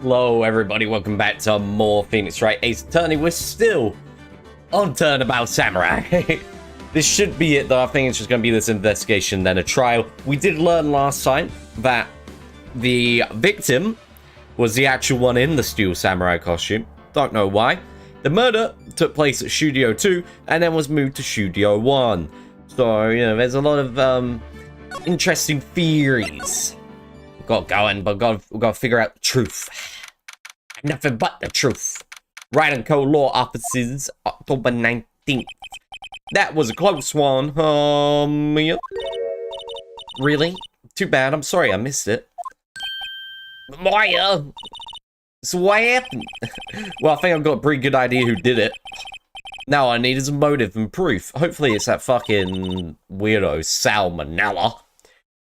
Hello everybody, welcome back to more Phoenix Wright Ace Attorney. We're still on Turnabout Samurai. This should be it though. I think it's just going to be this investigation, then a trial. We did learn last time that the victim was the actual one in the steel samurai costume. Don't know why. The murder took place at Studio 2 and then was moved to Studio 1. So, you know, there's a lot of interesting theories we've got going, but we've got to figure out the truth. Nothing but the truth. Wright and Co. Law Offices, October 19th. That was a close one. Yep. Really? Too bad. I'm sorry I missed it. Maya! So what happened? Well, I think I've got a pretty good idea who did it. Now all I need is a motive and proof. Hopefully it's that fucking weirdo Salmonella.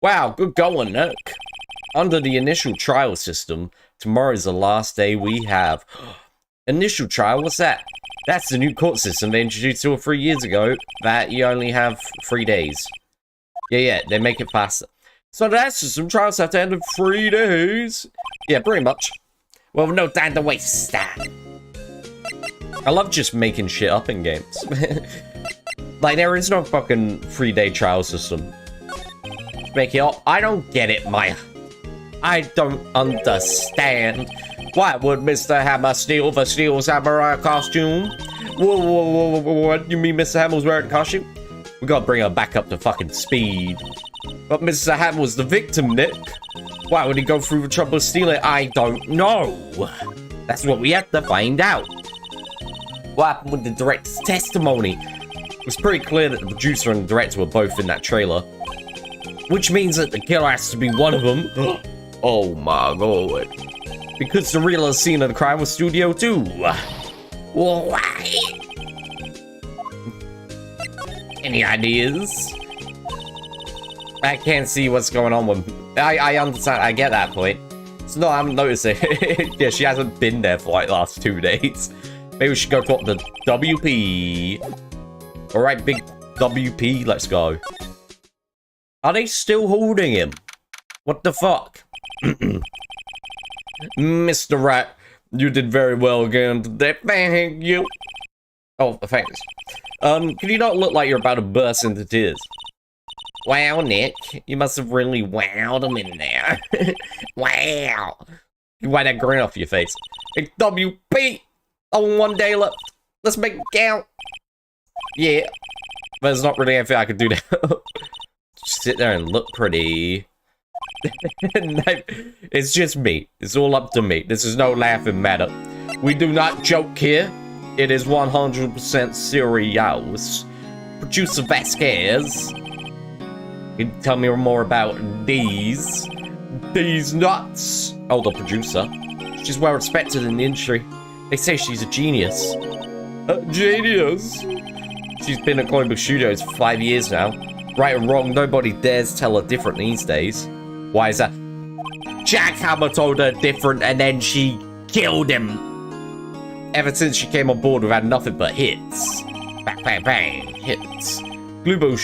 Wow, good going, Nick. Under the initial trial system, tomorrow is the last day we have. Initial trial? What's that? That's the new court system they introduced 2 or 3 years ago, that you only have 3 days. Yeah, they make it faster. So that system, trials have to end in 3 days. Yeah, pretty much. Well, no time to waste that. I love just making shit up in games. Like, there is no fucking 3-day trial system. Make it up. I don't get it, Maya. I don't understand. Why would Mr. Hammer steal the steel samurai costume? Whoa, what? You mean Mr. Hammer's wearing a costume? We gotta bring her back up to fucking speed. But Mr. Hammer was the victim, Nick. Why would he go through the trouble of stealing it? I don't know. That's what we have to find out. What happened with the director's testimony? It was pretty clear that the producer and the director were both in that trailer. Which means that the killer has to be one of them. Oh my god. Because the real scene of the crime was Studio 2. Why? Any ideas? I can't see what's going on with... I understand, I get that point. No, I haven't noticed it. Yeah, she hasn't been there for like the last 2 days. Maybe we should go talk to WP. Alright, big WP, let's go. Are they still holding him? What the fuck? Mr. Wright, you did very well again today. Thank you. Oh, thanks. Can you not look like you're about to burst into tears? Wow, Nick, you must have really wowed him in there. Wow. You wipe that grin off your face. Hey, WP! Oh, 1 day left. Let's make it count. Yeah. But there's not really anything I can do now. Just sit there and look pretty. It's just me. It's all up to me. This is no laughing matter. We do not joke here. It is 100% serious. Producer Vasquez. Can you tell me more about these nuts? Oh, the producer. She's well respected in the industry. They say she's a genius. A genius? She's been at Global Studios for 5 years now. Right or wrong, nobody dares tell her different these days. Why is that? Jack Hammer told her different and then she killed him. Ever since she came on board, we've had nothing but hits. Bang, bang, bang. Hits. Global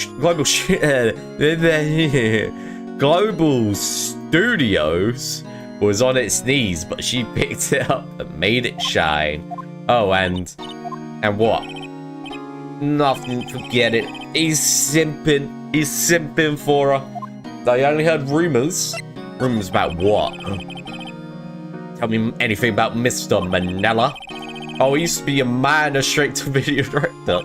Studios was on its knees, but she picked it up and made it shine. Oh, and what? Nothing, forget it. He's simping. He's simping for her. I only heard rumors. Rumors about what? Tell me anything about Mr. Manila. Oh, he used to be a minor straight-to-video director.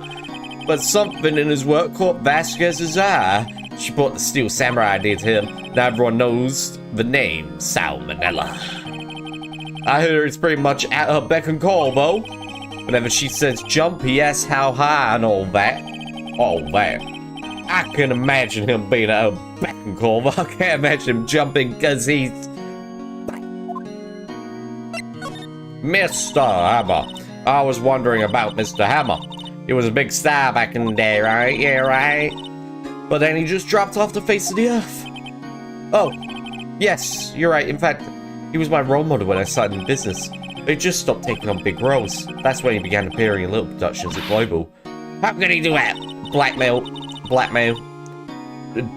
But something in his work caught Vasquez's eye. She brought the Steel Samurai idea to him. Now everyone knows the name, Sal Manila. I hear it's pretty much at her beck and call, though. Whenever she says jump, he asks how high and all that. All that. I can imagine him being at her beck and call, but I can't imagine him jumping because he's... Mr. Hammer. I was wondering about Mr. Hammer. He was a big star back in the day, right? Yeah, right? But then he just dropped off the face of the earth. Oh, yes, you're right. In fact, he was my role model when I started in business. He just stopped taking on big roles. That's when he began appearing in little productions at Global. How can he do that? Blackmail.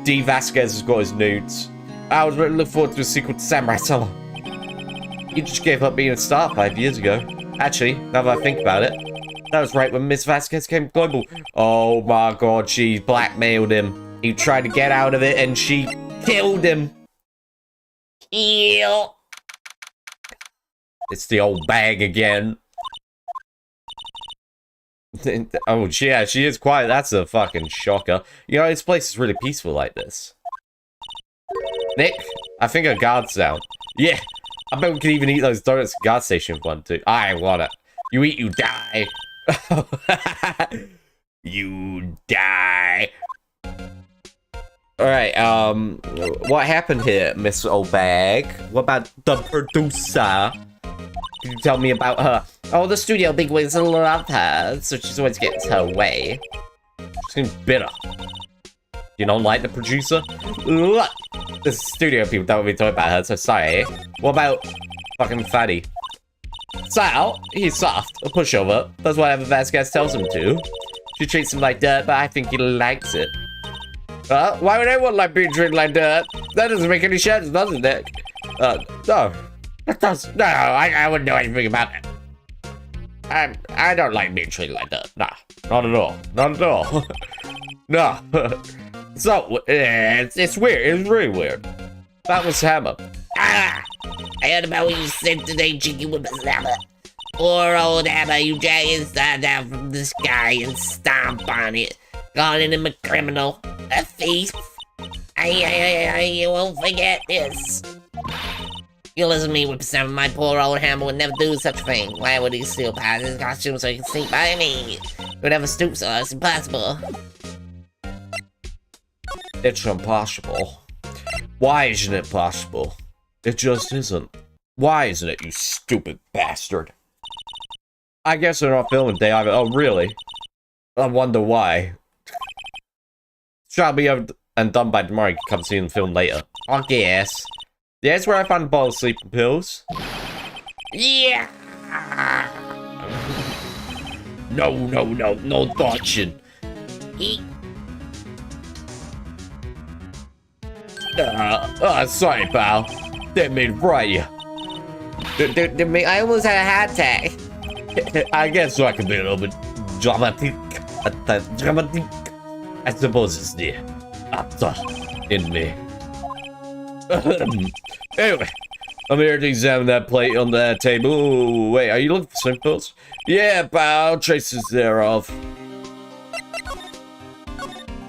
D. Vasquez has got his nudes. I was really looking forward to a sequel to Samurai Summer. He just gave up being a star 5 years ago. Actually, now that I think about it, that was right when Miss Vasquez came global. Oh my god, she blackmailed him. He tried to get out of it and she killed him. Kill. It's the old bag again. Oh, yeah, she is quiet. That's a fucking shocker. You know, this place is really peaceful like this. Nick, I think a guard's down. Yeah, I bet we could even eat those donuts at the guard station if we want to. I want it. You eat, you die. You die. Alright, what happened here, Miss Old Bag? What about the producer? Can you tell me about her? Oh, the studio bigwigs love her, so she's always gets her way. She seems bitter. You don't like the producer? Look! The studio people don't really talk about her, so sorry. What about fucking Fatty? Sal, he's soft, a pushover. Does whatever Vasquez tells him to. She treats him like dirt, but I think he likes it. Why would anyone like being treated like dirt? That doesn't make any sense, does it, Nick? No. That does. No, I wouldn't know anything about it. I don't like being treated like dirt. Nah, not at all. Not at all. No. So, it's weird. It's really weird. That was Hammer. I heard about what you said today, Cheeky Whippersnapper. Poor old Hammer, you drag his side down from the sky and stomp on it, calling him a criminal, a thief. You won't forget this. You listen to me, Whippersnapper. My poor old Hammer would never do such a thing. Why would he steal part of his costume so he can sneak by me? He would never stoop so it's impossible. It's impossible. Why isn't it possible? It just isn't. Why isn't it, you stupid bastard? I guess they're not filming day either. Oh, really? I wonder why. Shall be over and done by tomorrow. You can come see them film later. I guess. Yeah, it's where I found a bottle of sleeping pills. Yeah. No touching. Eat. Sorry, pal. Didn't mean to frighten you. I almost had a heart attack. I guess so. I can be a little bit dramatic. Dramatic. I suppose it's the actor in me. Anyway, I'm here to examine that plate on that table. Ooh, wait, are you looking for sleeping pills? Yeah, pal. Traces thereof.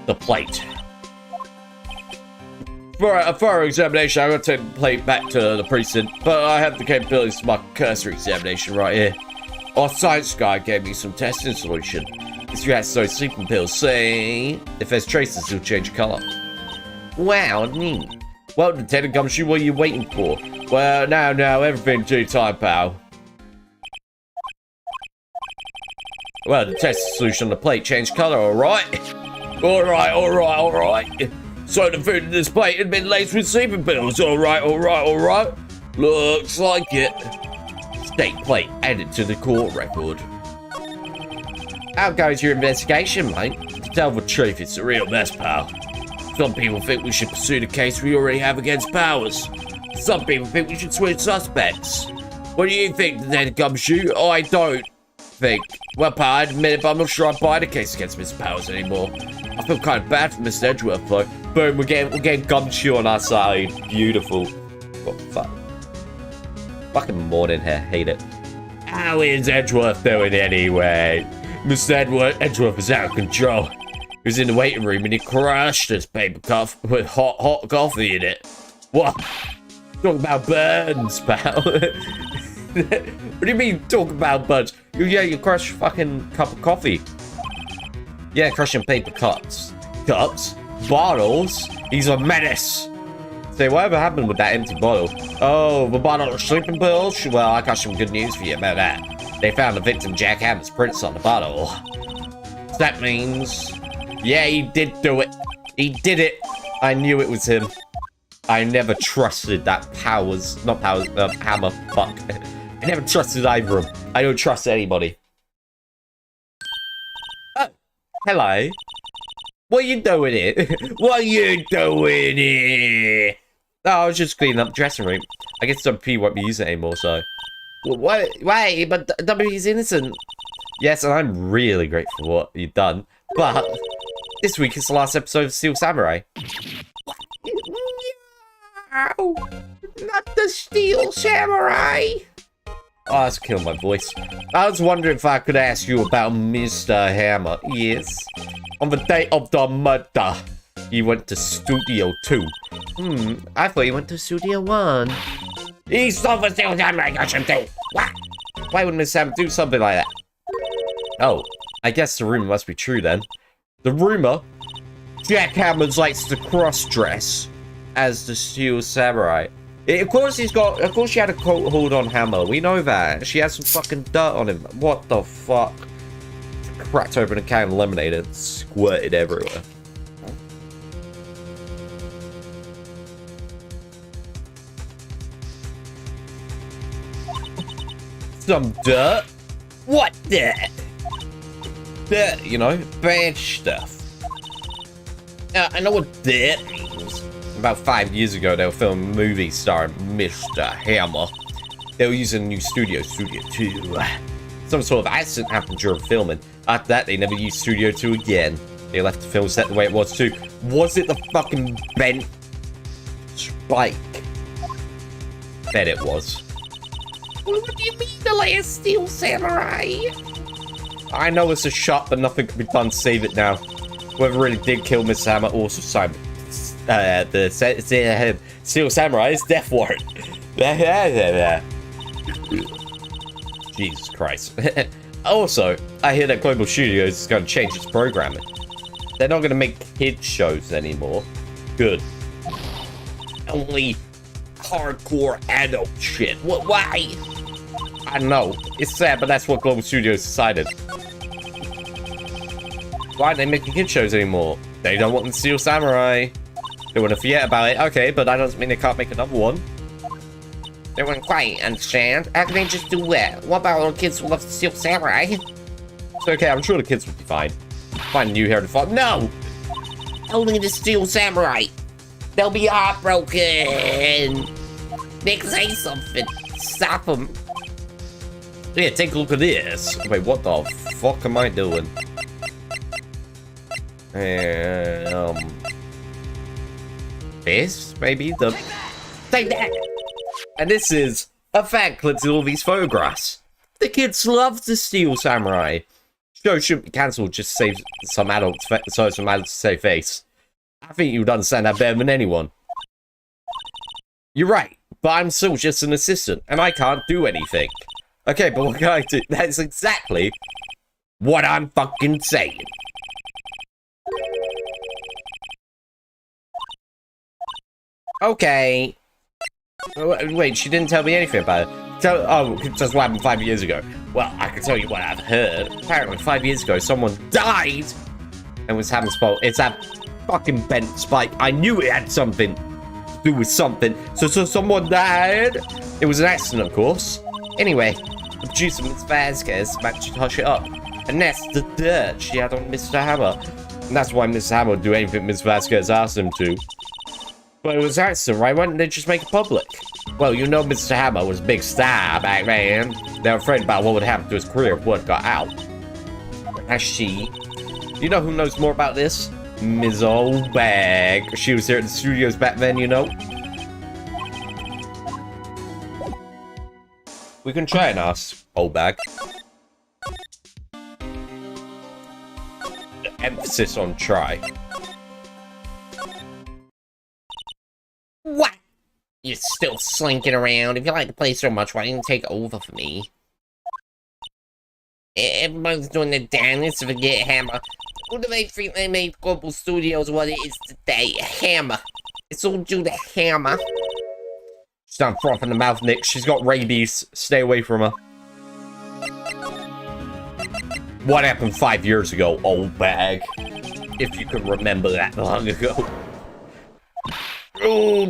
The plate. For a thorough examination, I'm going to take the plate back to the precinct, but I have the capabilities to mark a cursory examination right here. Our science guy gave me some testing solution. This reacts to those sleeping pills, saying if there's traces, it'll change colour. Wow, neat. Well, Lieutenant Gumshoe, what are you waiting for? Well, now, everything to your time, pal. Well, the testing solution on the plate changed colour, alright? Alright. So the food in this plate had been laced with sleeping pills. Alright. Looks like it. State plate added to the court record. How goes your investigation, mate? To tell the truth, it's a real mess, pal. Some people think we should pursue the case we already have against Powers. Some people think we should switch suspects. What do you think, Lieutenant Gumshoe? I don't think. Well, pal, I admit it, but I'm not sure I buy the case against Mr. Powers anymore. I feel kind of bad for Mr. Edgeworth, though. Boom, we're getting Gumshoe on our side. Beautiful. What the fuck? Fucking morning hair, hate it. How is Edgeworth doing anyway? Mr. Edgeworth is out of control. He was in the waiting room and he crushed his paper cup with hot coffee in it. What? Talking about burns, pal. What do you mean, talk about burns? Yeah, you crushed fucking cup of coffee. Yeah, crushing paper cups. Cups? Bottles? He's a menace. Say, whatever happened with that empty bottle? Oh, the bottle of sleeping pills? Well, I got some good news for you about that. They found the victim Jack Hammer's prints on the bottle. So that means... Yeah, he did do it. He did it. I knew it was him. I never trusted that Powers... Not Powers, Hammer. Fuck. I never trusted either of them. I don't trust anybody. Oh, hello. What are you doing here? What are you doing here? Oh, I was just cleaning up the dressing room. I guess WP won't be using it anymore, so... Wait, but WP's innocent. Yes, and I'm really grateful for what you've done. But this week is the last episode of Steel Samurai. No, not the Steel Samurai. Oh, that's killing my voice. I was wondering if I could ask you about Mr. Hammer. Yes. On the day of the murder, he went to Studio 2. I thought you went to Studio 1. He's not the Steel Samurai, got something. What? Why would Miss Sam do something like that? Oh, I guess the rumor must be true then. The rumor? Jack Hammond likes to cross-dress as the Steel Samurai. Of course she had a hold on Hammer. We know that. She has some fucking dirt on him. What the fuck? Cracked open a can of lemonade and squirted everywhere. Some dirt? What dirt? Dirt, you know, bad stuff. I know what dirt means. About 5 years ago, they were filming a movie starring Mr. Hammer. They were using a new Studio 2. Some sort of accident happened during filming. After that, they never used Studio 2 again. They left the film set the way it was too. Was it the fucking bent spike? Bet it was. What do you mean, the last Steel Samurai? I know it's a shot, but nothing can be done to save it now. Whoever really did kill Miss Hammer also signed the Steel Samurai's death warrant. Jesus Christ. Also, I hear that Global Studios is going to change its programming. They're not going to make kids shows anymore. Good. Only hardcore adult shit. Why? I don't know. It's sad, but that's what Global Studios decided. Why aren't they making kid shows anymore? They don't want the Steel Samurai. They want to forget about it. Okay, but that doesn't mean they can't make another one. They wouldn't quite understand. How can they just do that? What about all the kids who love to steal samurai? It's okay, I'm sure the kids will be fine. Find a new hair to follow. No! Only the steel samurai. They'll be heartbroken. Nick, say something. Stop them. Yeah, take a look at this. Wait, what the fuck am I doing? This, maybe? Take that. And this is a fact clip to all these photographs. The kids love to steal samurai. Show shouldn't be cancelled just to save some adults, so some adults save face. I think you would understand that better than anyone. You're right, but I'm still just an assistant, and I can't do anything. Okay, but what can I do? That's exactly what I'm fucking saying. Okay. Wait, she didn't tell me anything about it. Just what happened 5 years ago. Well, I can tell you what I've heard. Apparently, 5 years ago, someone died and was having fault. It's that fucking bent spike. I knew it had something to do with something. So someone died. It was an accident, of course. Anyway, the producer, Ms. Vasquez, managed to hush it up. And that's the dirt she had on Mr. Hammer. And that's why Mr. Hammer would do anything Ms. Vasquez asked him to. But it was an accident, right? Why didn't they just make it public? Well, you know Mr. Hammer was a big star back then. They were afraid about what would happen to his career if word got out. As she... You know who knows more about this? Ms. Oldbag. She was here at the studios back then, you know? We can try and ask Oldbag. Emphasis on try. What? You're still slinking around. If you like the place so much, why didn't you take over for me? Everybody's doing the dance to forget Hammer. Who do they think they made Global Studios what it is today? Hammer. It's all due to Hammer. She's not froth in the mouth, Nick. She's got rabies. Stay away from her. What happened 5 years ago, old bag? If you can remember that long ago. Who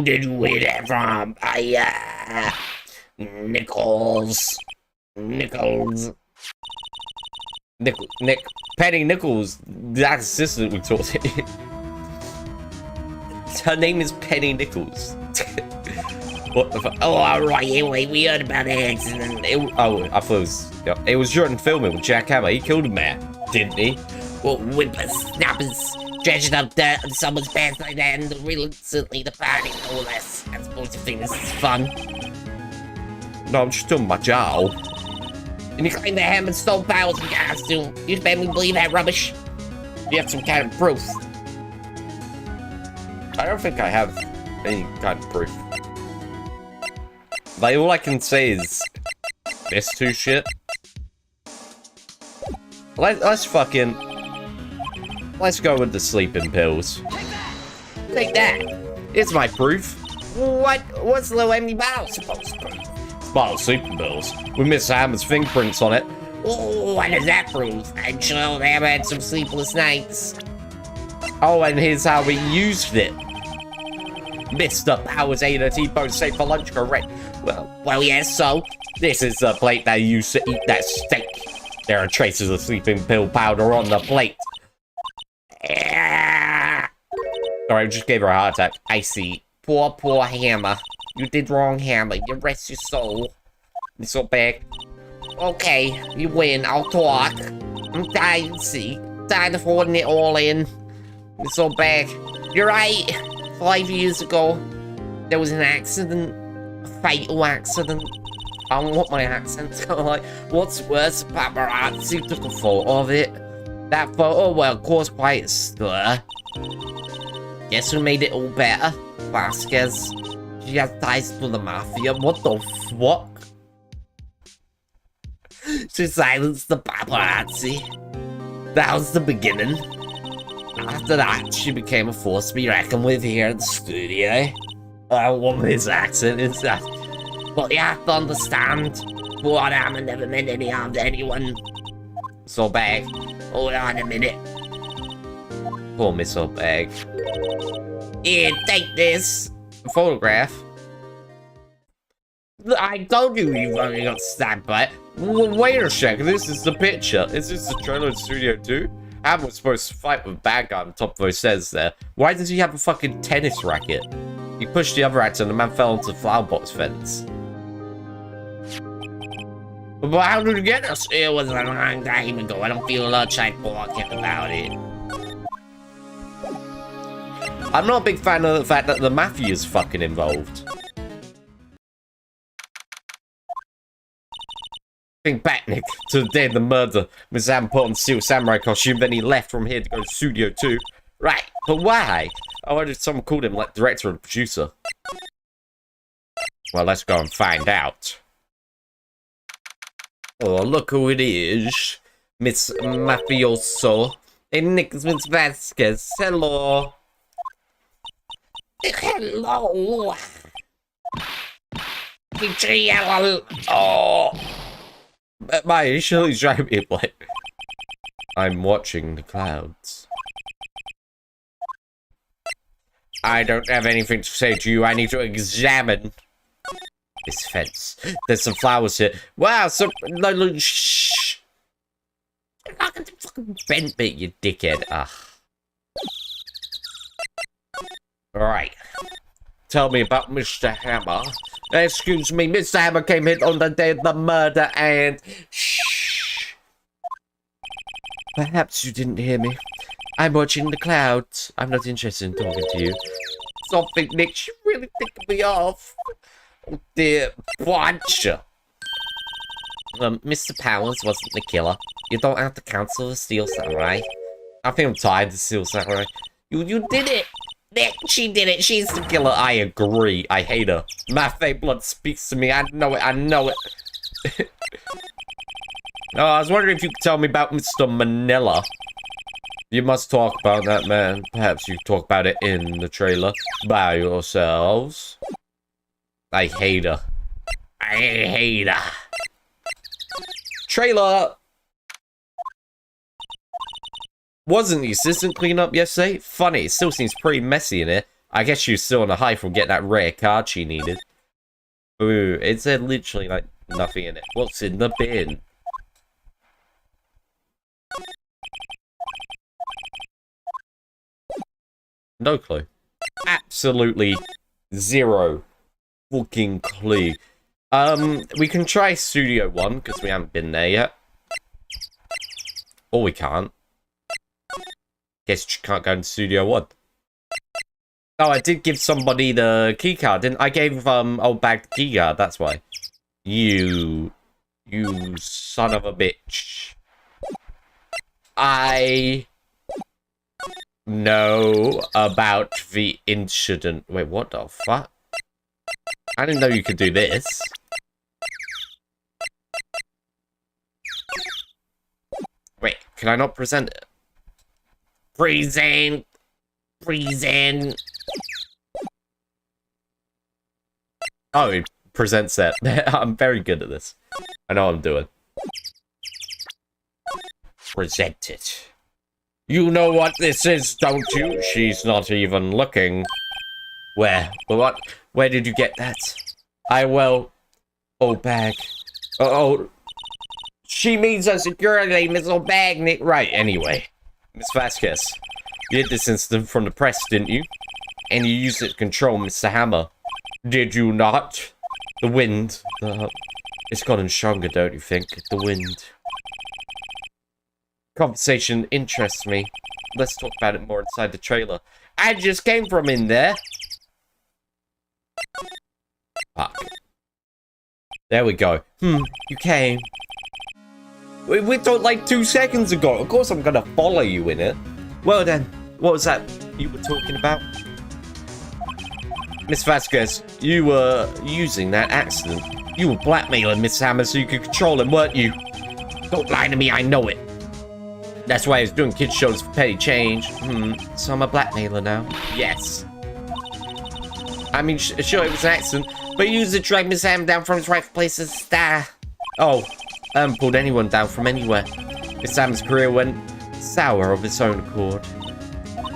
did you hear that from? Nichols. Nick, Penny Nichols, that assistant we talked to. Her name is Penny Nichols. What the fuck? Oh, alright, anyway, we heard about the accident. I thought it was during filming with Jack Hammer. He killed a man, didn't he? Well, whippersnappers dredging up dirt on someone's pants like that and reluctantly departing, no less. I suppose you think this is fun. No, I'm just doing my job. And you claim that Hammond stole powers in costume. You made me believe that rubbish. You have some kind of proof. I don't think I have any kind of proof. Like, all I can say is this two shit. Let's go with the sleeping pills. Take that. It's my proof. What's the little empty bottle supposed to prove? Bottle of sleeping pills with Miss Hammer's fingerprints on it. Oh, what does that prove? I'm sure they have had some sleepless nights. Oh, and here's how we used it. Mr. Powers ate a T-bone steak for lunch, correct? Well, yes, so? This is the plate they used to eat that steak. There are traces of sleeping pill powder on the plate. Sorry, I just gave her a heart attack. I see. Poor Hammer. You did wrong, Hammer. You rest your soul. It's not bad. Okay, you win. I'll talk. I'm tired, see? Tired of holding it all in. It's all bad. You're right. 5 years ago, there was an accident. A fatal accident. I don't know what my accent's like. What's worse, paparazzi took a photo of it. That photo, well, caused quite a stir. Guess who made it all better? Vasquez. She has ties to the mafia. What the fuck? She silenced the paparazzi. That was the beginning. After that, she became a force to be reckoned with here at the studio. What his accent is that? But you have to understand, poor Hammer never meant any harm to anyone. So bag, hold on a minute. Poor Miss Oldbag. Here, take this. A photograph. I told you you fucking got stabbed by it. Wait a second, this is the picture. Is this the trailer in Studio 2? Ham was supposed to fight with a bad guy on top of those stairs there. Why does he have a fucking tennis racket? He pushed the other actor and the man fell into the flower box fence. But how did you get us? It was a long time ago. I don't feel much like talking about it. I'm not a big fan of the fact that the mafia is fucking involved. Think back, Nick, to the day of the murder. Miss Sam put on Steel Samurai costume, then he left from here to go to Studio 2. Right, but why? I wonder if someone called him like director or producer. Well, let's go and find out. Oh, look who it is. Miss Mafioso. Hey, Nick, it's Miss Vasquez. Hello. Hello. Oh. My initially trying to be like, I'm watching the clouds. I don't have anything to say to you. I need to examine this fence. There's some flowers here. Wow, no, shh. Look at the fucking bent bit, you dickhead. Alright. Tell me about Mr. Hammer. Excuse me, Mr. Hammer came in on the day of the murder and... Shh. Perhaps you didn't hear me. I'm watching the clouds. I'm not interested in talking to you. Something, Nick, you really ticked me off. Oh dear, bunch. Mr. Powers wasn't the killer. You don't have to cancel the Steel Samurai. I think I'm tired of the Steel Samurai. You did it! Nick, she did it. She's the Killer, I agree. I hate her. Mafe blood speaks to me. I know it. I know it. Oh, I was wondering if you could tell me about Mr. Manila. You must talk about that man. Perhaps you talk about it in the trailer by yourselves. I hate her. I hate her. Trailer. Wasn't the assistant clean up yesterday? Funny, it still seems pretty messy in it. I guess she was still on a high from getting that rare card she needed. Ooh, it said literally like nothing in it. What's in the bin? No clue. Absolutely zero fucking clue. We can try Studio 1 because we haven't been there yet. Or we can't. Guess you can't go into Studio 1. Oh, I did give somebody the keycard, didn't I? Gave old bag the keycard, that's why. You son of a bitch. I know about the incident. Wait, what the fuck? I didn't know you could do this. Wait, can I not present it? Present. Present. Oh, it presents it. I'm very good at this. I know what I'm doing. Present it. You know what this is, don't you? She's not even looking. Where? What? Where did you get that? Oh, bag. Oh. She means a security missile bag, Nick. Right, anyway. Miss Vasquez, you hid this incident from the press, didn't you? And you used it to control Mr. Hammer. Did you not? The wind. It's gotten stronger, don't you think? The wind. Conversation interests me. Let's talk about it more inside the trailer. I just came from in there. Fuck. There we go. You came. We talked like 2 seconds ago. Of course I'm gonna follow you in it. Well then, what was that you were talking about? Miss Vasquez, you were using that accident. You were blackmailing Miss Hammer so you could control him, weren't you? Don't lie to me, I know it. That's why I was doing kids shows for petty change. So I'm a blackmailer now? Yes. I mean, sure, it was an accident, but you used to drag Miss Hammer down from his rightful place as a star. Oh, I haven't pulled anyone down from anywhere. Miss Hammer's career went sour of its own accord.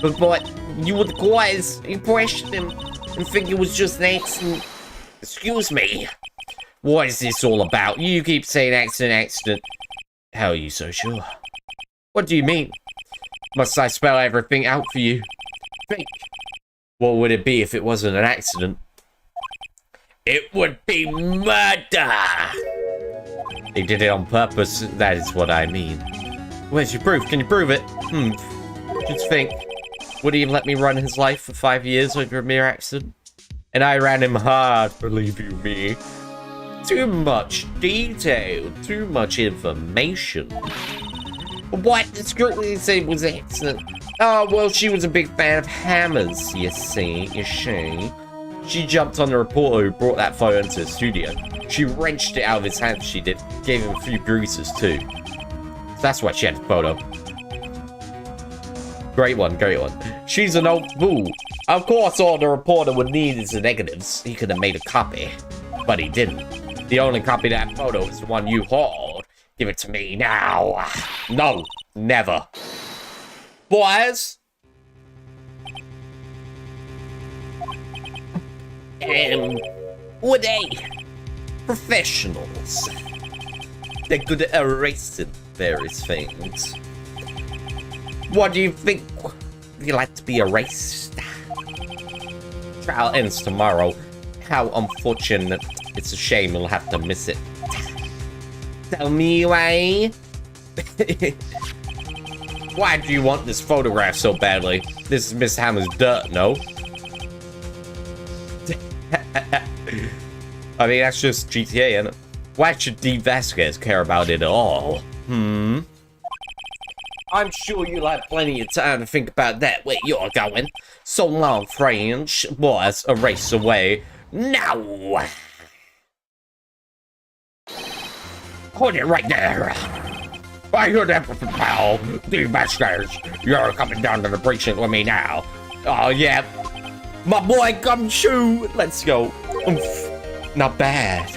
But you were the quiet. You questioned him and think it was just an accident. Excuse me. What is this all about? You keep saying accident. How are you so sure? What do you mean? Must I spell everything out for you? Think. What would it be if it wasn't an accident? It would be murder! They did it on purpose, that is what I mean. Where's your proof? Can you prove it? Just think. Would he have let me run his life for 5 years over a mere accident? And I ran him hard, believe you me. Too much detail, too much information. What? The scrutiny said it was an accident. Oh, well, she was a big fan of hammers, you see, is she? She jumped on the reporter who brought that photo into the studio. She wrenched it out of his hand, she did. Gave him a few bruises, too. So that's why she had the photo. Great one, great one. She's an old fool. Of course, all the reporter would need is the negatives. He could have made a copy, but he didn't. The only copy of that photo is the one you hauled. Give it to me now. No, never. Boys? Were they? Professionals. They're good at erasing various things. What do you think? You like to be erased? Trial ends tomorrow. How unfortunate. It's a shame you'll have to miss it. Tell me why? Why do you want this photograph so badly? This is Miss Hammer's dirt, no? I mean, that's just GTA, isn't it? Why should D. Vasquez care about it at all? I'm sure you'll have plenty of time to think about that where you're going. So long, French. Boys, a race away. Now! Hold it right there. I heard that, pal. D. Vasquez, you're coming down to the precinct with me now. Oh, yeah. My boy Gumshoe. Let's go. Oomph. Not bad.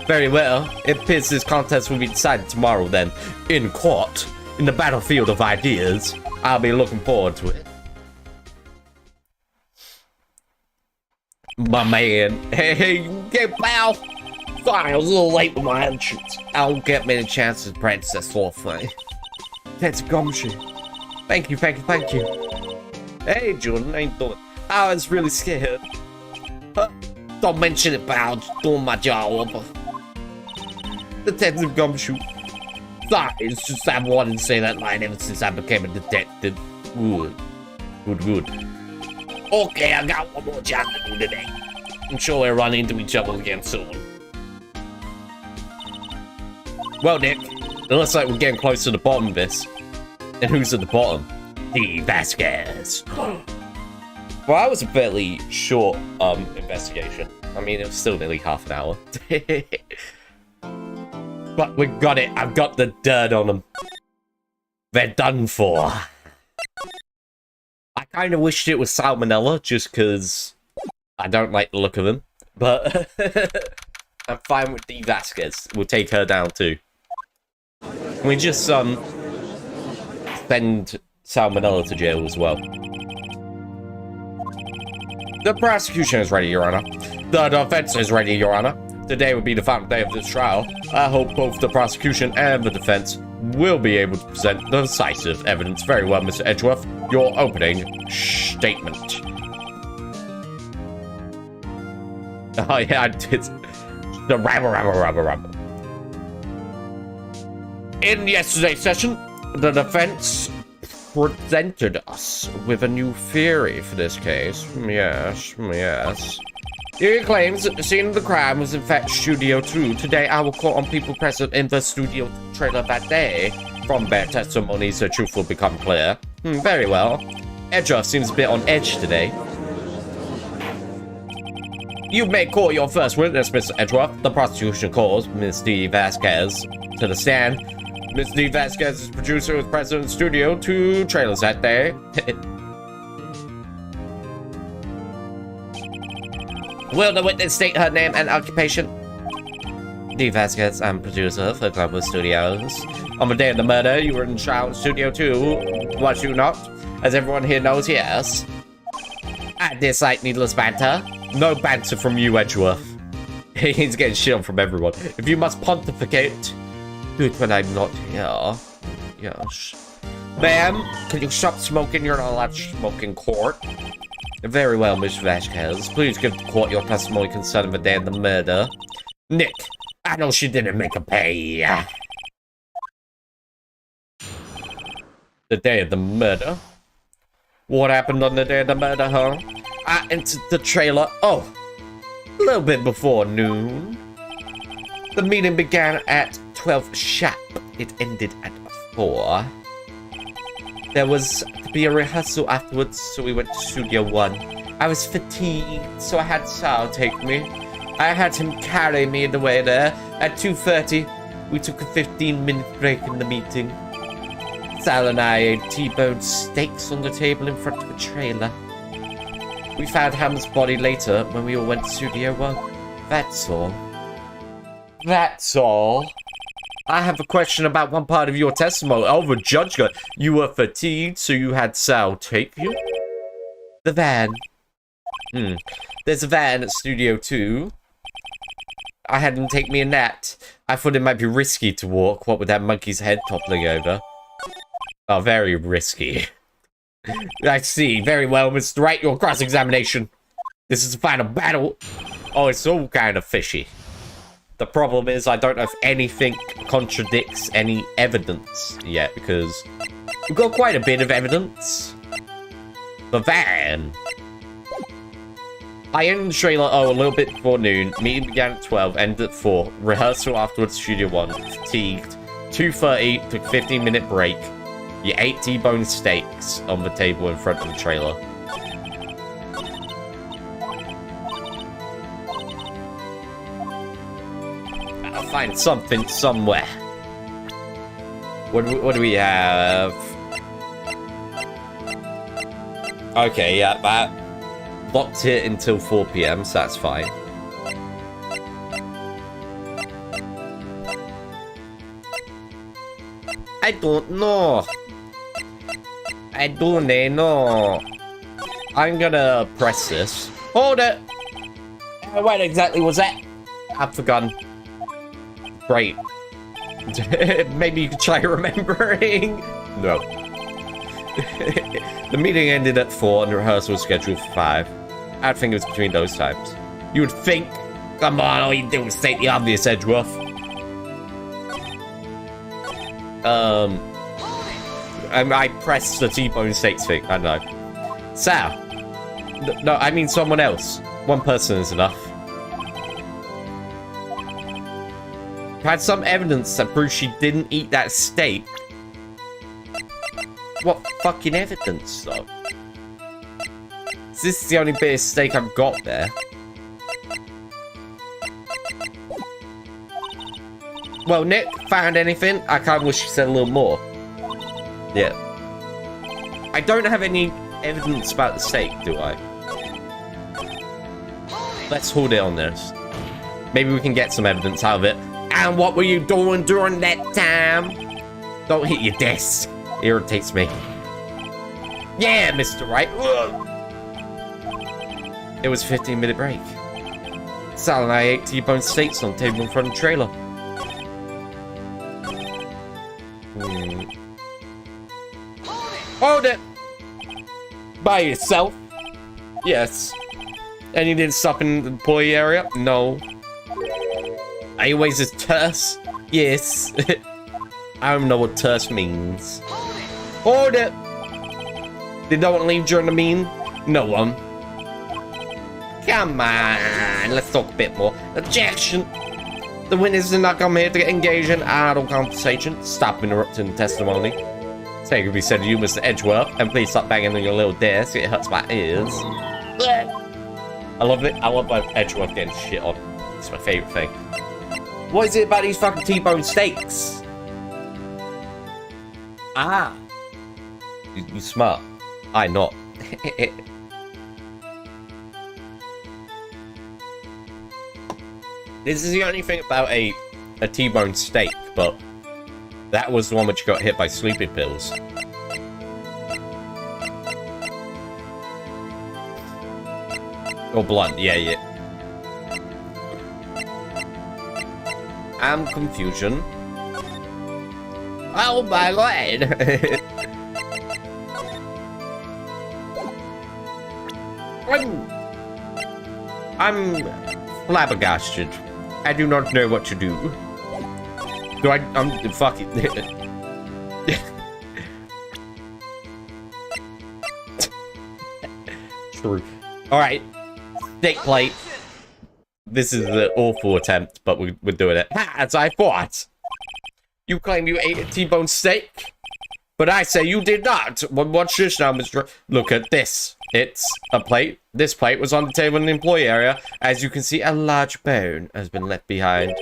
Very well. It appears this contest will be decided tomorrow then. In court. In the battlefield of ideas. I'll be looking forward to it. My man. Hey, pal. Sorry, I was a little late with my entrance. I don't get many chances to practice that sort of thing. That's Gumshoe. Thank you. Hey, Jordan, how you doing? I was really scared. Don't mention it, pal. Just doing my job. Detective Gumshoe. Sorry, it's just I've wanted to say that line ever since I became a detective. Good. Okay, I got one more job to do today. I'm sure we'll run into each other again soon. Well, Nick, it looks like we're getting close to the bottom of this. And who's at the bottom? D. Vasquez. Well, that was a fairly short investigation. I mean, it was still nearly half an hour. But we got it. I've got the dirt on them. They're done for. I kind of wished it was salmonella, just because I don't like the look of him. But I'm fine with D. Vasquez. We'll take her down too. We just send salmonella to jail as well. The prosecution is ready, Your Honor. The defense is ready, Your Honor. Today will be the final day of this trial. I hope both the prosecution and the defense will be able to present decisive evidence. Very well, Mr. Edgeworth. Your opening statement. Oh, yeah, I did. The rabble. In yesterday's session, the defense presented us with a new theory for this case. Yes. He claims that the scene of the crime was in fact Studio 2. Today, I will call on people present in the Studio trailer that day. From their testimonies, the truth will become clear. Very well. Edgeworth seems a bit on edge today. You may call your first witness, Mr. Edgeworth. The prosecution calls Ms. D. Vasquez to the stand. Ms. D. Vasquez's producer was present in Studio 2 trailers that day. Will the witness state her name and occupation? D. Vasquez, I'm producer for Global Studios. On the day of the murder, you were in trial in Studio 2, was you not? As everyone here knows, yes. I dislike needless banter. No banter from you, Edgeworth. He's getting shit on from everyone. If you must pontificate, do it when I'm not here. Yes. Ma'am, can you stop smoking? You're not allowed to smoke in court. Very well, Miss Vasquez. Please give the court your testimony concerning the day of the murder. Nick, I know she didn't make a pay. The day of the murder? What happened on the day of the murder, huh? I entered the trailer. Oh, a little bit before noon. The meeting began at 12 sharp. It ended at 4. There was to be a rehearsal afterwards, so we went to Studio 1. I was fatigued, so I had Sal take me. I had him carry me the way there. At 2:30, we took a 15-minute break in the meeting. Sal and I ate T-bone steaks on the table in front of the trailer. We found Ham's body later when we all went to Studio 1. That's all. That's all. I have a question about one part of your testimony. Oh, the judge got... You were fatigued, so you had Sal take you? The van. There's a van at Studio 2. I had him take me in that. I thought it might be risky to walk. What with that monkey's head toppling over? Oh, very risky. I see. Very well, Mr. Wright. Your cross-examination. This is the final battle. Oh, it's all kind of fishy. The problem is I don't know if anything contradicts any evidence yet, because we've got quite a bit of evidence. The van. I ended the trailer, a little bit before noon. Meeting began at 12, ended at 4. Rehearsal afterwards, Studio 1. Fatigued. 2:30, took a 15-minute break. You ate T-bone steaks on the table in front of the trailer. I'll find something somewhere. What do we have? Okay, yeah, that locked it until 4 PM, so that's fine. I don't know. I don't know. I'm gonna press this. Hold it! What exactly was that? I've forgotten. Great. Maybe you could try remembering. No. The meeting ended at 4 and the rehearsal was scheduled for 5. I'd think it was between those times. You would think. Come on, all you do is state the obvious, Edgeworth. I pressed the T-bone steaks thing. I know. Sal. No, I mean someone else. One person is enough. Had some evidence that proves she didn't eat that steak. What fucking evidence, though? This is the only bit of steak I've got there. Well, Nick, found anything? I kind of wish you said a little more. Yeah. I don't have any evidence about the steak, do I? Let's hold it on this. Maybe we can get some evidence out of it. And what were you doing during that time? Don't hit your desk. It irritates me. Yeah, Mr. Wright. Ugh. It was a 15-minute break. Sal and I ate T-bone steaks on the table in front of the trailer. Hold it! By yourself? Yes. And you didn't stop in the employee area? No. Are you always as terse? Yes. I don't know what terse means. Hold it! Did no one leave during the meeting? No one. Come on, let's talk a bit more. Objection! The witnesses did not come here to get engaged in idle conversation. Stop interrupting the testimony. Say it be said to you, Mr. Edgeworth, and please stop banging on your little desk. It hurts my ears. I love it. I love my Edgeworth getting shit on. It's my favorite thing. What is it about these fucking T-bone steaks? Ah. You smart. I not. This is the only thing about a T-bone steak, but that was the one which got hit by sleeping pills. Or blunt, yeah. and confusion. Oh my god! I'm flabbergasted. I do not know what to do. I'm fuck it. True. Alright. Steak plate. This is an awful attempt, but we're doing it. As I thought. You claim you ate a T-bone steak? But I say you did not. Well, watch this now, Mr. Look at this. It's a plate. This plate was on the table in the employee area. As you can see, a large bone has been left behind.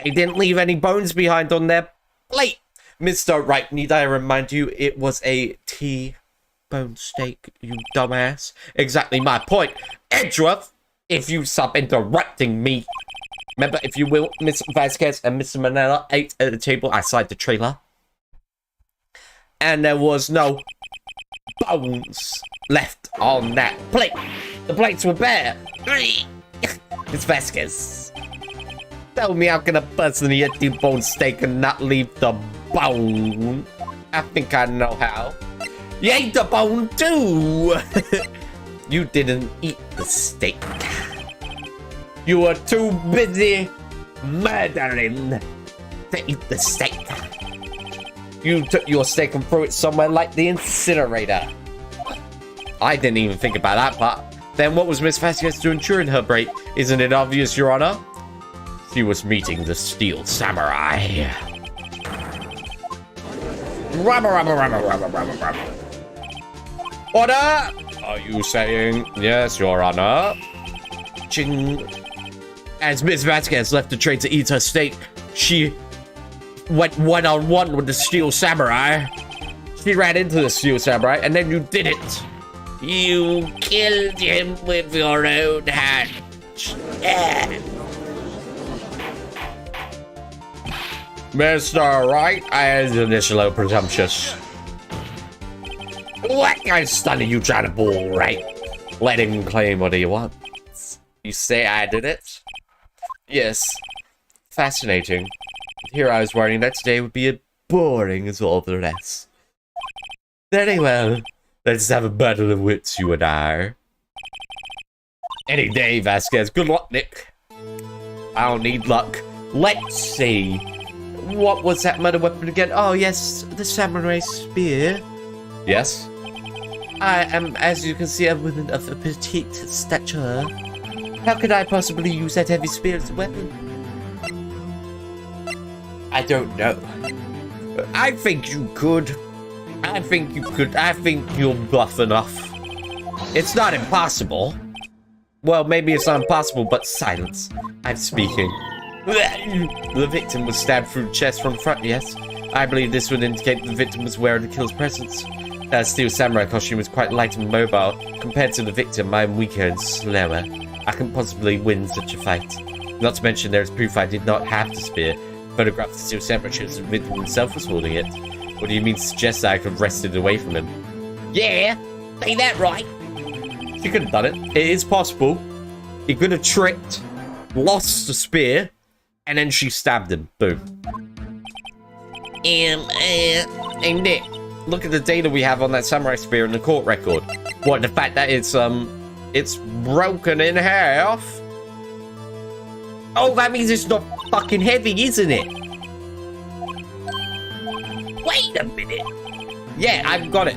They didn't leave any bones behind on their plate. Mr. Wright, need I remind you, it was a T-bone steak, you dumbass. Exactly my point. Edgeworth, if you stop interrupting me. Remember, if you will, Miss Vasquez and Mr. Manella ate at the table outside the trailer. And there was no bones left on that plate. The plates were bare. Miss Vasquez, tell me how can a person eat a T-bone steak and not leave the bone? I think I know how. You ate the bone too. You didn't eat the steak. You were too busy murdering to eat the steak. You took your steak and threw it somewhere like the incinerator. I didn't even think about that part. Then what was Miss Vasquez doing during her break? Isn't it obvious, Your Honor? She was meeting the Steel Samurai. Order! Are you saying yes, Your Honor? Ching. As Miss Vasquez left the tray to eat her steak, she went one-on-one with the Steel Samurai. She ran into the Steel Samurai, and then you did it. You killed him with your own hand. Mr. Wright, as initially presumptuous. What kind of stunt are you trying to pull, Wright? Let him claim what he wants. You say I did it? Yes. Fascinating. Here I was worrying that today would be as boring as all the rest. Very well. Let's have a battle of wits, you and I. Any day, Vasquez. Good luck, Nick. I don't need luck. Let's see. What was that murder weapon again? Oh, yes, the samurai spear. Yes? I am, as you can see, a woman of a petite stature. How could I possibly use that heavy spear as a weapon? I don't know. I think you could. I think you could. I think you're buff enough. It's not impossible. Well, maybe it's not impossible, but silence. I'm speaking. The victim was stabbed through the chest from front, yes. I believe this would indicate the victim was wearing the killer's presence. That Steel Samurai costume was quite light and mobile. Compared to the victim, I am weaker and slower. I can possibly win such a fight. Not to mention there is proof I did not have the spear. Photograph of the Steel Samurai shows the victim himself was holding it. What do you mean to suggest that I could have wrested it away from him? Yeah, say that right. She could have done it. It is possible. He could have tricked, lost the spear, and then she stabbed him. Boom. Hey Nick, look at the data we have on that samurai spear in the court record. What, the fact that it's broken in half? Oh, that means it's not fucking heavy, isn't it? Wait a minute. Yeah, I've got it.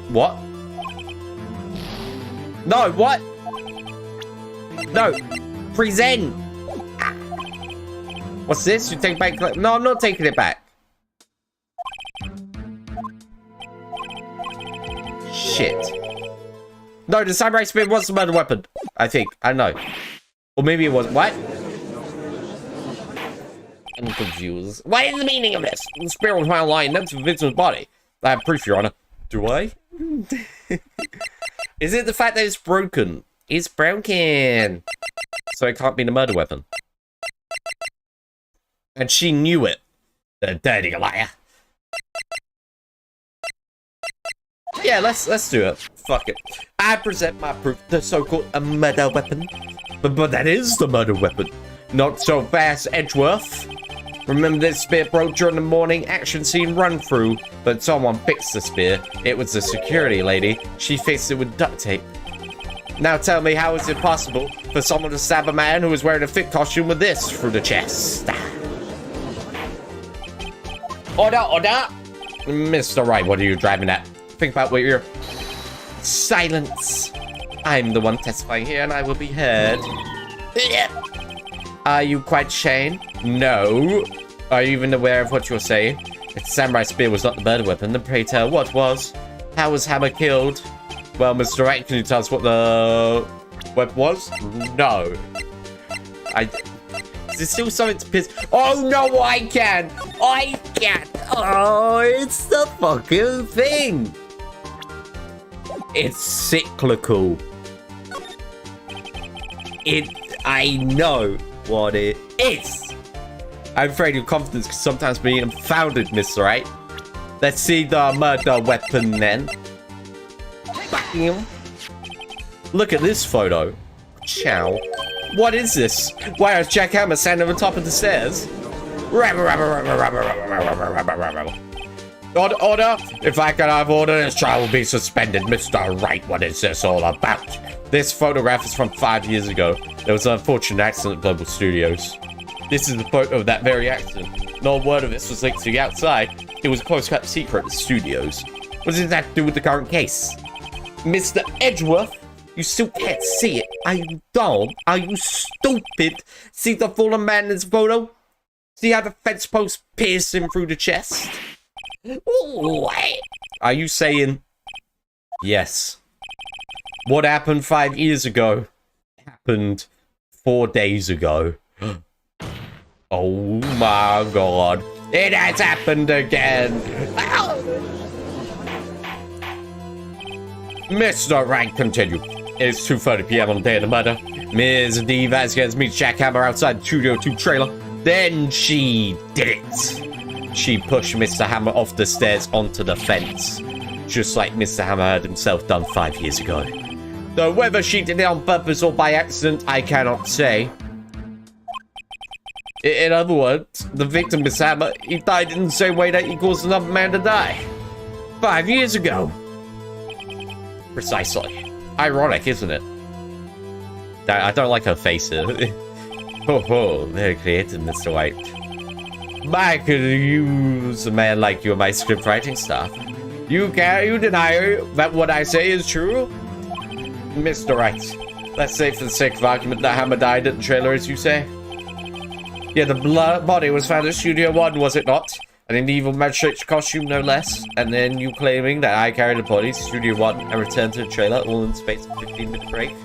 What? No, what? No. Present. What's this? You take back? No, I'm not taking it back. Shit. No, the samurai spear was the murder weapon. I think. I know. Or maybe it wasn't. What? I'm confused. What is the meaning of this? The spear was found lying next to the victim's body. I have proof, Your Honor. Do I? Is it the fact that it's broken? It's broken. So it can't be the murder weapon. And she knew it. The dirty liar. Yeah, let's do it. Fuck it. I present my proof, the so-called murder weapon. But that is the murder weapon. Not so fast, Edgeworth. Remember this spear broke during the morning action scene run-through, but someone fixed the spear. It was the security lady. She fixed it with duct tape. Now tell me, how is it possible for someone to stab a man who was wearing a fit costume with this through the chest? Order, order! Mr. Wright, what are you driving at? Think about what you're... Silence! I'm the one testifying here, and I will be heard. Are you quite sane? No. Are you even aware of what you're saying? If the samurai spear was not the murder weapon, then pray tell, what was? How was Hammer killed? Well, Mr. Wright, can you tell us what the weapon was? No. Is there still something to piss? Oh, no, I can! I can! Oh, it's the fucking thing! It's cyclical. I know what it is. I'm afraid your confidence can sometimes be unfounded, Mr. Wright. Let's see the murder weapon then. Bam. Look at this photo. Chow. What is this? Why is Jack Hammer standing on the top of the stairs? Order! If I can have order, this trial will be suspended. Mr. Wright, what is this all about? This photograph is from 5 years ago. There was an unfortunate accident at Global Studios. This is the photo of that very accident. No word of this was leaked to the outside. It was close-kept secret at the studios. What does that do with the current case? Mr. Edgeworth, you still can't see it. Are you dumb? Are you stupid? See the fallen man in this photo? See how the fence post pierced him through the chest? What? Are you saying yes? What happened 5 years ago happened 4 days ago. Oh my god. It has happened again. Ow! Mr. Wright, continue. It's 2:30 p.m. on the day of the murder. Ms. D. Vasquez meets Jack Hammer outside the Studio 2 trailer. Then she did it. She pushed Mr. Hammer off the stairs onto the fence, just like Mr. Hammer had himself done 5 years ago. Though whether she did it on purpose or by accident, I cannot say. In other words, the victim, Mr. Hammer, he died in the same way that he caused another man to die. 5 years ago. Precisely. Ironic, isn't it? I don't like her face. Oh, very creative, Mr. White. I could use a man like you in my script writing stuff. You deny that what I say is true? Mr. Wright, let's say for the sake of argument that Hammer died at the trailer, as you say. Yeah, the body was found at Studio 1, was it not? And an evil magistrate's costume, no less. And then you claiming that I carried the body to Studio 1 and returned to the trailer all in the space of a 15-minute break?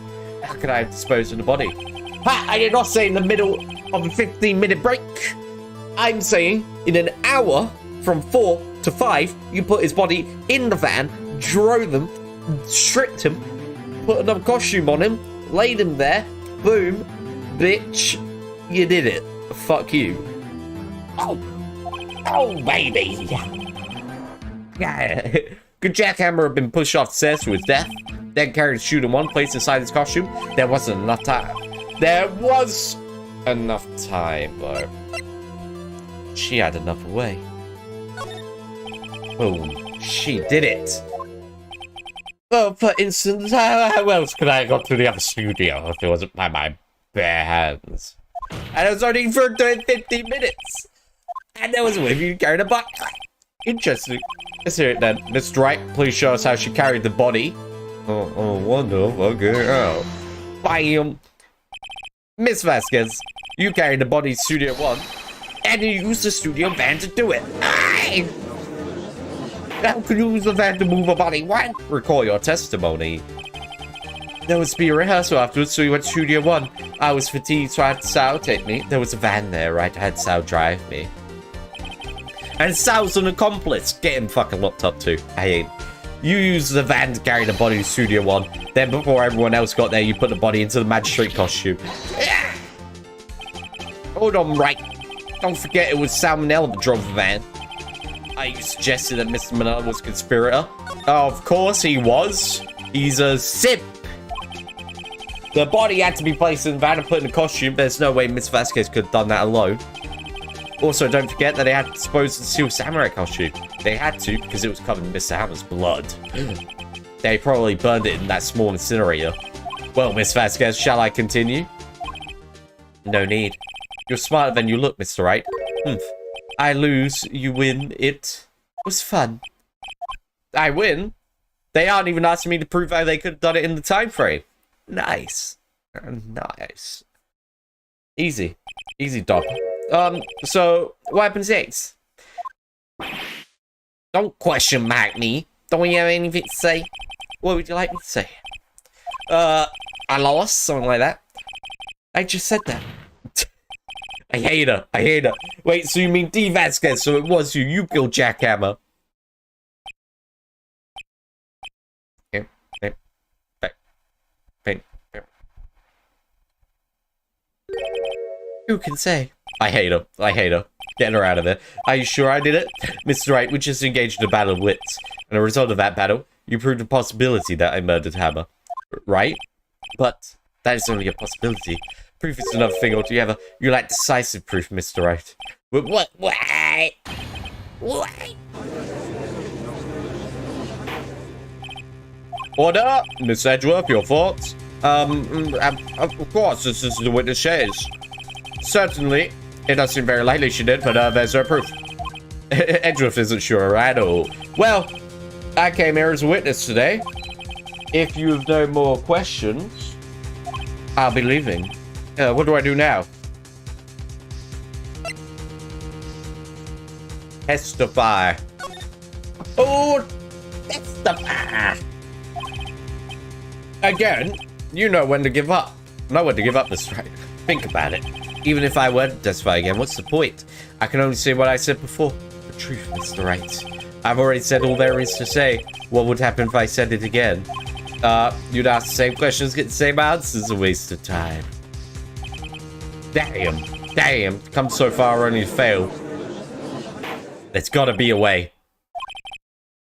How could I dispose of the body? Ha! I did not say in the middle of a 15-minute break. I'm saying in an hour from 4 to 5, you put his body in the van, drove him, stripped him, put another costume on him, laid him there, boom, bitch, you did it. Fuck you. Oh, baby. Yeah. Could Jack Hammer have been pushed off the stairs to his death, then carried to shoot in one place inside his costume? There wasn't enough time. There was enough time, though. She had another way. Boom. She did it. Well, for instance, how else could I have got to the other studio if it wasn't by my bare hands? And it was only for 15 minutes. And there was a way you carried a butt. Interesting. Let's hear it then. Mr. Wright, please show us how she carried the body. Oh, wonderful. Okay. Oh. Bam. Miss Vasquez, you carried the body to Studio 1. And you used the studio van to do it. Aye. How could you use the van to move a body? What? Recall your testimony. There was to be a rehearsal afterwards, so we went to Studio 1. I was fatigued, so I had Sal take me. There was a van there, right? I had Sal drive me. And Sal's an accomplice. Get him fucking locked up too. I ain't. You used the van to carry the body to Studio 1. Then before everyone else got there, you put the body into the magistrate costume. Hold on, right. Don't forget it was Sal Manella that drove the van. You suggested that Mr. Manella was a conspirator. Of course he was. He's a simp. The body had to be placed in the van and put in a costume. There's no way Miss Vasquez could have done that alone. Also, don't forget that they had to dispose of the Steel Samurai costume. They had to because it was covered in Mr. Hammer's blood. They probably burned it in that small incinerator. Well, Miss Vasquez, shall I continue? No need. You're smarter than you look, Mr. Wright. I lose, you win. It was fun. I win? They aren't even asking me to prove how they could have done it in the time frame. Nice. Nice. Easy. Easy, dog. So, what happens next? Don't question mark me. Don't you have anything to say? What would you like me to say? I lost, something like that. I just said that. I hate her. I hate her. Wait, so you mean D. Vasquez, so it was you. You killed Jackhammer. Who can say? I hate her. I hate her. Get her out of there. Are you sure I did it? Mr. Wright, we just engaged in a battle of wits. And as a result of that battle, you proved a possibility that I murdered Hammer. Right? But that is only a possibility. Proof is another thing altogether. You lack decisive proof, Mr. Wright. What? Order! Miss Edgeworth, your thoughts? Of course, this is the witness shares. Certainly. It does seem very likely she did, but there's no proof. Edgeworth isn't sure at all. Well, I came here as a witness today. If you have no more questions, I'll be leaving. What do I do now? Testify. Oh, testify. Again, you know when to give up. Know when to give up, Mr. Wright. Think about it. Even if I were to testify again, what's the point? I can only say what I said before. The truth, Mr. Wright. I've already said all there is to say. What would happen if I said it again? You'd ask the same questions, get the same answers. A waste of time. Damn. Come so far only to fail. There's gotta be a way.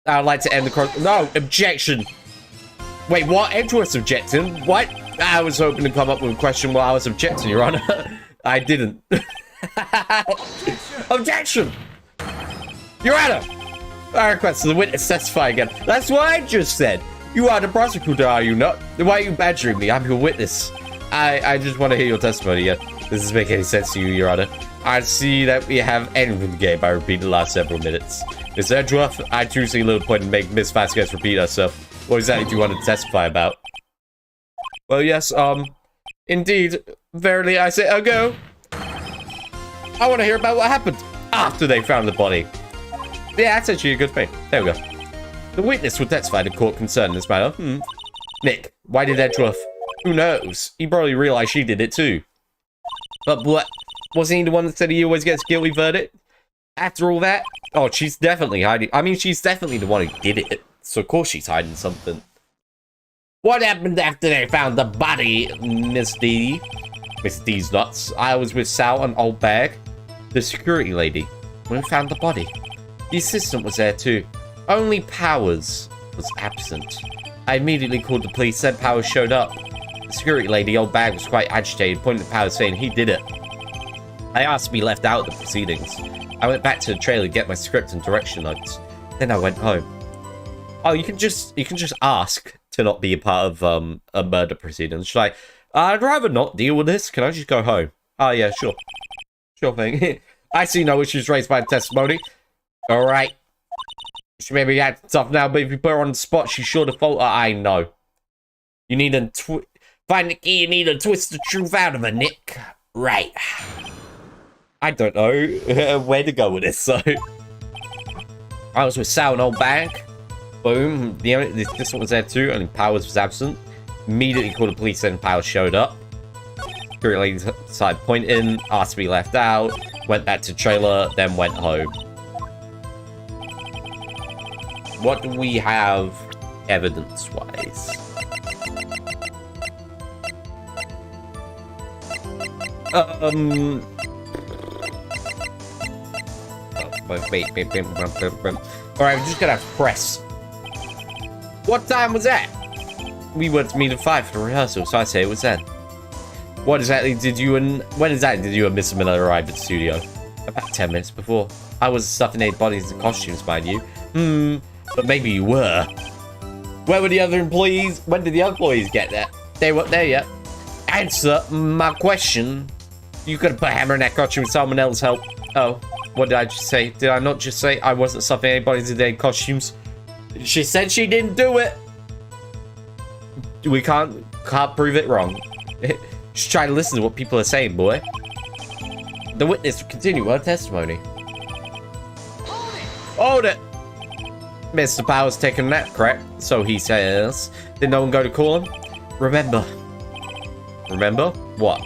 I'd like to end the No, objection. Wait, what? Edgeworth's objecting? What? I was hoping to come up with a question while I was objecting, Your Honor. I didn't. Objection! Your Honor! I request the witness testify again. That's what I just said. You are the prosecutor, are you not? Why are you badgering me? I'm your witness. I just want to hear your testimony. Yeah. This doesn't make any sense to you, Your Honor. I see that we have ended the game by repeating the last several minutes. Miss Edgeworth, I too see little point in making Miss Vasquez repeat herself. What exactly do you want to testify about? Well, yes, indeed. Verily, I say, go. I want to hear about what happened after they found the body. Yeah, that's actually a good thing. There we go. The witness will testify to court concerning this matter. Nick, why did Edgeworth? Who knows? He probably realized she did it too. But what? Wasn't he the one that said he always gets a guilty verdict? After all that? Oh, she's definitely hiding. I mean, she's definitely the one who did it. So, of course, she's hiding something. What happened after they found the body, Miss D? Miss D's nuts. I was with Sal and Old Bag, the security lady, when we found the body. The assistant was there too. Only Powers was absent. I immediately called the police, then Powers showed up. The security lady, Old Bag, was quite agitated, pointing at Powers saying he did it. I asked to be left out of the proceedings. I went back to the trailer to get my script and direction notes. Then I went home. Oh, you can just ask to not be a part of a murder proceedings. She's like, I'd rather not deal with this. Can I just go home? Oh yeah, sure. Sure thing. I see no issues raised by the testimony. Alright. She may be acting tough now, but if you put her on the spot, she's sure to falter. I know. You need a find the key, you need to twist the truth out of her, Nick. Right. I don't know where to go with this, so. I was with Sal and Old Bag. Boom. This one was there too, only Powers was absent. Immediately called the police, then Powers showed up. Security lady started pointing, asked to be left out, went back to trailer, then went home. What do we have evidence-wise? Wait. Alright, we're just gonna press. What time was that? We were to meet at 5 for the rehearsal, so I say it was then. When exactly did you and Mr. Miller arrive at the studio? About 10 minutes before. I was stuffing their bodies in costumes, mind you. But maybe you were. Where were the other employees? When did the other employees get there? They weren't there yet. Answer my question. You could have put a hammer in that costume with someone else's help. Oh, what did I just say? Did I not just say I wasn't stuffing anybody's in their costumes? She said she didn't do it. We can't prove it wrong. Just try to listen to what people are saying, boy. The witness will continue her testimony. Hold it! Mr. Powers taking a nap, correct? So he says. Did no one go to call him? Remember? What?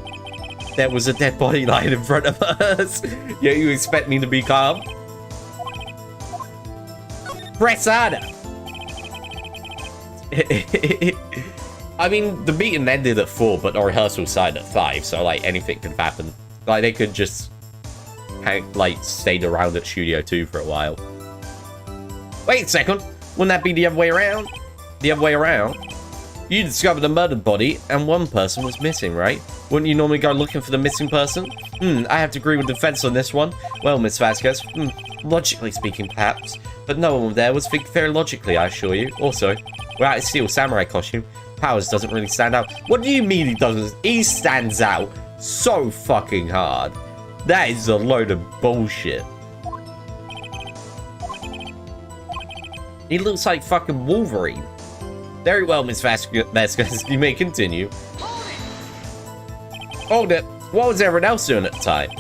There was a dead body lying in front of us. Yeah, you expect me to be calm? Press harder! I mean, the meeting ended at 4, but the rehearsal started at 5, so, like, anything could happen. Like, they could just, like, stayed around at Studio 2 for a while. Wait a second. Wouldn't that be the other way around? The other way around? You discovered a murdered body, and one person was missing, right? Wouldn't you normally go looking for the missing person? I have to agree with the defense on this one. Well, Miss Vasquez, logically speaking, perhaps. But no one there was thinking very logically, I assure you. Also, without his steel samurai costume, Powers doesn't really stand out. What do you mean he doesn't? He stands out so fucking hard. That is a load of bullshit. He looks like fucking Wolverine. Very well, Miss Vasquez. You may continue. Hold it. What was everyone else doing at the time?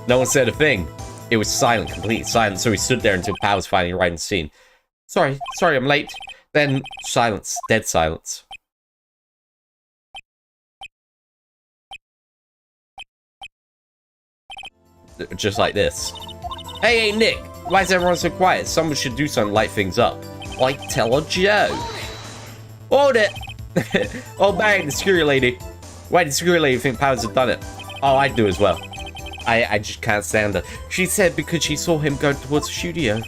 No one said a thing. It was silent, complete silence, so he stood there until Powers finally arrived on the scene. Sorry, I'm late. Then silence, dead silence. Just like this. Hey, Nick, why is everyone so quiet? Someone should do something to light things up. Like tell a joke. Hold it! Oh, bang, the security lady. Why did the security lady think Powers had done it? Oh, I do as well. I just can't stand her. She said because she saw him go towards the studio.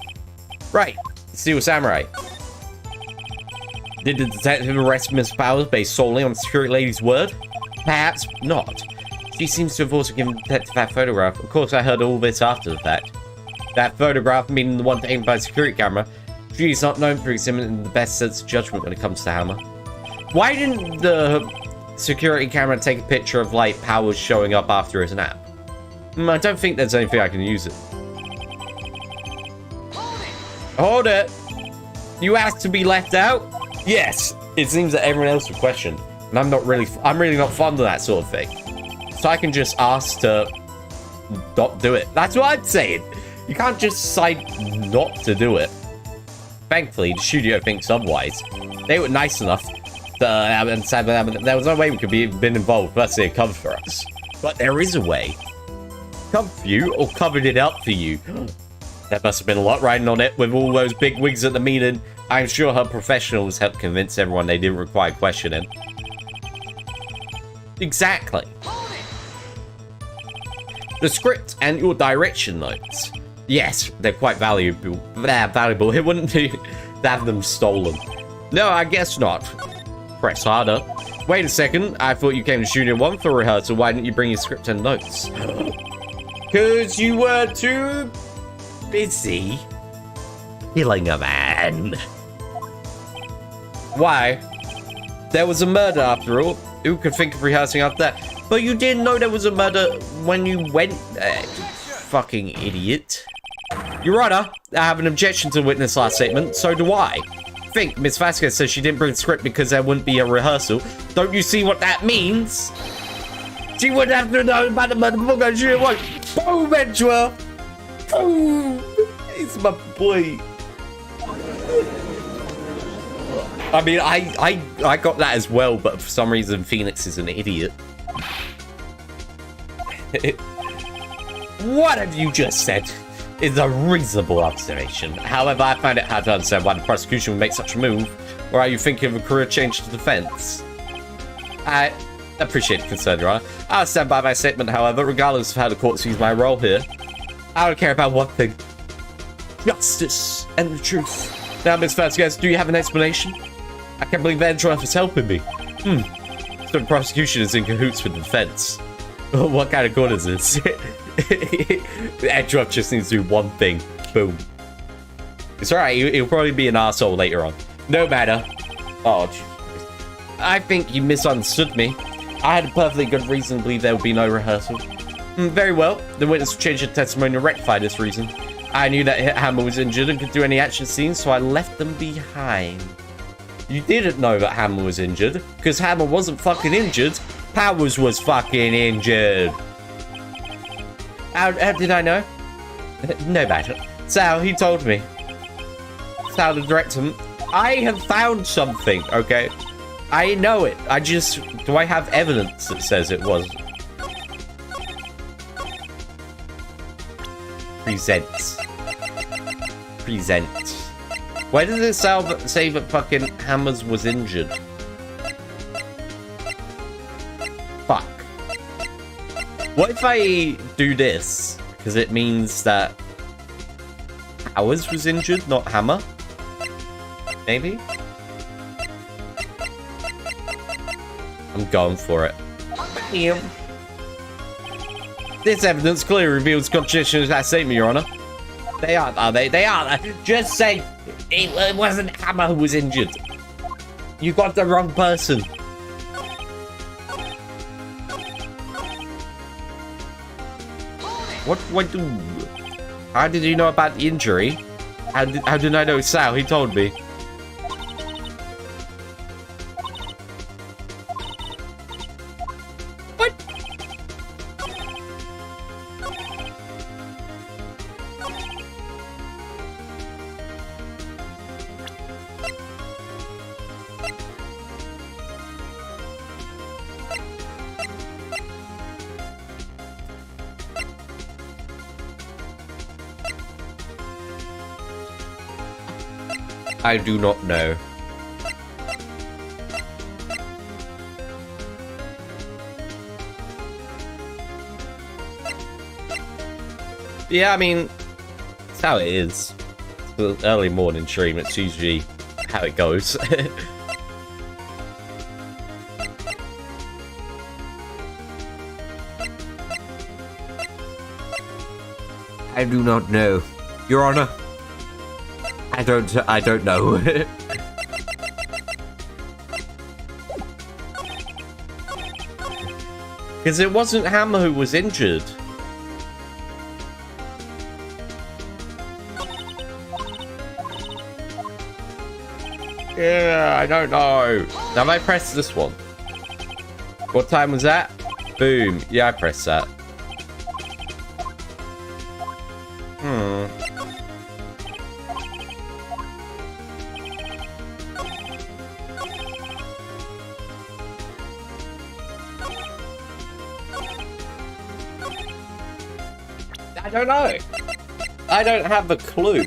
Right, Steel Samurai. Did the detective arrest Miss Powers based solely on the security lady's word? Perhaps not. She seems to have also given the detective that photograph. Of course, I heard all this after the fact. That photograph, meaning the one taken by the security camera, she's not known for exhibiting the best sense of judgment when it comes to Hammer. Why didn't the security camera take a picture of, like, Powers showing up after his nap? I don't think there's anything I can use it. Hold it! You asked to be left out? Yes! It seems that everyone else would question. And I'm really not fond of that sort of thing. So I can just ask to not do it. That's what I'm saying! You can't just decide not to do it. Thankfully, the studio thinks otherwise. They were nice enough to there was no way we could been involved, but they covered for us. But there is a way. Covered for you, or covered it up for you. There must have been a lot riding on it with all those big wigs at the meeting. I'm sure her professionals helped convince everyone they didn't require questioning. Exactly. The script and your direction notes. Yes, they're quite valuable. It wouldn't be to have them stolen. No, I guess not. Press harder. Wait a second. I thought you came to Studio 1 for rehearsal. Why didn't you bring your script and notes? Because you were too busy killing a man. Why? There was a murder after all. Who could think of rehearsing after that? But you didn't know there was a murder when you went there. Fucking idiot. Your Honor, I have an objection to the witness last statement. So do I. Think Miss Vasquez says she didn't bring the script because there wouldn't be a rehearsal. Don't you see what that means? She wouldn't have to know about the murder before going to shoot one. Boom, Edgewell. Boom. He's my boy. I mean, I got that as well, but for some reason Phoenix is an idiot. What have you just said is a reasonable observation. However, I find it hard to understand why the prosecution would make such a move, or are you thinking of a career change to defense? I appreciate the concern, Your Honor. I'll stand by my statement, however, regardless of how the court sees my role here. I don't care about one thing. Justice and the truth. Now, Miss Vasquez, do you have an explanation? I can't believe Edgeworth is helping me. So the prosecution is in cahoots with the defense. What kind of court is this? Edgeworth just needs to do one thing. Boom. It's alright, he'll probably be an asshole later on. No matter. Oh, Jesus. I think you misunderstood me. I had a perfectly good reason to believe there would be no rehearsal. Very well. The witness changed the testimony to rectify this reason. I knew that Hammer was injured and could do any action scenes, so I left them behind. You didn't know that Hammer was injured, because Hammer wasn't fucking injured. Powers was fucking injured. How did I know? No matter. Sal, he told me. Sal, the director. I have found something, okay? I know it. Do I have evidence that says it was? Present. Why does it say that fucking Hammers was injured? Fuck. What if I do this? Because it means that Powers was injured, not Hammer? Maybe? I'm going for it. Damn. This evidence clearly reveals contradiction to that statement, Your Honor. They are they? They are. Just say it wasn't Hammer who was injured. You got the wrong person. What do... How did you know about the injury? How did I know Sal? He told me. I do not know. Yeah, I mean, it's how it is. It's the early morning stream, it's usually how it goes. I do not know, Your Honor. I don't know. Because it wasn't Hammer who was injured. Yeah, I don't know. Now I pressed this one. What time was that? Boom. Yeah, I pressed that. I don't know. I don't have a clue.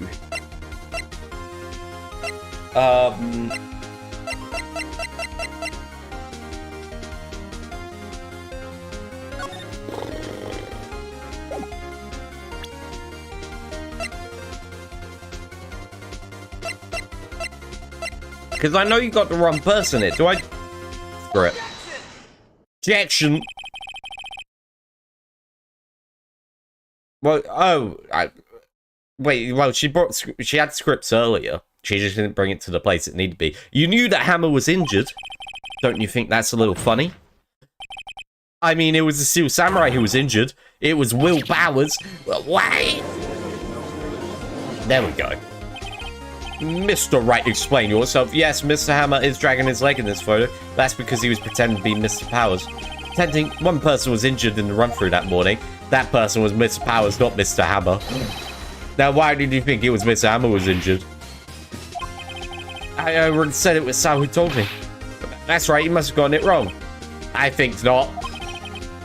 Because I know you got the wrong person here. Do I? Screw it. Objection. Well, wait, well, she had scripts earlier. She just didn't bring it to the place it needed to be. You knew that Hammer was injured. Don't you think that's a little funny? I mean, it was the Steel Samurai who was injured. It was Will Powers. Wait! There we go. Mr. Wright, explain yourself. Yes, Mr. Hammer is dragging his leg in this photo. That's because he was pretending to be Mr. Powers. Pretending one person was injured in the run-through that morning. That person was Mr. Powers, not Mr. Hammer. Now, why did you think it was Mr. Hammer was injured? I already said it was Sal who told me. That's right, you must have gotten it wrong. I think not.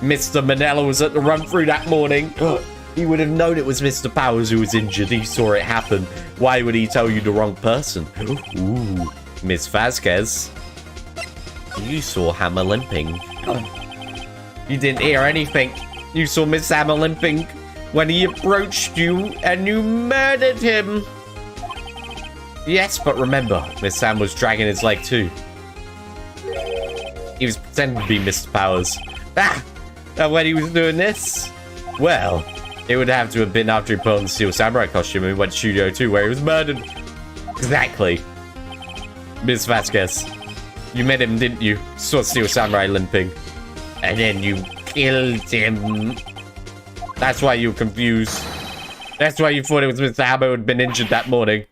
Mr. Manella was at the run-through that morning. He would have known it was Mr. Powers who was injured. He saw it happen. Why would he tell you the wrong person? Ooh, Miss Vasquez. You saw Hammer limping. You didn't hear anything. You saw Miss Hammer limping when he approached you and you murdered him. Yes, but remember, Miss Sam was dragging his leg too. He was pretending to be Mr. Powers. Ah! And when he was doing this, well, it would have to have been after he put on the Steel Samurai costume and went to Studio 2 where he was murdered. Exactly. Miss Vasquez. You met him, didn't you? Saw Steel Samurai limping. And then you killed him. That's why you were confused. That's why you thought it was Mr. Hammer who had been injured that morning.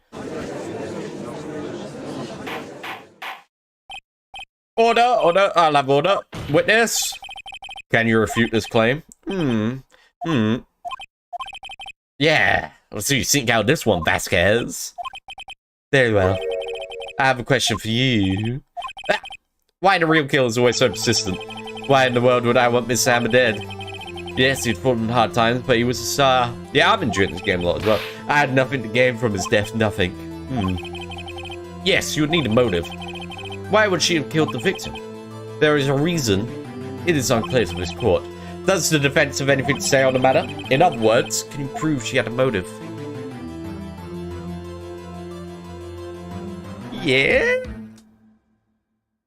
Order, order, I'll have order. Witness. Can you refute this claim? Yeah. Let's see you sink out this one, Vasquez. Very well. I have a question for you. Ah, why the real killer's always so persistent? Why in the world would I want Mr. Hammer dead? Yes, he'd fallen in hard times, but he was a star. Yeah, I've enjoyed this game a lot as well. I had nothing to gain from his death, nothing. Yes, you would need a motive. Why would she have killed the victim? There is a reason. It is unclear to this court. Does the defense have anything to say on the matter? In other words, can you prove she had a motive? Yeah?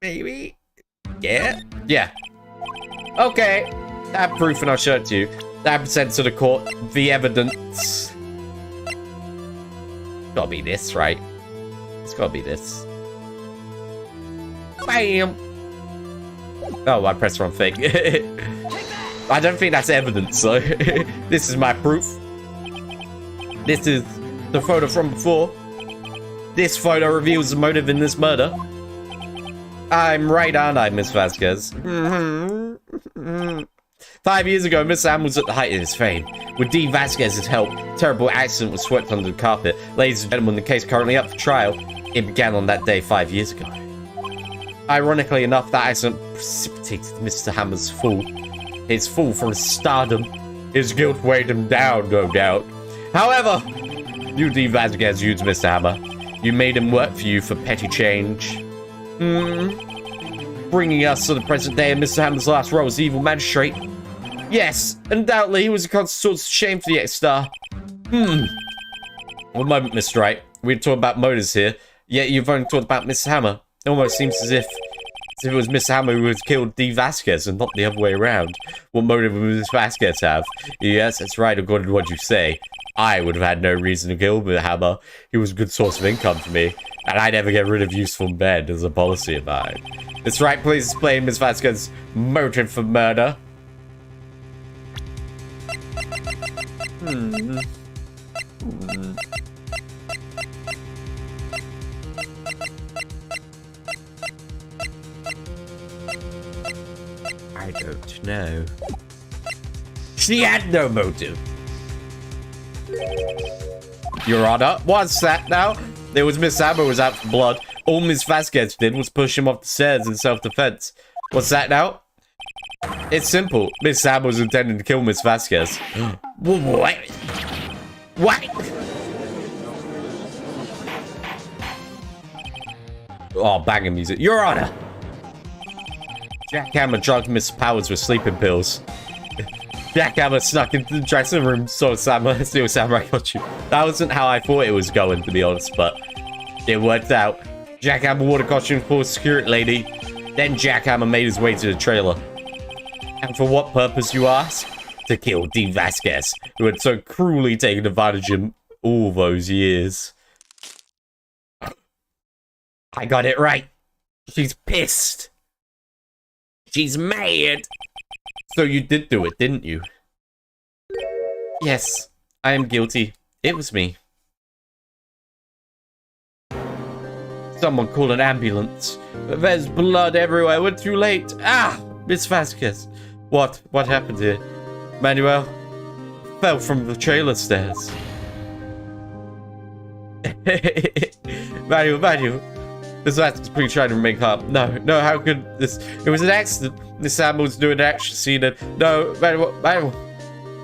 Maybe? Yeah? Yeah. Okay. I have proof and I'll show it to you. I present to the court the evidence. Gotta be this, right? It's gotta be this. Bam! Oh, I pressed the wrong thing. I don't think that's evidence, so this is my proof. This is the photo from before. This photo reveals the motive in this murder. I'm right, aren't I, Miss Vasquez? 5 years ago, Miss Sam was at the height of his fame. With D. Vasquez's help, a terrible accident was swept under the carpet. Ladies and gentlemen, the case currently up for trial. It began on that day 5 years ago. Ironically enough, that accident precipitated Mr. Hammer's fall. His fall from stardom. His guilt weighed him down, no doubt. However, you D. Vasquez used Mr. Hammer. You made him work for you for petty change. Bringing us to the present day of Mr. Hammer's last role as evil magistrate. Yes, undoubtedly he was a constant source of shame for the ex-star. One moment, Mr. Wright. We're talking about motives here, yet you've only talked about Mr. Hammer. It almost seems as if it was Mr. Hammer who had killed D. Vasquez and not the other way around. What motive would Ms. Vasquez have? Yes, that's right, according to what you say. I would have had no reason to kill Mr. Hammer. He was a good source of income for me, and I never get rid of useful men as a policy of mine. That's right, please explain Ms. Vasquez's motive for murder. I don't know. She had no motive. Your Honor, what's that now? There was Miss Hammer was out for blood. All Miss Vasquez did was push him off the stairs in self-defense. What's that now? It's simple. Miss Hammer was intending to kill Miss Vasquez. What? What? Oh, banging music. Your Honor! Jack Hammer drugged Miss Powers with sleeping pills. Jack Hammer snuck into the dressing room, so Steel Samurai got you. That wasn't how I thought it was going, to be honest, but it worked out. Jack Hammer wore the costume for a security lady. Then Jack Hammer made his way to the trailer. And for what purpose, you ask? To kill D. Vasquez, who had so cruelly taken advantage of him all those years. I got it right. She's pissed. She's mad. So you did do it, didn't you? Yes, I am guilty. It was me. Someone call an ambulance. There's blood everywhere. We're too late. Ah! Miss Vasquez. What? What happened here? Manuel fell from the trailer stairs. Manuel. This Vasquez please trying to remain calm. No, how could this? It was an accident. Miss Hammer was doing an action scene and no, Manuel.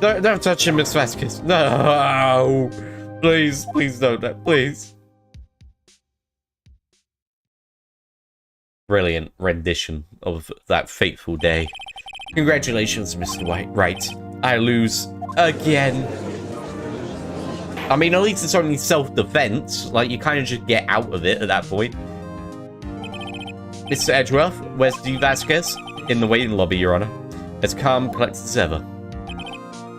Don't touch him, Miss Vasquez. No. Please don't, please. Brilliant rendition of that fateful day. Congratulations, Mr. Wright. I lose again. I mean, at least it's only self-defense. Like, you kind of just get out of it at that point. Mr. Edgeworth, where's D. Vasquez? In the waiting lobby, Your Honor. As calm, collected as ever.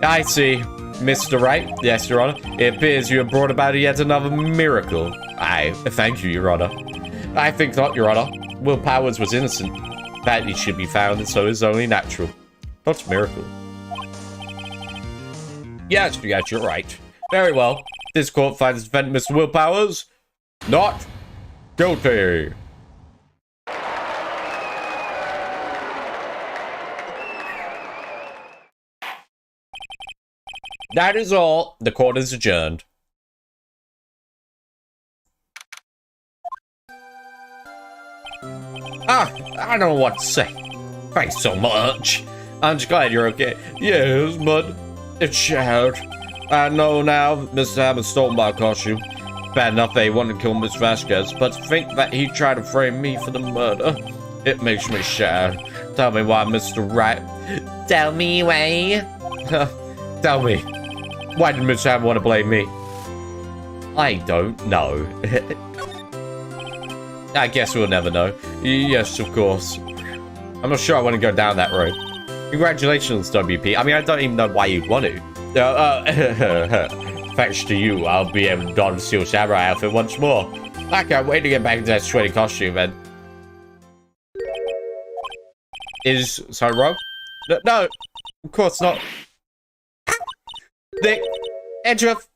I see. Mr. Wright? Yes, Your Honor. It appears you have brought about yet another miracle. Aye, thank you, Your Honor. I think not, Your Honor. Will Powers was innocent. That he should be found, and so is only natural. Not a miracle. Yes, you're right. Very well. This court finds defendant Mr. Will Powers not guilty. That is all. The court is adjourned. I don't know what to say. Thanks so much. I'm just glad you're okay. Yes, but it's shared. I know now Mr. Hammond stole my costume. Bad enough that he wanted to kill Miss Vasquez, but to think that he tried to frame me for the murder, it makes me sad. Tell me why, Mr. Wright. Tell me why. Tell me. Why did Mr. Hammond want to blame me? I don't know. I guess we'll never know. Yes, of course. I'm not sure I want to go down that road. Congratulations, WP. I mean, I don't even know why you'd want to. Thanks to you, I'll be able to don the Steel Samurai outfit once more. I can't wait to get back into that sweaty costume, man. Is something wrong? No, of course not. Nick, Edgeworth.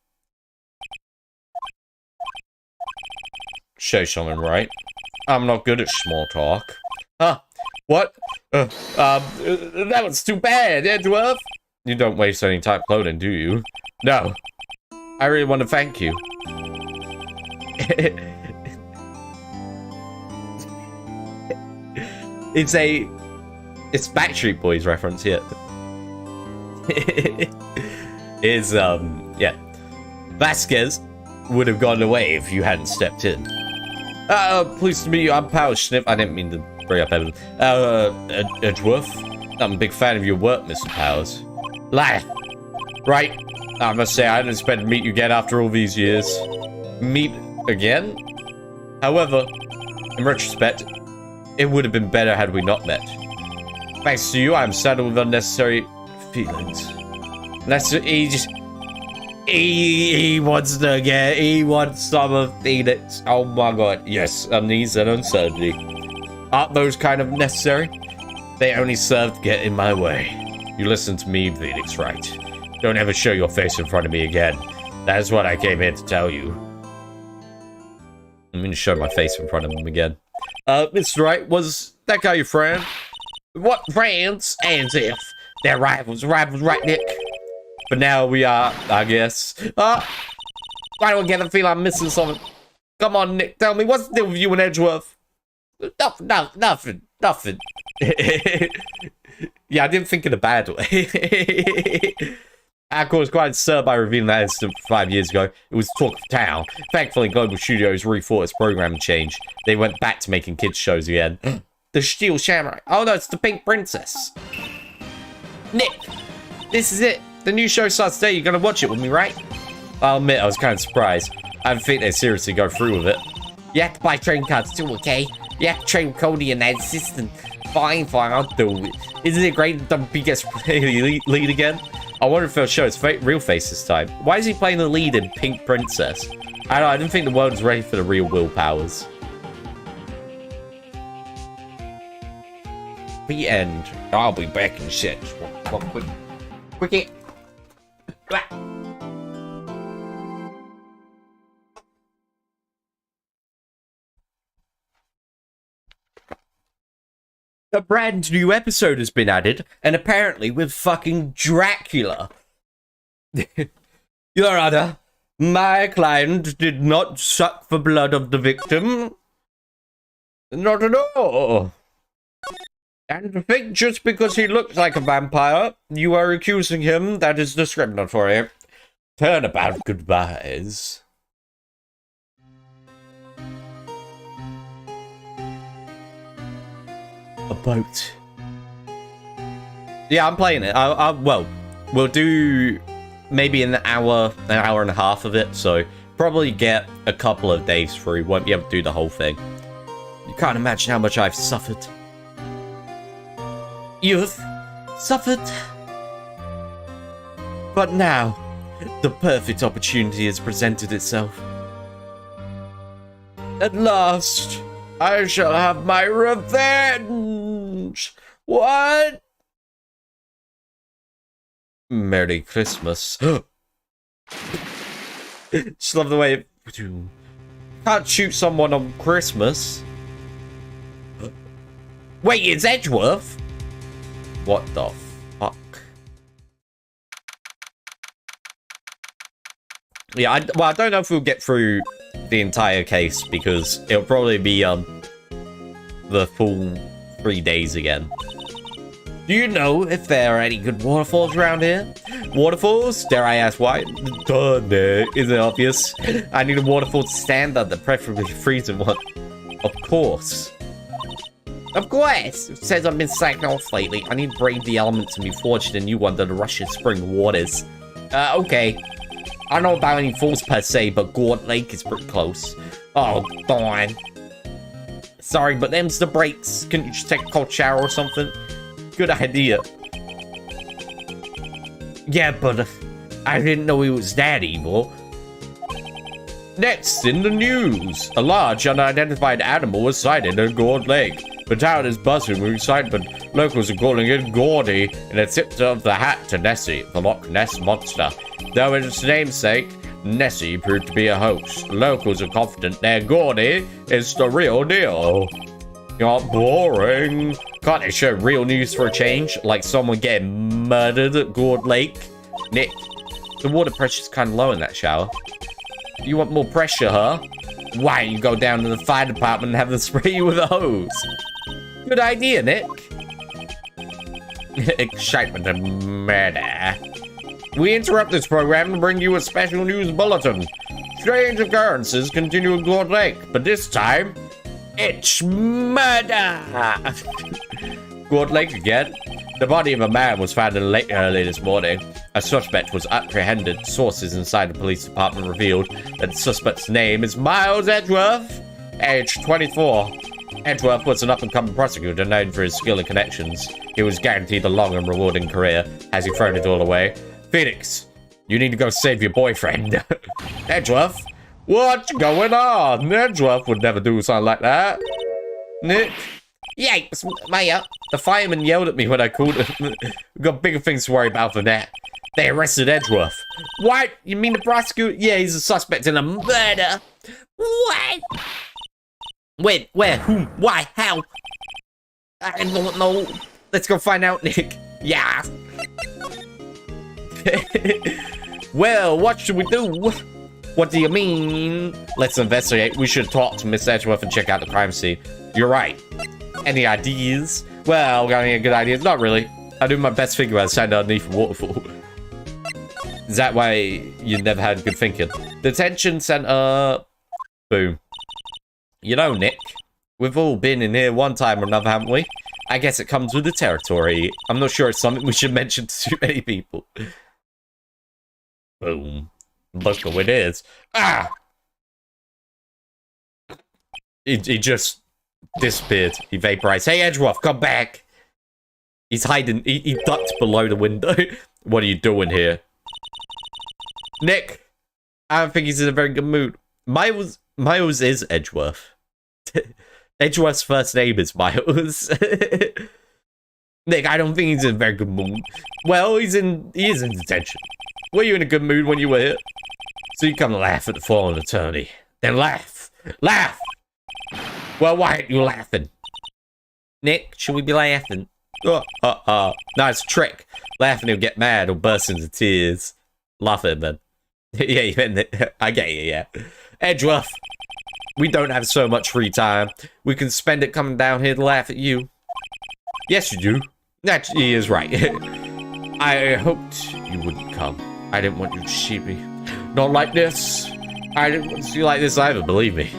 Show someone, right? I'm not good at small talk. Huh? What? That was too bad, Edgeworth. You don't waste any tight clothing, do you? No. I really want to thank you. It's Backstreet Boys reference here. Yeah. Vasquez would have gone away if you hadn't stepped in. Pleased to meet you. I'm Powers Sniff. I didn't mean to bring up Evan. Edgeworth. I'm a big fan of your work, Mr. Powers. Liar. Right. I must say, I didn't expect to meet you again after all these years. Meet again? However, in retrospect, it would have been better had we not met. Thanks to you, I'm saddled with unnecessary feelings. He wants to get, he wants some of Phoenix. Oh my god. Yes, unease and uncertainty. Aren't those kind of necessary? They only serve to get in my way. You listen to me, Phoenix, right? Don't ever show your face in front of me again. That's what I came here to tell you. I'm gonna show my face in front of him again. Mr. Wright, was that guy your friend? What friends? As if they're rivals, right, Nick? But now we are, I guess. Why do I get the feeling I'm missing something? Come on, Nick, tell me, what's the deal with you and Edgeworth? Nothing. Yeah, I didn't think in a bad way. Alcor was quite disturbed by revealing that incident 5 years ago. It was talk of town. Thankfully, Global Studios rethought its programming change. They went back to making kids shows again. The Steel Samurai. Oh no, it's the Pink Princess. Nick, this is it. The new show starts today. You're gonna watch it with me, right? I'll admit, I was kind of surprised. I didn't think they'd seriously go through with it. You have to buy train cards too, okay? You have to train Cody and that assistant. Fine, I'll do it. Isn't it great that WP gets lead again? I wonder if they'll show his real face this time. Why is he playing the lead in Pink Princess? I don't know, I didn't think the world was ready for the real Will Powers. The end. I'll be back in shit. Quickie. A brand new episode has been added, and apparently with fucking Dracula. Your Honor, my client did not suck the blood of the victim. Not at all. And to think just because he looks like a vampire, you are accusing him, that is discriminatory. Turnabout goodbyes. A boat. Yeah, I'm playing it. Well, we'll do maybe an hour and a half of it, so probably get a couple of days through. Won't be able to do the whole thing. You can't imagine how much I've suffered. You've suffered. But now, the perfect opportunity has presented itself. At last, I shall have my revenge! What? Merry Christmas. Just love the way it... Can't shoot someone on Christmas. Wait, it's Edgeworth? What the fuck? Yeah, I don't know if we'll get through the entire case, because it'll probably be the full 3 days again. Do you know if there are any good waterfalls around here? Waterfalls? Dare I ask why? Duh, no. Is it obvious? I need a waterfall to stand under, preferably freezing one. Of course. Of course! It says I've been slacking off lately. I need to brave the elements and be forged anew under the rush of spring waters. Okay. I don't know about any falls per se, but Gourd Lake is pretty close. Oh, darn. Sorry, but them's the breaks. Couldn't you just take a cold shower or something? Good idea. Yeah, but I didn't know he was that evil. Next in the news, a large unidentified animal was sighted in Gourd Lake. The town is buzzing with excitement. Locals are calling it Gordy, and a tip of the hat to Nessie, the Loch Ness monster. Though its namesake, Nessie proved to be a hoax. Locals are confident that Gordy is the real deal. You're boring. Can't they show real news for a change? Like someone getting murdered at Gourd Lake? Nick, the water pressure's kind of low in that shower. You want more pressure, huh? Why don't you go down to the fire department and have them spray you with a hose? Good idea, Nick. Excitement and murder. We interrupt this program to bring you a special news bulletin. Strange occurrences continue in Gourd Lake, but this time, it's murder! Gourd Lake again? The body of a man was found in the lake early this morning. A suspect was apprehended. Sources inside the police department revealed that the suspect's name is Miles Edgeworth, age 24. Edgeworth was an up-and-coming prosecutor known for his skill and connections. He was guaranteed a long and rewarding career. Has he thrown it all away? Phoenix, you need to go save your boyfriend. Edgeworth? What's going on? Edgeworth would never do something like that. Nick? Yikes, Maya. The fireman yelled at me when I called him. We've got bigger things to worry about than that. They arrested Edgeworth. What? You mean the prosecutor? Yeah, he's a suspect in a murder. What? When? Where? Who? Why? How? I don't know. Let's go find out, Nick. Yeah. Well, what should we do? What do you mean? Let's investigate. We should talk to Miss Edgeworth and check out the crime scene. You're right. Any ideas? Well, got any good ideas? Not really. I do my best thinking about standing underneath a waterfall. Is that why you never had good thinking? Detention center. Boom. You know, Nick, we've all been in here one time or another, haven't we? I guess it comes with the territory. I'm not sure it's something we should mention to too many people. Boom. Look who it is. Ah! He just disappeared. He vaporized. Hey, Edgeworth, come back! He's hiding. He ducked below the window. What are you doing here? Nick! I don't think he's in a very good mood. Miles is Edgeworth. Edgeworth's first name is Miles. Nick, I don't think he's in a very good mood. Well, he is in detention. Were you in a good mood when you were here? So you come to laugh at the fallen attorney. Then laugh. Laugh! Well, why aren't you laughing? Nick, should we be laughing? No, it's a trick. Laughing, he'll get mad or burst into tears. Laugh at him, then. Yeah, I get you, yeah. Edgeworth, we don't have so much free time. We can spend it coming down here to laugh at you. Yes, you do. That he is right. I hoped you wouldn't come. I didn't want you to see me. Not like this. I didn't want to see you like this either, believe me.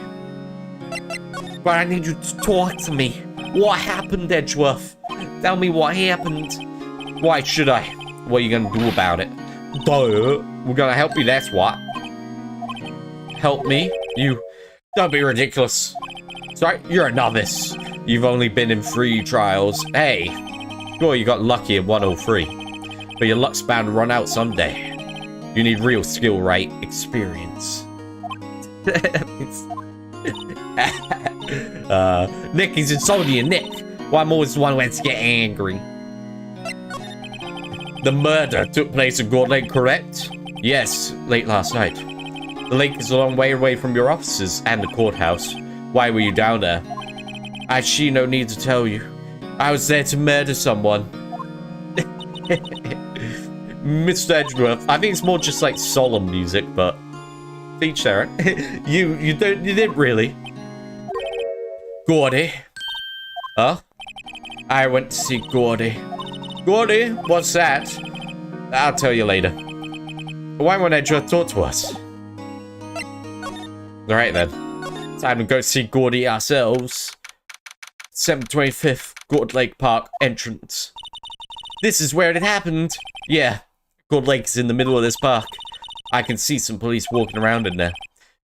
But I need you to talk to me. What happened, Edgeworth? Tell me what happened. Why should I? What are you going to do about it? Duh. We're gonna help you, that's what. Help me? You... Don't be ridiculous. Sorry, you're a novice. You've only been in 3 trials. Hey. Sure, you got lucky at 103. But your luck's bound to run out someday. You need real skill, right? Experience. Nick, he's insulting you, Nick. Well, I'm always the one who has to get angry. The murder took place in Gold Lake, correct? Yes, late last night. The lake is a long way away from your offices and the courthouse. Why were you down there? I see no need to tell you. I was there to murder someone. Mr. Edgeworth, I think it's more just like solemn music, but each their own. you didn't really. Gordy. Huh? I went to see Gordy. Gordy, what's that? I'll tell you later. Why won't Edgeworth talk to us? Alright then. Time to go see Gordy ourselves. 725th Gold Lake Park entrance. This is where it happened. Yeah, Gold Lake is in the middle of this park. I can see some police walking around in there.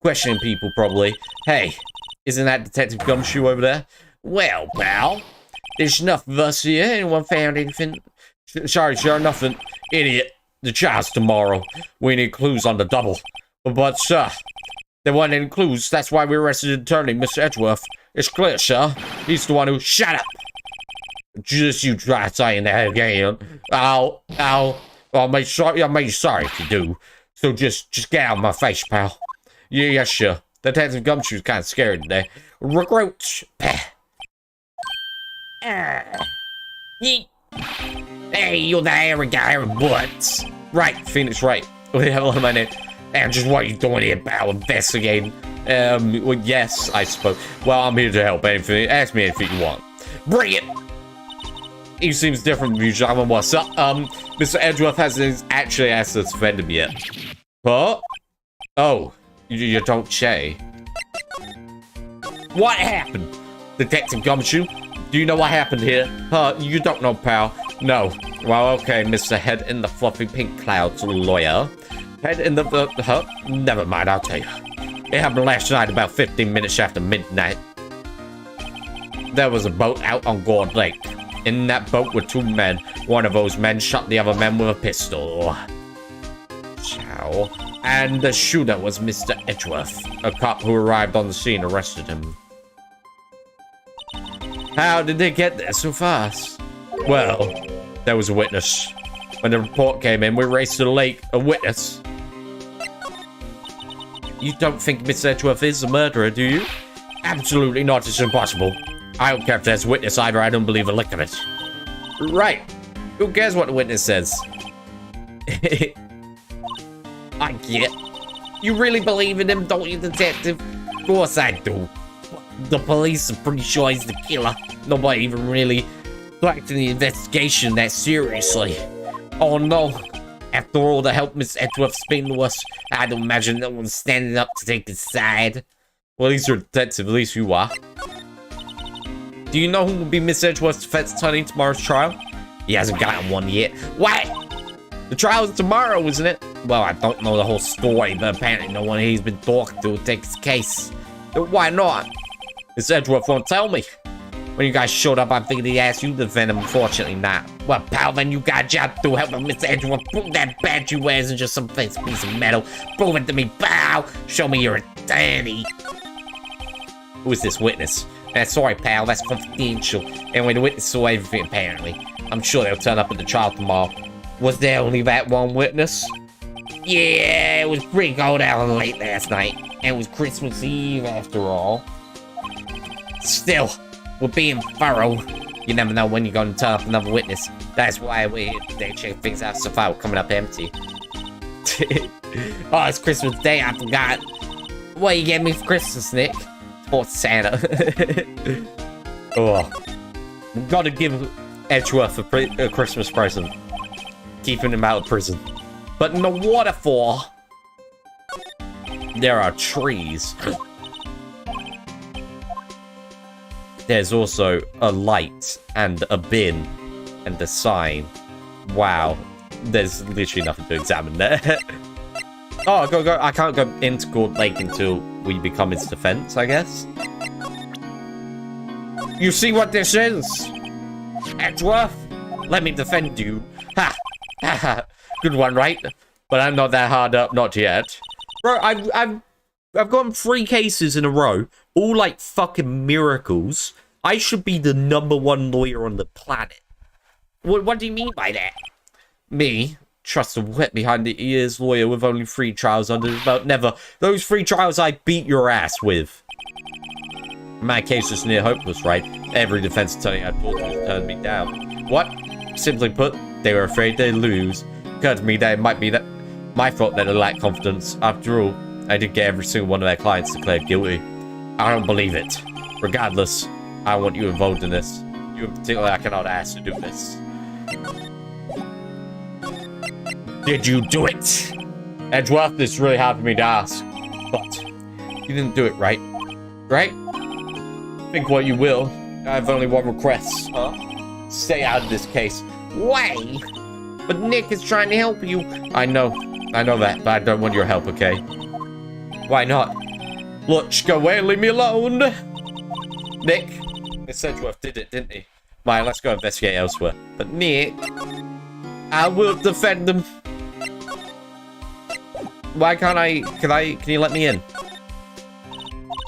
Questioning people, probably. Hey, isn't that Detective Gumshoe over there? Well, pal, there's enough of us here. Anyone found anything? Sorry, sir, nothing. Idiot. The trial's tomorrow. We need clues on the double. But, sir, there weren't any clues. That's why we arrested the attorney, Mr. Edgeworth. It's clear, sir. He's the one who... Shut up! Just you try saying that again. I'll make you sorry if you do. So just get out of my face, pal. Yeah, sure. Detective Gumshoe's kind of scared today. Recruits. Hey, you're the hairy guy with butts. Right, Phoenix Wright. What the hell am I name? And just what are you doing here, pal? Investigating. Well, yes, I suppose. Well, I'm here to help. Anything. Ask me anything you want. Bring it! He seems different from usual. What's up? Mr. Edgeworth hasn't actually asked us to defend him yet. Huh? Oh, you don't say. What happened? Detective Gumshoe? Do you know what happened here? You don't know, pal. No. Well, okay, Mr. Head in the fluffy pink clouds lawyer. Head in the... Never mind, I'll tell you. It happened last night about 15 minutes after midnight. There was a boat out on Gold Lake. In that boat were 2 men. One of those men shot the other man with a pistol. Chow. And the shooter was Mr. Edgeworth. A cop who arrived on the scene arrested him. How did they get there so fast? Well, there was a witness. When the report came in, we raced to the lake. A witness? You don't think Mr. Edgeworth is a murderer, do you? Absolutely not. It's impossible. I don't care if there's a witness either. I don't believe a lick of it. Right. Who cares what the witness says? I get. You really believe in him, don't you, detective? Of course I do. The police are pretty sure he's the killer. Nobody even really collected the investigation that seriously. Oh no. After all the help Miss Edgeworth's been to us, I don't imagine no one's standing up to take his side. Well, at least you're a detective. At least you are. Do you know who will be Miss Edgeworth's defense attorney in tomorrow's trial? He hasn't gotten one yet. What? The trial is tomorrow, isn't it? Well, I don't know the whole story, but apparently no one he's been talking to will take his case. Why not? Miss Edgeworth won't tell me. When you guys showed up, I figured he asked you to defend him. Unfortunately not. Well, pal, then you got a job to do. Helping Mr. Edgeworth prove that badge you wear isn't just some fancy piece of metal. Prove it to me, pal. Show me you're a daddy. Who is this witness? Sorry, pal, that's confidential. Anyway, the witness saw everything, apparently. I'm sure they'll turn up at the trial tomorrow. Was there only that one witness? Yeah, it was pretty cold out late last night. And it was Christmas Eve, after all. Still, we're being thorough. You never know when you're going to turn up another witness. That's why they check things out so far. We're coming up empty. Oh, it's Christmas Day, I forgot. What you get me for Christmas, Nick? Poor Santa. Oh, we've got to give Edgeworth a Christmas present, keeping him out of prison. But in the waterfall, there are trees. There's also a light and a bin and a sign. Wow, there's literally nothing to examine there. Oh, go. I can't go into Gold Lake until we become its defense, I guess. You see what this is? Edgeworth? Let me defend you. Ha! Ha ha. Good one, right? But I'm not that hard up, not yet. Bro, I've gotten 3 cases in a row, all like fucking miracles. I should be the #1 lawyer on the planet. What do you mean by that? Me? Trust a wet behind the ears lawyer with only 3 trials under his belt. Never. Those 3 trials I beat your ass with. My case was near hopeless, right? Every defense attorney I talked to turned me down. What? Simply put, they were afraid they'd lose. Occurred to me that it might be that my fault that they lacked confidence. After all, I did get every single one of their clients declared guilty. I don't believe it. Regardless, I want you involved in this. You in particular, I cannot ask to do this. Did you do it? Edgeworth, it's really hard for me to ask. But you didn't do it, right? Right? Think what you will. I have only one request. Huh? Stay out of this case. Why? But Nick is trying to help you. I know that, but I don't want your help, okay? Why not? Look, go away, leave me alone! Nick, Miss Edgeworth did it, didn't he? Fine, let's go investigate elsewhere. But Nick, I will defend them. Why can't I, can you let me in?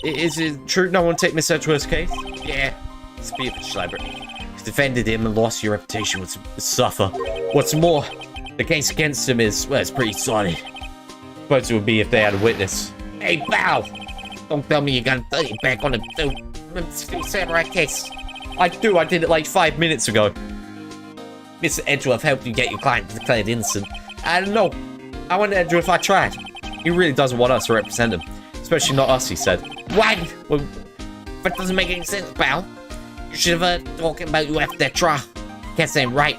Is it true no one take Miss Edgeworth's case? Yeah. Speak for celebrity. You defended him and lost your reputation would suffer. What's more, the case against him is, well, it's pretty solid. Suppose it would be if they had a witness. Hey, pal! Don't tell me you got to turn back on the samurai case. I do, I did it like 5 minutes ago. Mr. Edgeworth helped you get your client declared innocent. I don't know. I wonder Edgeworth, I tried. He really doesn't want us to represent him. Especially not us, he said. Why? Well, that doesn't make any sense, pal. You should have heard talking about you after that trial. Kept saying right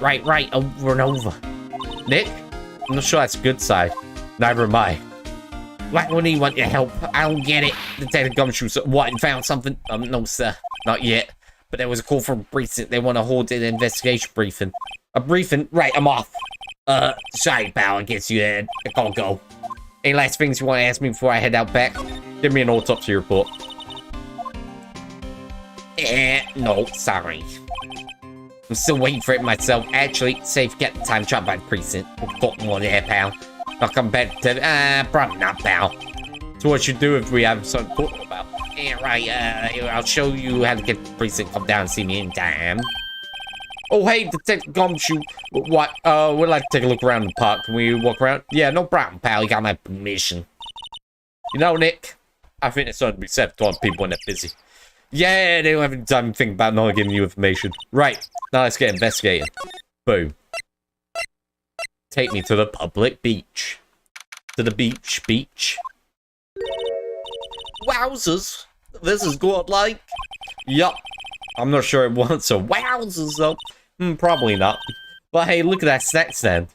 over and over. Nick? I'm not sure that's a good side. Neither am I. Why would he want your help? I don't get it. Detective Gumshoe, what, and found something? No, sir. Not yet. But there was a call from a precinct. They want to hold an investigation briefing. A briefing? Right, I'm off. Sorry, pal. I guess you I can't go. Any last things you want to ask me before I head out back? Give me an autopsy report. No, sorry. I'm still waiting for it myself. Actually, safe get the time travel by the precinct. We've got more there, pal. I'll come back to probably not, pal. So what should do if we have something to talk about? Yeah, right, I'll show you how to get the precinct. Come down and see me in time. Oh, hey, Detective Gumshoe. What? We'd like to take a look around the park. Can we walk around? Yeah, no problem, pal. You got my permission. You know, Nick, I think it's something to be said for people when they're busy. Yeah, they don't have any time to think about not giving you information. Right, now let's get investigating. Boom. Take me to the public beach. To the beach. Wowzers. This is godlike. Yup. I'm not sure it wants a wowzers though. Probably not. But hey, look at that snack stand.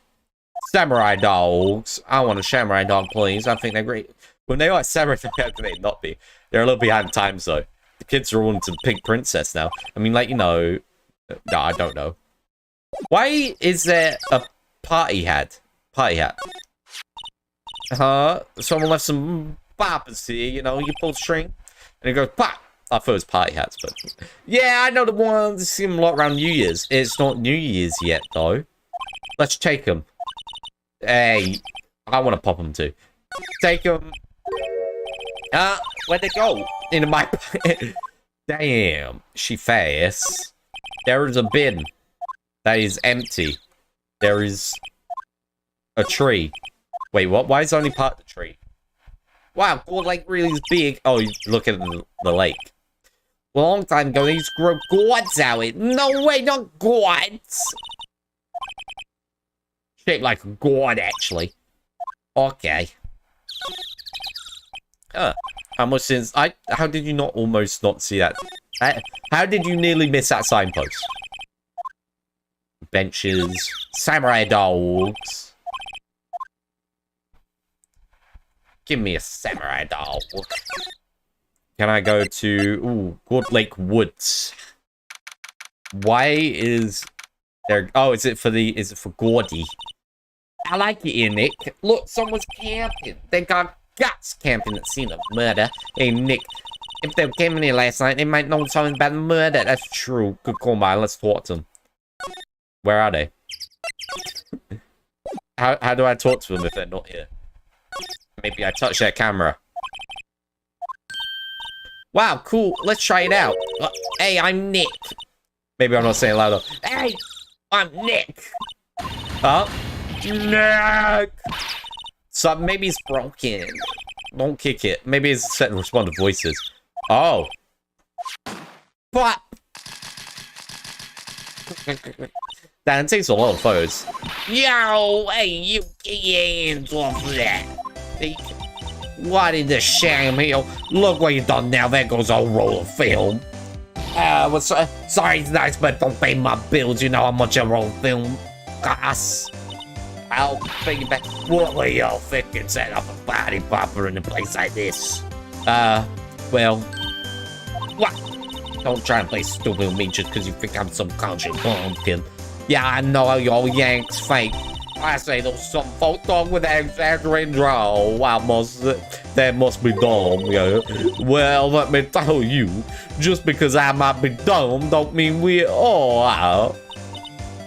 Samurai dogs. I want a samurai dog, please. I think they're great. When they are samurai, how can they not be? They're a little behind times though. The kids are all into the Pink Princess now. I mean, like, you know... No, I don't know. Why is there a party hat? Someone left some boppers here, you know, you pull the string, and it goes pop. I thought it was party hats, but... Yeah, I know the ones, see them a lot around New Year's. It's not New Year's yet, though. Let's take them. Hey, I want to pop them too. Take them. Where'd they go? Into my... Damn, she fast. There is a bin that is empty. There is a tree. Wait, what? Why is it only part of the tree? Wow, Gold Lake really is big. Oh, you look at the lake. Well, a long time ago, they used to grow gourds out it. No way, not gourds. Shaped like a gourd, actually. Okay. Almost since how did you not almost not see that? How did you nearly miss that signpost? Benches, samurai dogs. Give me a samurai dog. Can I go to Gold Lake Woods? Why is there? Oh, is it for Gordy? I like it here, Nick. Look, someone's camping. They got guts camping at the scene of murder. Hey, Nick, if they came in here last night, they might know something about the murder. That's true. Good call, man. Let's talk to them. Where are they? How do I talk to them if they're not here? Maybe I touch their camera. Wow, cool. Let's try it out. Hey, I'm Nick. Maybe I'm not saying it louder. Hey, I'm Nick. Huh? Nick. So maybe it's broken. Don't kick it. Maybe it's set and respond to voices. Oh. What? That takes a lot of photos. Yo, hey, you get your hands off of that. Hey, What in the shame here? Look what you done now. There goes a roll of film. Sorry, it's nice, but don't pay my bills. You know how much I roll film costs. I'll pay you back. What were y'all thinking set up a party popper in a place like this? Well, What? Don't try and play stupid with me just because you think I'm some country bumpkin. yeah, I know your Yanks fake. I say there's some folk dog with an exaggerated draw. That must be dumb, yeah. Well, let me tell you, just because I might be dumb, don't mean we all are.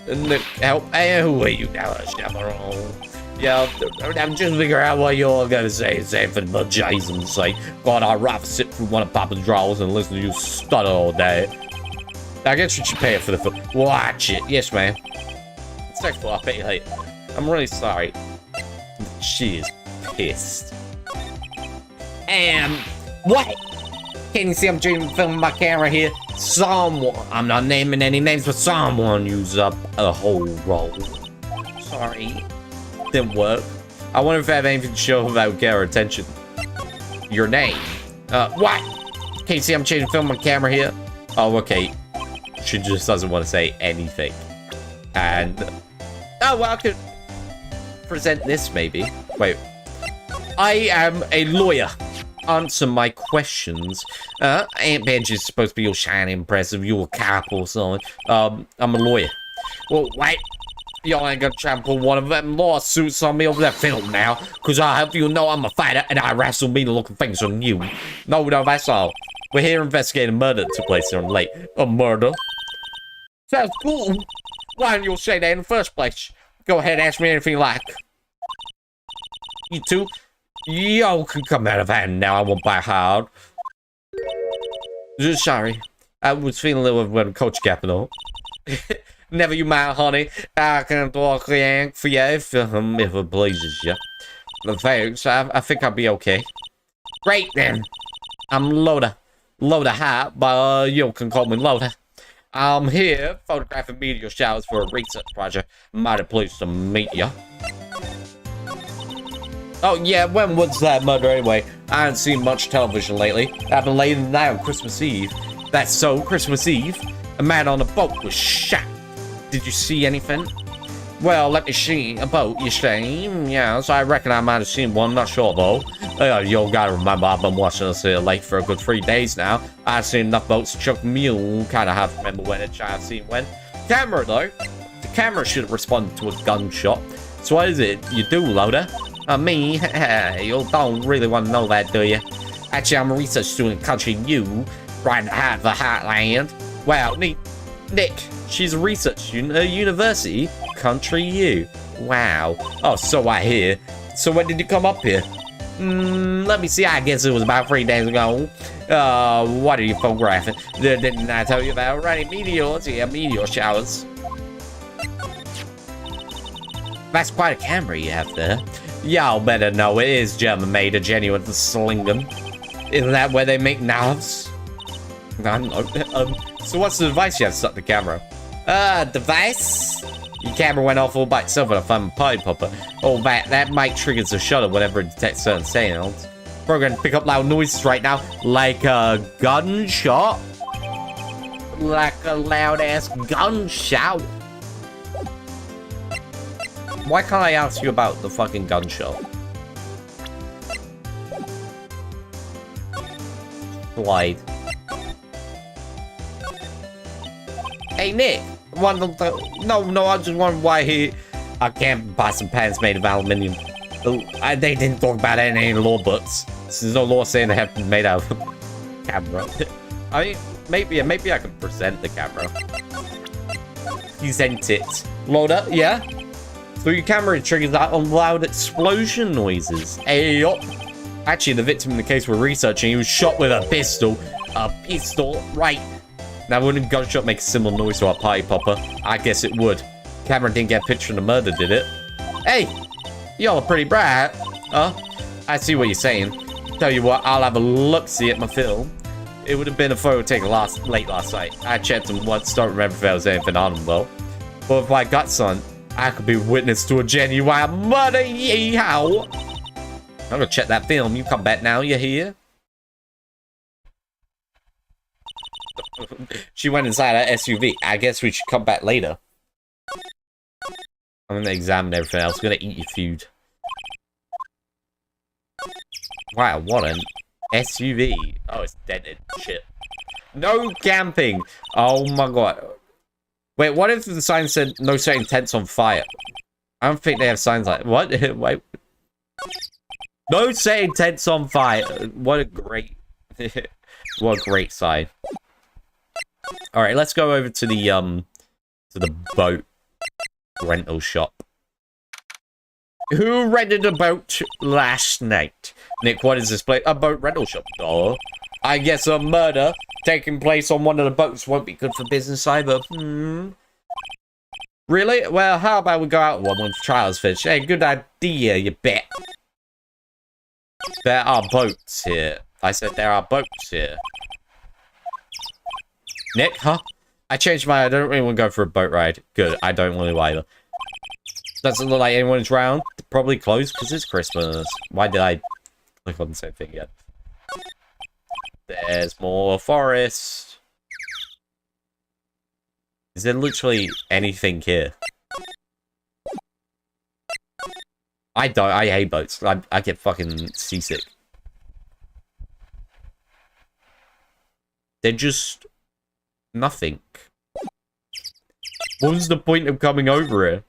Nick, help, who are you now, chaperone? Yeah, I'm just figuring out what you're gonna say for Jason's sake. God, I'd rather sit through one of Papa's drawers and listen to you stutter all day. I guess you should pay it for the film. Watch it. Yes, man. It's next I'll pay you later. I'm really sorry. She is pissed. What? Can you see I'm filming my camera here? Someone, I'm not naming any names, but someone used up a whole roll. Sorry. Didn't work. I wonder if I have anything to show about get her attention. Your name. What? Can you see I'm filming my camera here? Oh, okay. She just doesn't want to say anything. And... oh, well, I could present this, maybe. Wait. I am a lawyer. Answer my questions. Aunt Benj is supposed to be all shiny, impressive. You're a cop or something. I'm a lawyer. Well, wait. Y'all ain't gonna try and pull one of them lawsuits on me over that film now. Because I hope you know I'm a fighter and I wrestle mean-looking things on you. No, that's all. We're here investigating a murder that took place here on lake. A murder? Sounds cool. Why didn't you say that in the first place? Go ahead, ask me anything you like. You two? Yo can come out of hand now. I won't bite hard. Just sorry. I was feeling a little bit of Coach Capital. Never you mind, honey. I can talk yank for you if it pleases you. Thanks. I think I'll be okay. Great then. I'm Loda. Loda Hat, but you can call me Loda. I'm here photographing meteor showers for a research project. Mighty pleased to meet you. Oh yeah, when was that murder anyway? I haven't seen much television lately. I've been laying down Christmas Eve. That's so, Christmas Eve. A man on a boat was shot. Did you see anything? Well, let me see. A boat, you say? Yes, I reckon I might have seen one. Not sure, though. You gotta remember, I've been watching this here lake for a good 3 days now. I've seen enough boats to chuck mule. Kinda have to remember when I've seen when. Camera, though. The camera should have responded to a gunshot. So what is it you do, Loda? Me? You don't really want to know that, do you? Actually, I'm a research student country you, right in the heart of the heartland. Wow, Nick, she's a research student at a university. Country you. Wow. Oh, so I hear. So when did you come up here? Let me see. I guess it was about 3 days ago. What are you photographing? Didn't I tell you about running meteors? Yeah, meteor showers. That's quite a camera you have there. Y'all better know it is German-made, a genuine Slingen. Isn't that where they make knives? I don't know. So what's the device you have set the camera? Device? Your camera went off all by itself when I found my party popper. Oh, that mic triggers the shutter whenever it detects certain sounds. Program to pick up loud noises right now, like a gunshot. Like a loud-ass gunshot. Why can't I ask you about the fucking gunshot? Slide. Hey, Nick. No, I just wonder why I can't buy some pants made of aluminium. They didn't talk about it in any law books. There's no law saying they have to be made out of camera. I mean, maybe I can present the camera. Present it. Loader, yeah? So your camera triggers out on loud explosion noises. Hey, yup. Actually, the victim in the case we're researching, he was shot with a pistol. A pistol, right. Now, wouldn't a gunshot make a similar noise to our party popper? I guess it would. Camera didn't get a picture of the murder, did it? Hey, y'all are pretty bright. Huh? I see what you're saying. Tell you what, I'll have a look-see at my film. It would have been a photo taken late last night. I checked them once, don't remember if there was anything on them, though. But if I got son, I could be witness to a genuine murder, yeehaw! I'm gonna check that film. You come back now, you hear? She went inside her SUV. I guess we should come back later. I'm gonna examine everything else. I'm gonna eat your food. Wow, what an SUV. Oh, it's dented. Shit. No camping. Oh my god. Wait, what if the sign said no setting tents on fire? I don't think they have signs like what? Wait. No setting tents on fire. What a great what a great sign. Alright, let's go over to the boat rental shop. Who rented a boat last night? Nick, what is this place? A boat rental shop. Oh, I guess a murder taking place on one of the boats won't be good for business either. Really? Well, how about we go out one once the trial's finished? Hey, good idea, you bet. There are boats here. I said there are boats here. Nick, huh? I changed my... I don't really want to go for a boat ride. Good, I don't want to either. Doesn't look like anyone's around. Probably closed because it's Christmas. Why did I click on the same thing again? There's more forest. Is there literally anything here? I hate boats. I get fucking seasick. They're just... nothing. What was the point of coming over here?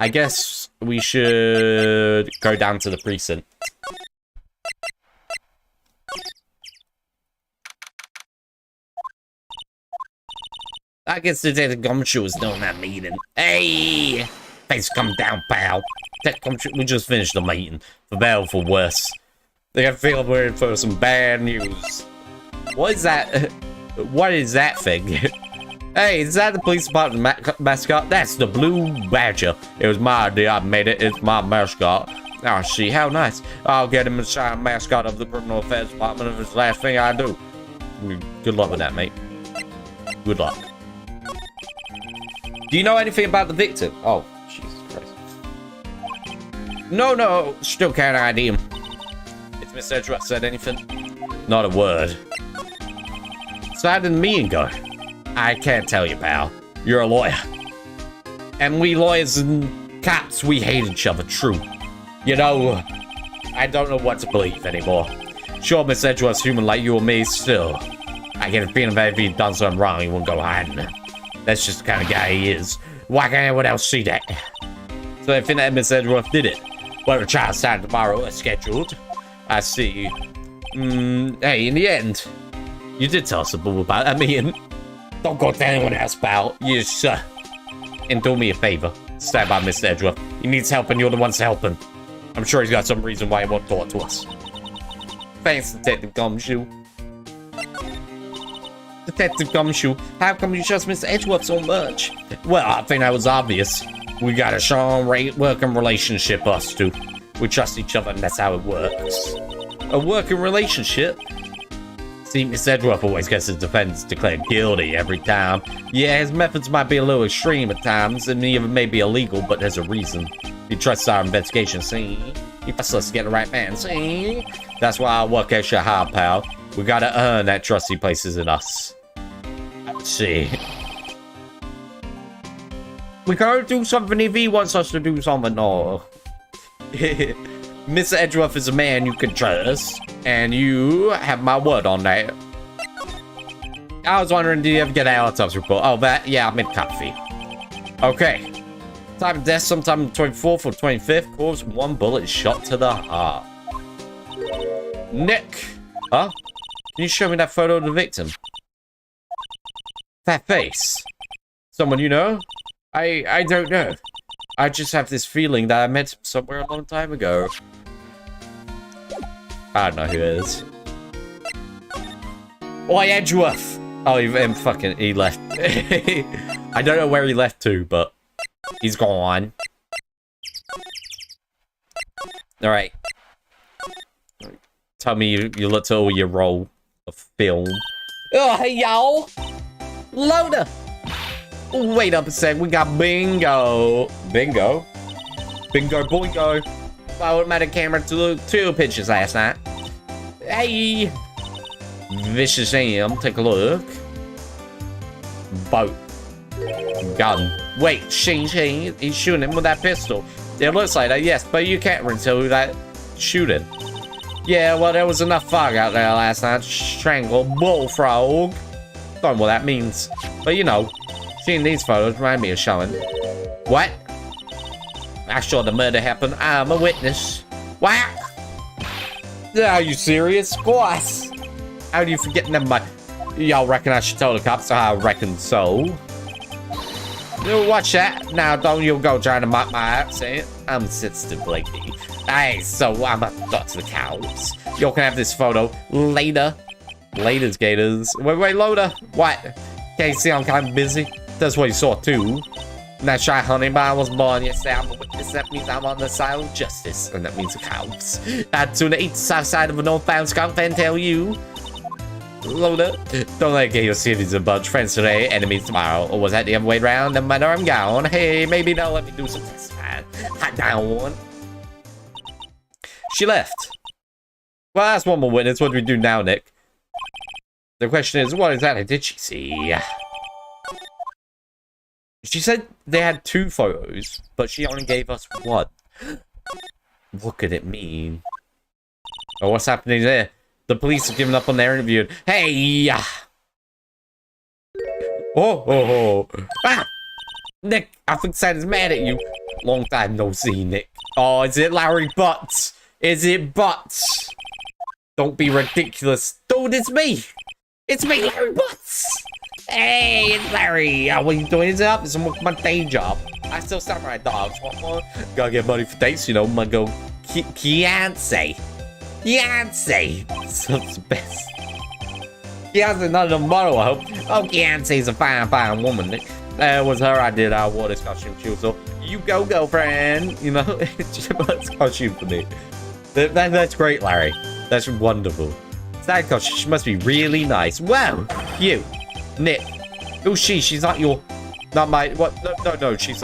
I guess we should go down to the precinct. I guess Detective Gumshoe is doing that meeting. Hey! Thanks for coming down, pal. We just finished the meeting. For better or for worse. They got a feeling we're in for some bad news. What is that? What is that thing? Hey, is that the police department mascot? That's the Blue Badger. It was my idea. I made it. It's my mascot. Oh, see, how nice. I'll get him a shine mascot of the criminal affairs department if it's the last thing I do. Good luck with that, mate. Good luck. Do you know anything about the victim? Oh, Jesus Christ. No, still can't ID him. Has Miss Edgeworth said anything? Not a word. So how did the meeting go? I can't tell you, pal. You're a lawyer. And we lawyers and cops, we hate each other, true. You know, I don't know what to believe anymore. Sure, Miss Edgeworth's human like you or me, still. I get a feeling that if he'd done something wrong, he wouldn't go hiding. That's just the kind of guy he is. Why can't anyone else see that? So I think that Miss Edgeworth did it. Well, the trial started tomorrow, as scheduled. I see. Hey, in the end, you did tell us about that meeting. Don't go to anyone else, pal. Yes, sir. And do me a favor. Stand by Mr. Edgeworth. He needs help and you're the ones to help him. I'm sure he's got some reason why he won't talk to us. Thanks, Detective Gumshoe. Detective Gumshoe, how come you trust Mr. Edgeworth so much? Well, I think that was obvious. We got a strong working relationship, us two. We trust each other and that's how it works. A working relationship? See, Miss Edgeworth always gets his defense declared guilty every time. Yeah, his methods might be a little extreme at times, and even may be illegal, but there's a reason. He trusts our investigation, see? He trusts us to get the right man, see? That's why I work extra hard, pal. We gotta earn that trust he places in us. See? We gotta do something if he wants us to do something, no. Mr. Edgeworth is a man you can trust, and you have my word on that. I was wondering, did you ever get an autopsy report? Oh, that? Yeah, I made coffee. Okay. Time of death sometime on the 24th or 25th. Cause one bullet shot to the heart. Nick! Huh? Can you show me that photo of the victim? That face? Someone you know? I don't know. I just have this feeling that I met him somewhere a long time ago. I don't know who it is. Oi, Edgeworth! Oh, he left. I don't know where he left to, but he's gone. Alright. Tell me you looked at all your roll of film. Oh, hey, y'all! Loader! Wait up a sec, we got bingo. Bingo? Bingo boingo. I automatic camera to two pictures last night. Hey! Vicious Sam, take a look. Boat. Gun. Wait, he's shooting him with that pistol. It looks like that, yes, but you can't really tell who that shooting. Yeah, well, there was enough fog out there last night to strangle bullfrog. Don't know what that means. But you know, seeing these photos remind me of showing. What? I saw the murder happen. I'm a witness. What? Are you serious? Of course. How do you forget? Never mind. Y'all reckon I should tell the cops? I reckon so. Watch that. Now don't you go trying to mock my accent. I'm sensitive lately. Hey, so I'm gonna talk to the cops. Y'all can have this photo later. Later's gators. Wait, Loader. What? Can't you see I'm kind of busy? That's what you saw too. Not shy, honey, but I was born yesterday. I'm a witness. That means I'm on the side of justice. And that means the cops. I'd sooner eat the south side of a northbound skunk than tell you. Loader, don't let get your cities a bunch. Friends today, enemies tomorrow. Or was that the other way around? No matter, I'm gone. Hey, maybe they'll let me do some testifying. Hot down. She left. Well, that's one more witness. What do we do now, Nick? The question is, what exactly did she see? She said they had 2 photos, but she only gave us 1. What could it mean? Oh, what's happening there? The police have given up on their interview. Hey! Oh. Ah! Nick, I think Santa's mad at you. Long time no see, Nick. Oh, is it Larry Butts? Is it Butts? Don't be ridiculous. Dude, it's me. It's me, Larry Butts. Hey, it's Larry. What are you doing? Is it up? It's my day job. I still samurai dogs. What more? Gotta get money for dates, you know. I'm gonna go Beyonce. That's the best. Beyonce's not a model, I hope. Oh, Beyonce's a fine woman. That was her idea that I wore this costume. She was so, you go, girlfriend. You know, she bought this costume for me. That's great, Larry. That's wonderful. That costume, she must be really nice. Wow, you, Nick. Who's she? She's not your, not my, what? No, she's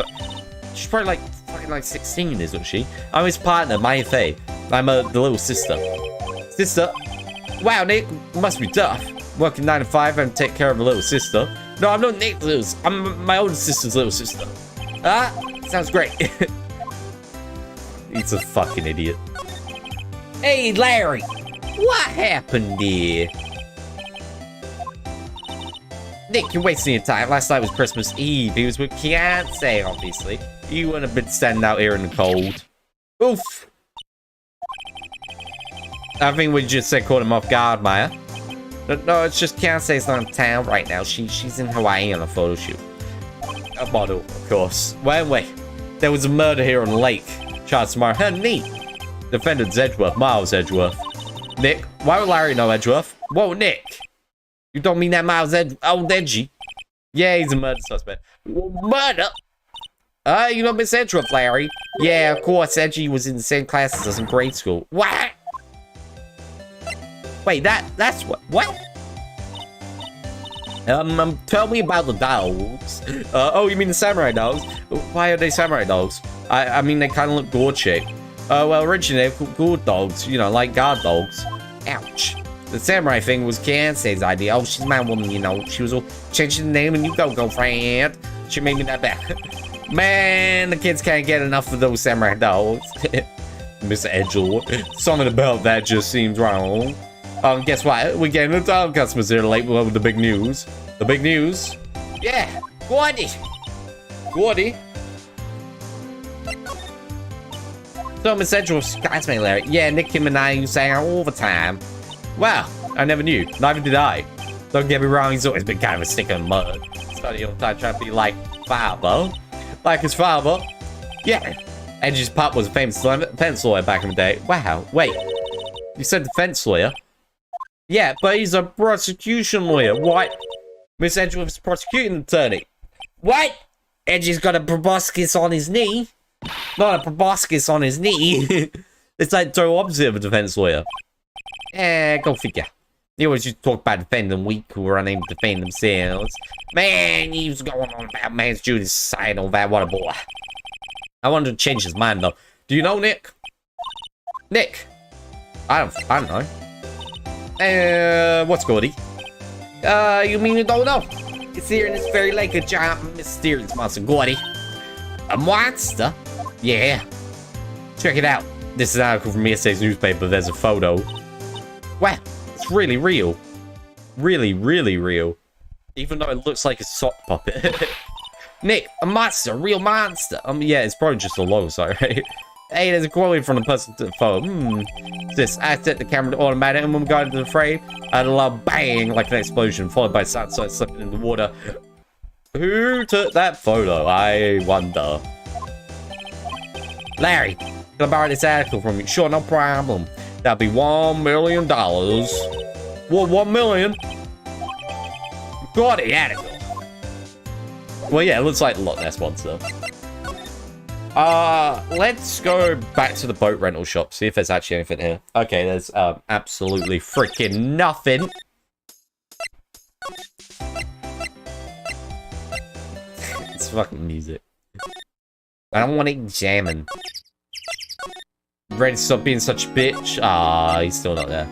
probably like, fucking like 16, isn't she? I'm his partner, Maya Faye. I'm the little sister. Sister? Wow, Nick, must be tough. Working 9 to 5 and take care of a little sister. No, I'm not Nick's little sister. I'm my older sister's little sister. Ah, sounds great. He's a fucking idiot. Hey, Larry, what happened here? Nick, you're wasting your time. Last night was Christmas Eve. He was with Beyonce, obviously. You wouldn't have been standing out here in the cold. Oof. I think we just said caught him off guard, Maya. No, it's just Beyonce's not in town right now. She's in Hawaii on a photo shoot. A model, of course. Well, anyway, there was a murder here on the lake. Charles tomorrow. Her neat. Defendant's Edgeworth, Miles Edgeworth. Nick, why would Larry know Edgeworth? Whoa, Nick. You don't mean that Miles old Edgy? Yeah, he's a murder suspect. Murder? You know Miss Edgeworth, Larry? Yeah, of course. Edgy was in the same class as us in grade school. What? Wait, that's what? Tell me about the dogs. Oh, you mean the samurai dogs? Why are they samurai dogs? I mean, they kind of look gourd-shaped. Well, originally they were gourd dogs, you know, like guard dogs. Ouch. The samurai thing was Beyonce's idea. Oh, she's my woman, you know. She was all changing the name and you go, girlfriend. She made me that bad. Man, the kids can't get enough of those samurai dogs. Mr. Edgeworth. Something about that just seems wrong. Guess what? We're getting the dog customers here late with the big news. The big news? Yeah, Gordy. So Miss Edgeworth's classmate, Larry. Yeah, Nick, him, and I used to hang out all the time. Wow, I never knew. Neither did I. Don't get me wrong, he's always been kind of a stick in the mud. Study all the time trying to be like father. Like his father. Yeah. Edge's pop was a famous defense lawyer back in the day. Wow, wait. You said defense lawyer? Yeah, but he's a prosecution lawyer. What? Miss Edgeworth's prosecuting attorney. What? Edge's got a proboscis on his knee. Not a proboscis on his knee. It's like total opposite of a defense lawyer. Go figure. They always used to talk about defending weak who were unable to defend themselves. Man, he was going on about man's duty society and all that. What a boy. I wanted to change his mind though. Do you know Nick? Nick? I don't know. What's Gordy? You mean you don't know? It's here in this very lake a giant mysterious monster. Gordy. A monster? Yeah. Check it out. This is an article from yesterday's newspaper. There's a photo. Wow. It's really real. Really, really real. Even though it looks like a sock puppet. Nick, a monster, a real monster. Yeah, it's probably just a logo, sorry. Hey, there's a quote from the person to the photo. This, I set the camera to automatic, and when we got into the frame, I had a loud bang, like an explosion, followed by sound slipping in the water. Who took that photo? I wonder. Larry, can I borrow this article from you? Sure, no problem. That'll be $1 million. What, 1 million? Got it, article. Well, yeah, it looks like a Loch Ness monster. Let's go back to the boat rental shop, see if there's actually anything here. Okay, there's absolutely freaking nothing. It's fucking music. I don't want to examine. Ready to stop being such a bitch? Ah, he's still not there.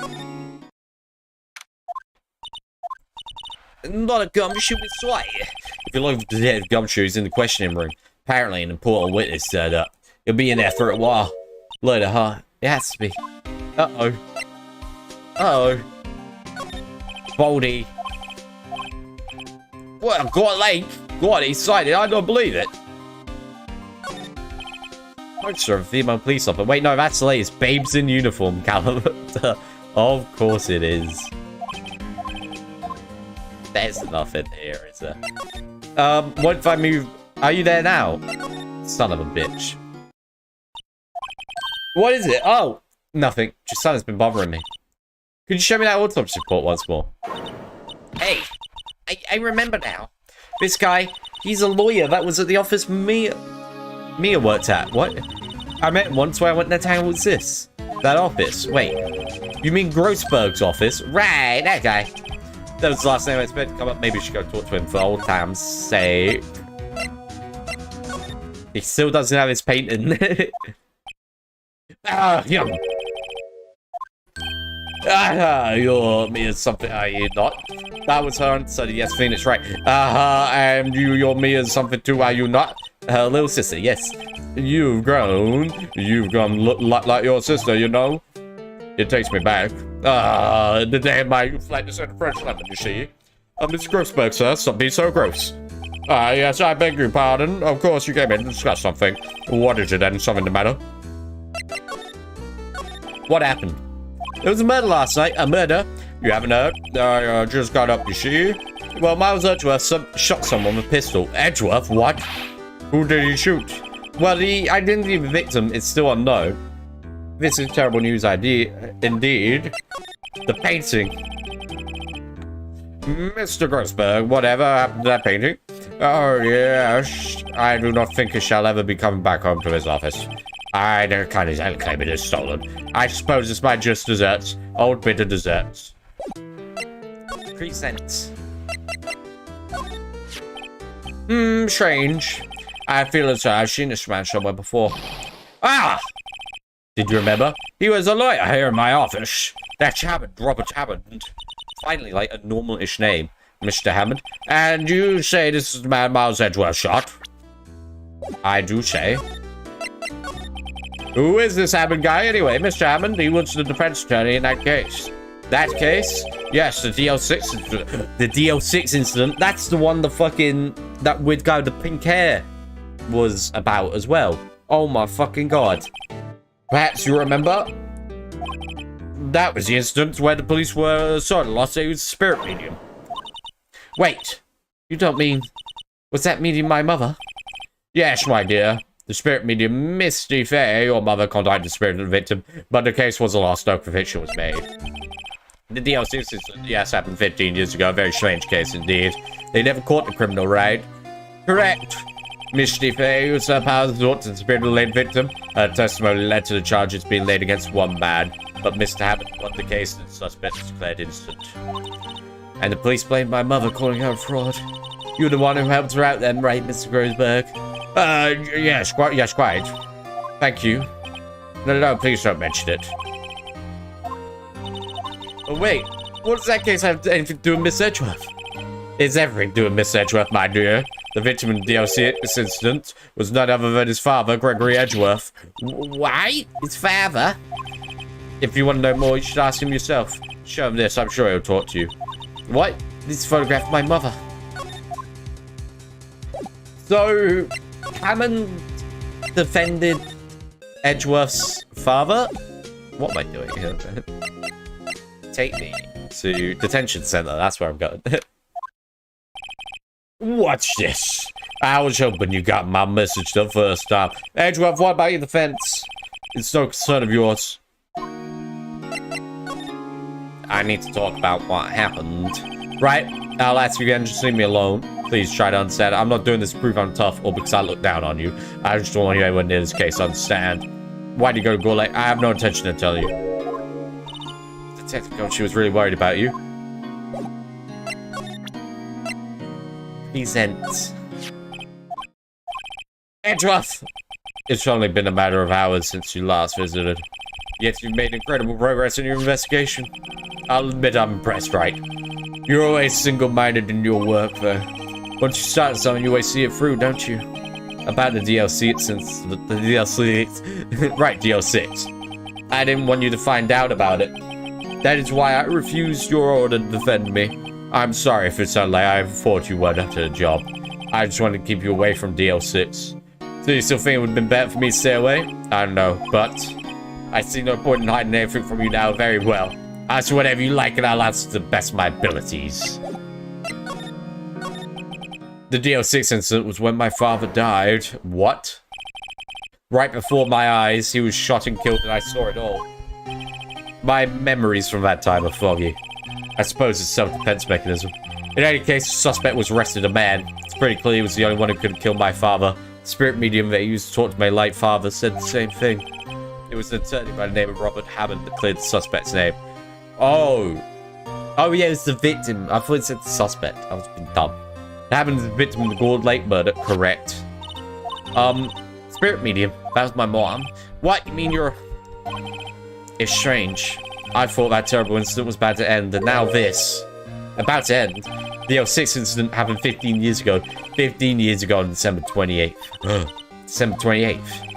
Not a gumshoe with sway. If you're looking for Detective Gumshoe's in the questioning room, apparently an important witness turned up. He'll be in there for a while. Later, huh? It has to be. Uh-oh. Uh-oh. Baldy. Well, got late. God, he's sighted. I don't believe it. Poster of a female police officer. Wait, no, that's the latest. Babes in uniform, Callum. Of course it is. There's nothing here, is there? What if I move? Are you there now? Son of a bitch. What is it? Oh, nothing. Just something's been bothering me. Could you show me that autopsy report once more? Hey, I remember now. This guy, he's a lawyer that was at the office Mia worked at. What? I met him once where I went to town. What's this? That office. Wait. You mean Grossberg's office? Right, that guy. That was the last name I expected to come up. Maybe we should go talk to him for old time's sake. He still doesn't have his painting. Yeah. You're me as something, are you not? That was her answer. Yes, Phoenix, right. And you're me as something too, are you not? Her little sister, yes. You've grown. You've grown like your sister, you know? It takes me back. The day of my youth like this in French London, you see? Mr. Grossberg, sir, stop being so gross. Yes, I beg your pardon. Of course, you came in to discuss something. What is it then? Something the matter? What happened? There was a murder last night. A murder? You haven't heard? I just got up, you see? Well, Miles Edgeworth shot someone with a pistol. Edgeworth? What? Who did he shoot? Well, the identity of the victim is still unknown. This is terrible news, indeed. The painting. Mr. Grossberg, whatever happened to that painting? Oh, yes. I do not think he shall ever be coming back home to his office. I don't kind of claim it is stolen. I suppose it's my just desserts. Old bitter desserts. 3 cents. Strange. I feel as though I've seen this man somewhere before. Ah! Did you remember? He was a lawyer here in my office. That's Hammond, Robert Hammond. Finally, like a normal-ish name, Mr. Hammond. And you say this is the man Miles Edgeworth shot? I do say. Who is this Hammond guy anyway? Mr. Hammond, he was the defense attorney in that case. That case? Yes, the DL6 incident. The DL6 incident, that's the one that weird guy with the pink hair was about as well. Oh my fucking god. Perhaps you remember? That was the incident where the police were certain lost a spirit medium. Wait, you don't mean... Was that medium my mother? Yes, my dear. The spirit medium, Misty Faye, your mother contacted the spirit of the victim, but the case was lost, no conviction was made. The DLC incident, yes, happened 15 years ago. A very strange case indeed. They never caught the criminal, right? Correct. Misty Faye used her powers to resort to the spirit of the late victim. Her testimony led to the charges being laid against one man, but Mr. Hammond won the case and the suspect was declared innocent. And the police blamed my mother, calling her a fraud. You're the one who helped her out then, right, Mr. Grossberg? Yes, quite. Thank you. No, please don't mention it. Oh, wait. What does that case have anything to do with Miss Edgeworth? It's everything to do with Miss Edgeworth, my dear. The victim in the DLC incident was none other than his father, Gregory Edgeworth. Why? His father? If you want to know more, you should ask him yourself. Show him this, I'm sure he'll talk to you. What? This photograph of my mother. So, Hammond defended Edgeworth's father? What am I doing here? Take me to detention center. That's where I'm going. Watch this. I was hoping you got my message the first time. Edgeworth, what about your defense? It's no concern of yours. I need to talk about what happened. Right? I'll ask you again. Just leave me alone. Please try to understand. I'm not doing this to prove I'm tough or because I look down on you. I just don't want you anywhere near this case. Understand? Why'd you go to Gore Lake? I have no intention to tell you. Detective Coach, she was really worried about you. Present. Edgeworth! It's only been a matter of hours since you last visited. Yet you've made incredible progress in your investigation. I'll admit I'm impressed, right? You're always single-minded in your work, though. Once you start something, you always see it through, don't you? About the DLC, since the DLC... right, DLC. I didn't want you to find out about it. That is why I refused your order to defend me. I'm sorry if it sounded like I thought you weren't up to the job. I just wanted to keep you away from DL6. So you still think it would have been better for me to stay away? I don't know, but... I see no point in hiding anything from you now very well. Ask whatever you like and I'll answer to the best of my abilities. The DL6 incident was when my father died. What? Right before my eyes, he was shot and killed and I saw it all. My memories from that time are foggy. I suppose it's a self-defense mechanism. In any case, the suspect was arrested, a man. It's pretty clear he was the only one who could have killed my father. The spirit medium that he used to talk to my late father said the same thing. It was an attorney by the name of Robert Hammond that cleared the suspect's name. Oh. Oh, yeah, it was the victim. I thought it said the suspect. I was being dumb. Hammond is the victim of the Gold Lake murder, correct. Spirit medium. That was my mom. What? You mean you're... It's strange. I thought that terrible incident was about to end, and now this. About to end. The L6 incident happened 15 years ago. 15 years ago on December 28th. December 28th.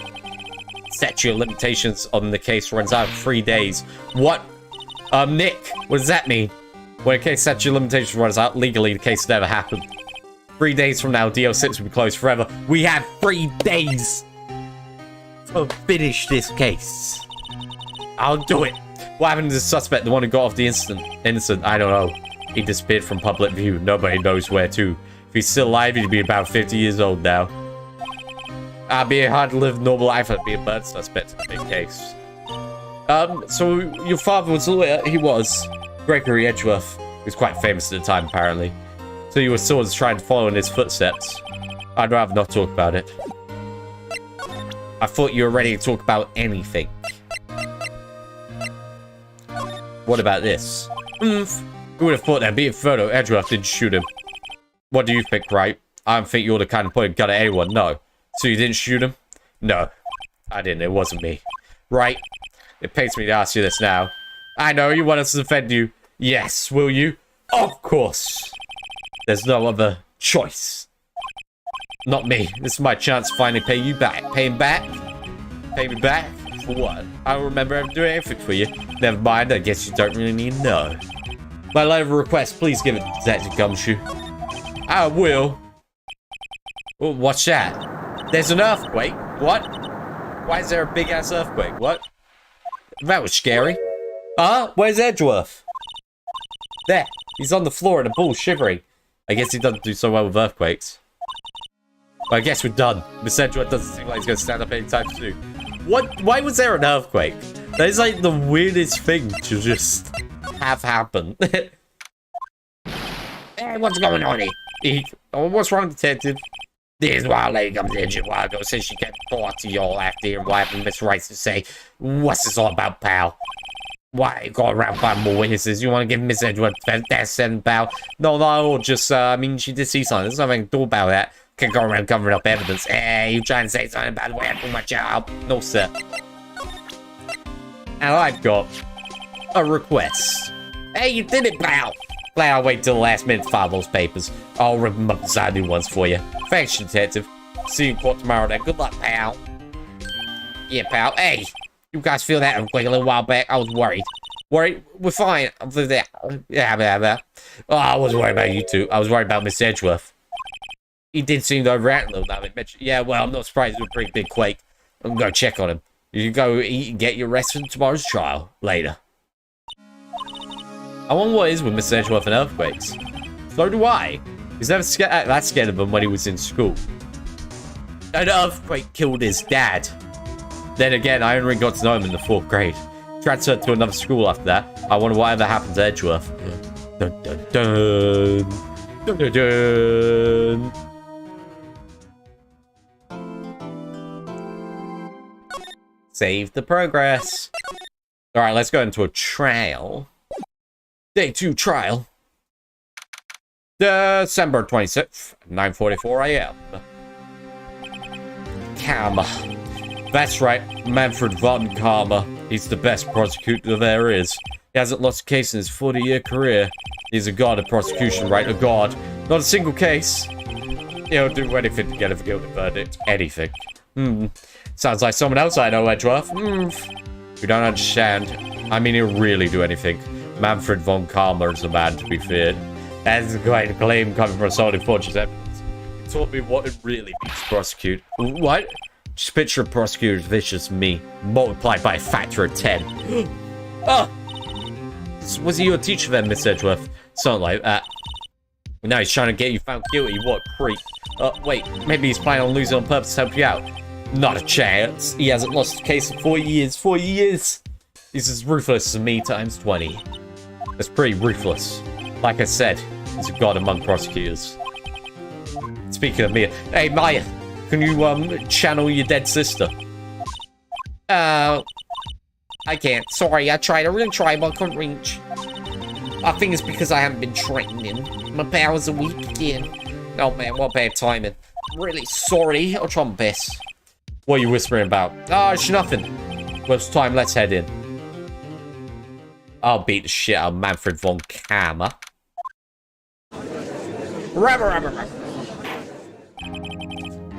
Statute of limitations on the case runs out in 3 days. What? Nick, what does that mean? When a case statute of limitations runs out, legally the case never happened. 3 days from now, DL6 will be closed forever. We have 3 days to finish this case. I'll do it. What happened to the suspect, the one who got off the innocent? I don't know. He disappeared from public view. Nobody knows where to. If he's still alive, he'd be about 50 years old now. I'd be hard to live a normal life. I'd be a murder suspect in a big case. So your father was a lawyer? He was. Gregory Edgeworth. He was quite famous at the time, apparently. So you were sort of trying to follow in his footsteps. I'd rather not talk about it. I thought you were ready to talk about anything. What about this? Who would have thought there'd be a photo? Edgeworth didn't shoot him. What do you think, Wright? I don't think you're the kind of point a gun at anyone, no. So you didn't shoot him? No, I didn't. It wasn't me. Right? It pains me to ask you this now. I know you want us to defend you. Yes, will you? Of course. There's no other choice. Not me. This is my chance to finally pay you back. Pay him back? Pay me back? For what? I don't remember ever doing anything for you. Never mind, I guess you don't really need to know. My letter of request, please give it to Detective Gumshoe. I will. Oh, what's that? There's an earthquake. What? Why is there a big-ass earthquake? What? That was scary. Where's Edgeworth? There. He's on the floor in a ball, shivering. I guess he doesn't do so well with earthquakes. But I guess we're done. Miss Edgeworth doesn't seem like he's going to stand up anytime soon. What? Why was there an earthquake? That is like the weirdest thing to just have happen. Hey, what's going on here? What's wrong, detective? This wild lady comes in a while ago, says she kept 40 y'all after here, and what happened Miss Wright to say, what's this all about, pal? Why you going around finding more witnesses? You want to give Miss Edgeworth that sentence, pal? No, just, I mean, she did see something. There's nothing to do about that. Can't go around covering up evidence. Hey, you trying to say something about the way I pull my job? No, sir. And I've got a request. Hey, you did it, pal. Glad I'll wait till the last minute to file those papers. I'll rip them up and sign new ones for you. Thanks, detective. See you in court tomorrow then. Good luck, pal. Yeah, pal. Hey, you guys feel that earthquake a little while back? I was worried. Worried? We're fine. I'm through there. Yeah. Oh, I wasn't worried about you two. I was worried about Miss Edgeworth. He did seem to overreact a little bit. Yeah, well, I'm not surprised with a pretty big quake. I'm going to check on him. You can go eat and get your rest for tomorrow's trial. Later. I wonder what is with Miss Edgeworth and earthquakes. So do I. He's never that scared of them when he was in school. An earthquake killed his dad. Then again, I only got to know him in the 4th grade. Transferred to another school after that. I wonder whatever happened to Edgeworth. Dun, dun, dun. Dun, dun, dun. Save the progress. Alright, let's go into a trial. Day 2 trial. December 26th, 9:44 a.m. Karma. That's right, Manfred von Karma. He's the best prosecutor there is. He hasn't lost a case in his 40-year career. He's a god of prosecution, right? A god. Not a single case. He'll do anything to get a guilty verdict. Anything. Sounds like someone else I know, Edgeworth. You don't understand. I mean, he'll really do anything. Manfred von Karma is a man to be feared. That's quite a claim coming from someone who forges evidence. He taught me what it really means to prosecute. What? Just picture a prosecutor as vicious as me, multiplied by a factor of 10. Oh! Was he your teacher then, Miss Edgeworth? Something like that. Now he's trying to get you found guilty. What a creep. Wait, maybe he's planning on losing on purpose to help you out. Not a chance. He hasn't lost a case in 4 years. 4 years! He's as ruthless as me times 20. That's pretty ruthless. Like I said, he's a god among prosecutors. Speaking of Mia, hey Maya, can you channel your dead sister? I can't. Sorry, I tried. I really tried, but I couldn't reach. I think it's because I haven't been training. My powers are weak again. Oh man, what bad timing. I'm really sorry. I'll try my best. What are you whispering about? Oh, it's nothing. Well, it's time. Let's head in. I'll beat the shit out of Manfred von Karma.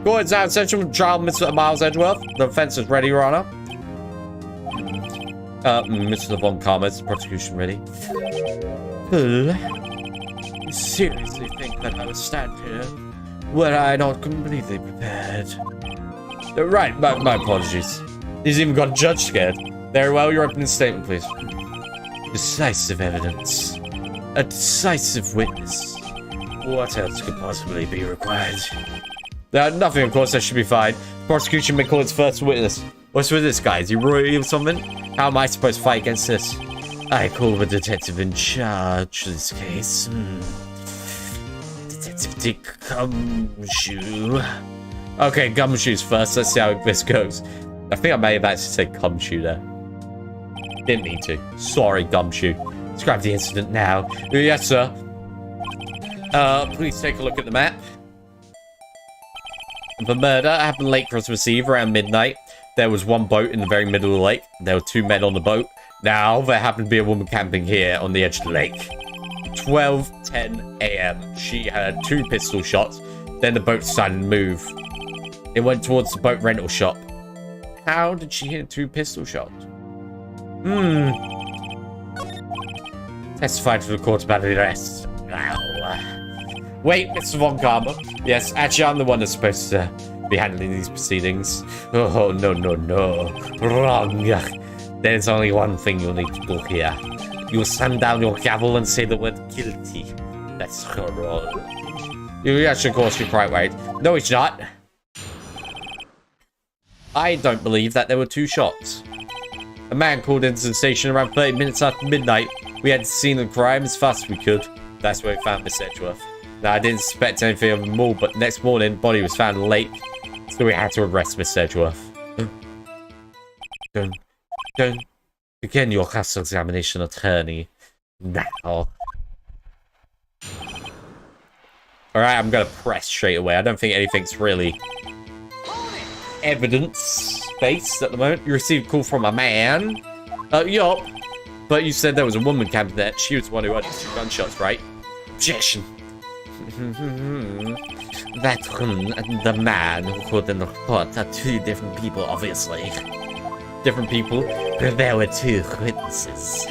Go ahead, down section, trial, Mr. Miles Edgeworth. The defense is ready, Your Honor. Mr. von Karma, is the prosecution ready? You seriously think that I would stand here? Were I not completely prepared? Right, my apologies. He's even got a judge scared. Very well, your opening statement, please. Decisive evidence. A decisive witness. What else could possibly be required? Nothing, of course, that should be fine. Prosecution may call its first witness. What's with this guy? Is he royalty or something? How am I supposed to fight against this? I call the detective in charge of this case. Detective Dick Gumshoe. Okay, Gumshoe's first. Let's see how this goes. I think I may have actually said Gumshoe there. Didn't mean to. Sorry, Gumshoe. Describe the incident now. Yes, sir. Please take a look at the map. The murder happened late Christmas Eve around midnight. There was one boat in the very middle of the lake. There were 2 men on the boat. Now, there happened to be a woman camping here on the edge of the lake. 12:10 a.m. She heard 2 pistol shots. Then the boat started to move. It went towards the boat rental shop. How did she hear 2 pistol shots? Testified to the court about the arrest. Wait, Mr. Von Karma. Yes, actually, I'm the one that's supposed to be handling these proceedings. Oh, no, no, no. Wrong. There's only one thing you need to do here. You slam down your gavel and say the word guilty. That's horrible. Yes, of course, you're quite right. No, it's not. I don't believe that there were 2 shots. A man called into the station around 30 minutes after midnight. We had to see the crime as fast as we could. That's where we found Miss Edgeworth. Now, I didn't suspect anything of them all, but next morning, the body was found in the lake. So we had to arrest Miss Edgeworth. Don't begin your cross-examination, attorney. Now. Alright, I'm gonna press straight away. I don't think anything's really evidence-based at the moment. You received a call from a man. Yup. But you said there was a woman camping there. She was the one who had 2 gunshots, right? Objection. That woman and the man who called in the report are 2 different people, obviously. Different people? There were 2 witnesses.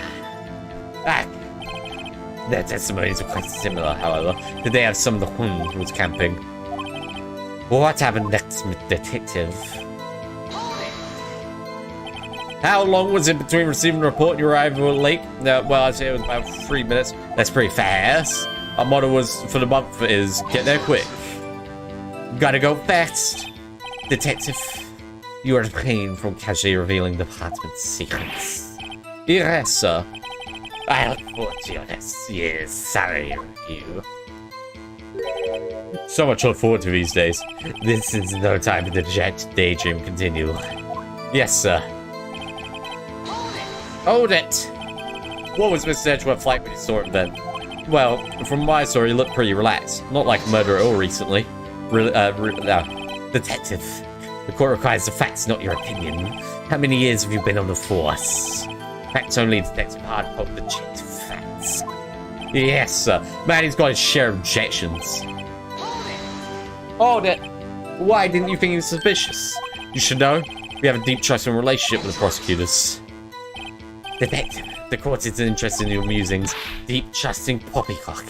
Their testimonies are quite similar, however. Did they have some of the woman who was camping? What happened next, detective? How long was it between receiving the report and your arrival at the lake? Well, I'd say it was about 3 minutes. That's pretty fast. Our motto was for the month is get there quick. Gotta go fast. Detective, you are refraining from casually revealing the department's secrets. Yes, sir. I look forward to your next year's salary review. So much to look forward to these days. This is no time for the daydream continue. Yes, sir. Hold it! What was Mr. Edgeworth like when you saw him then? Well, from what I saw, he looked pretty relaxed. Not like a murderer at all recently. Detective, the court requires the facts, not your opinion. How many years have you been on the force? Facts only, Detective Hard poke the check to facts. Yes, sir. Man, he's got his share of objections. Hold it! Why didn't you think he was suspicious? You should know. We have a deep trust and relationship with the prosecutors. Detective, the court is interested in your musings. Deep trusting poppycock.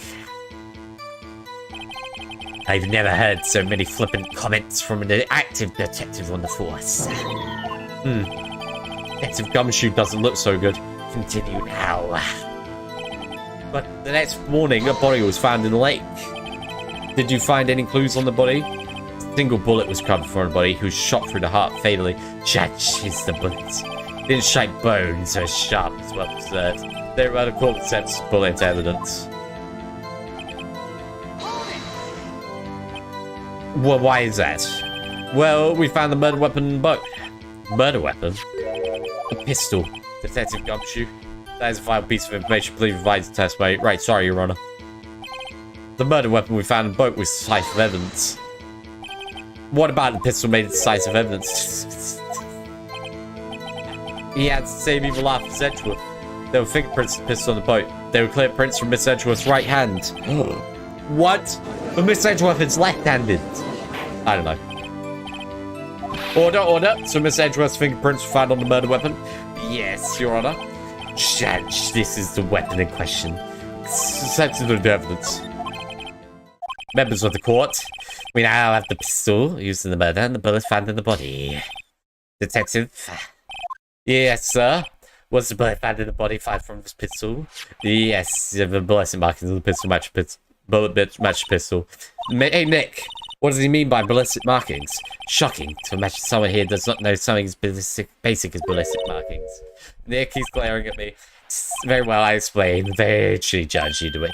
I've never heard so many flippant comments from an active detective on the force. Detective Gumshoe doesn't look so good. Continue now. But the next morning, a body was found in the lake. Did you find any clues on the body? A single bullet was covered for a body who was shot through the heart fatally. Judge is the bullet. Didn't shake bones, so sharp as well observed. They were the court accepts bullet evidence. Well, why is that? Well, we found the murder weapon in the boat. Murder weapon? A pistol. Detective Gumshoe. That is a vital piece of information. Please provide the testimony. Right, sorry, Your Honor. The murder weapon we found in the boat was decisive evidence. What about the pistol made decisive evidence? He had the same evil eye as Edgeworth. There were fingerprints of the pistol on the boat. There were clear prints from Miss Edgeworth's right hand. What? But Miss Edgeworth is left-handed. I don't know. Order. So Miss Edgeworth's fingerprints were found on the murder weapon? Yes, Your Honor. Judge, this is the weapon in question. Sensitive evidence. Members of the court, we now have the pistol used in the murder and the bullet found in the body. Detective? Yes, sir. Was the bullet found in the body fired from this pistol? Yes, the ballistic markings of the pistol match bullet match pistol. Hey, Nick, what does he mean by ballistic markings? Shocking to imagine someone here does not know something as basic as ballistic markings. Nick, he's glaring at me. Very well, I explain. They actually judge you to it.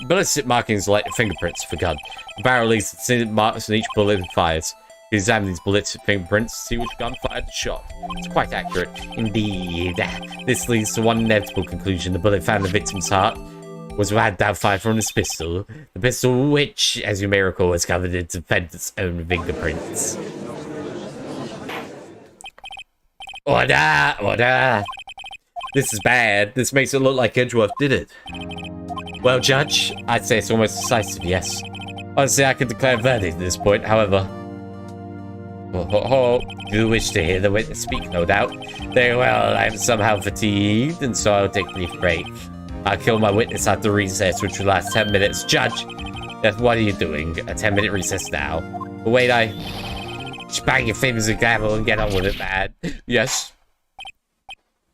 Ballistic markings are like the fingerprints of a gun. The barrel leaves marks on each bullet it fires. We examine these bullets and fingerprints to see which gun fired the shot. It's quite accurate. Indeed. This leads to one inevitable conclusion. The bullet found in the victim's heart was had down fired from this pistol. The pistol which, as you may recall, was covered in the defendant's own fingerprints. Order! This is bad. This makes it look like Edgeworth did it. Well, Judge, I'd say it's almost decisive, yes. Honestly, I could declare a verdict at this point, however. You wish to hear the witness speak, no doubt. Very well, I'm somehow fatigued, and so I'll take a brief break. I'll kill my witness after recess, which will last 10 minutes. Judge, Yes, what are you doing? A 10-minute recess now. But wait, just bang your fingers and gavel and get on with it, man. Yes.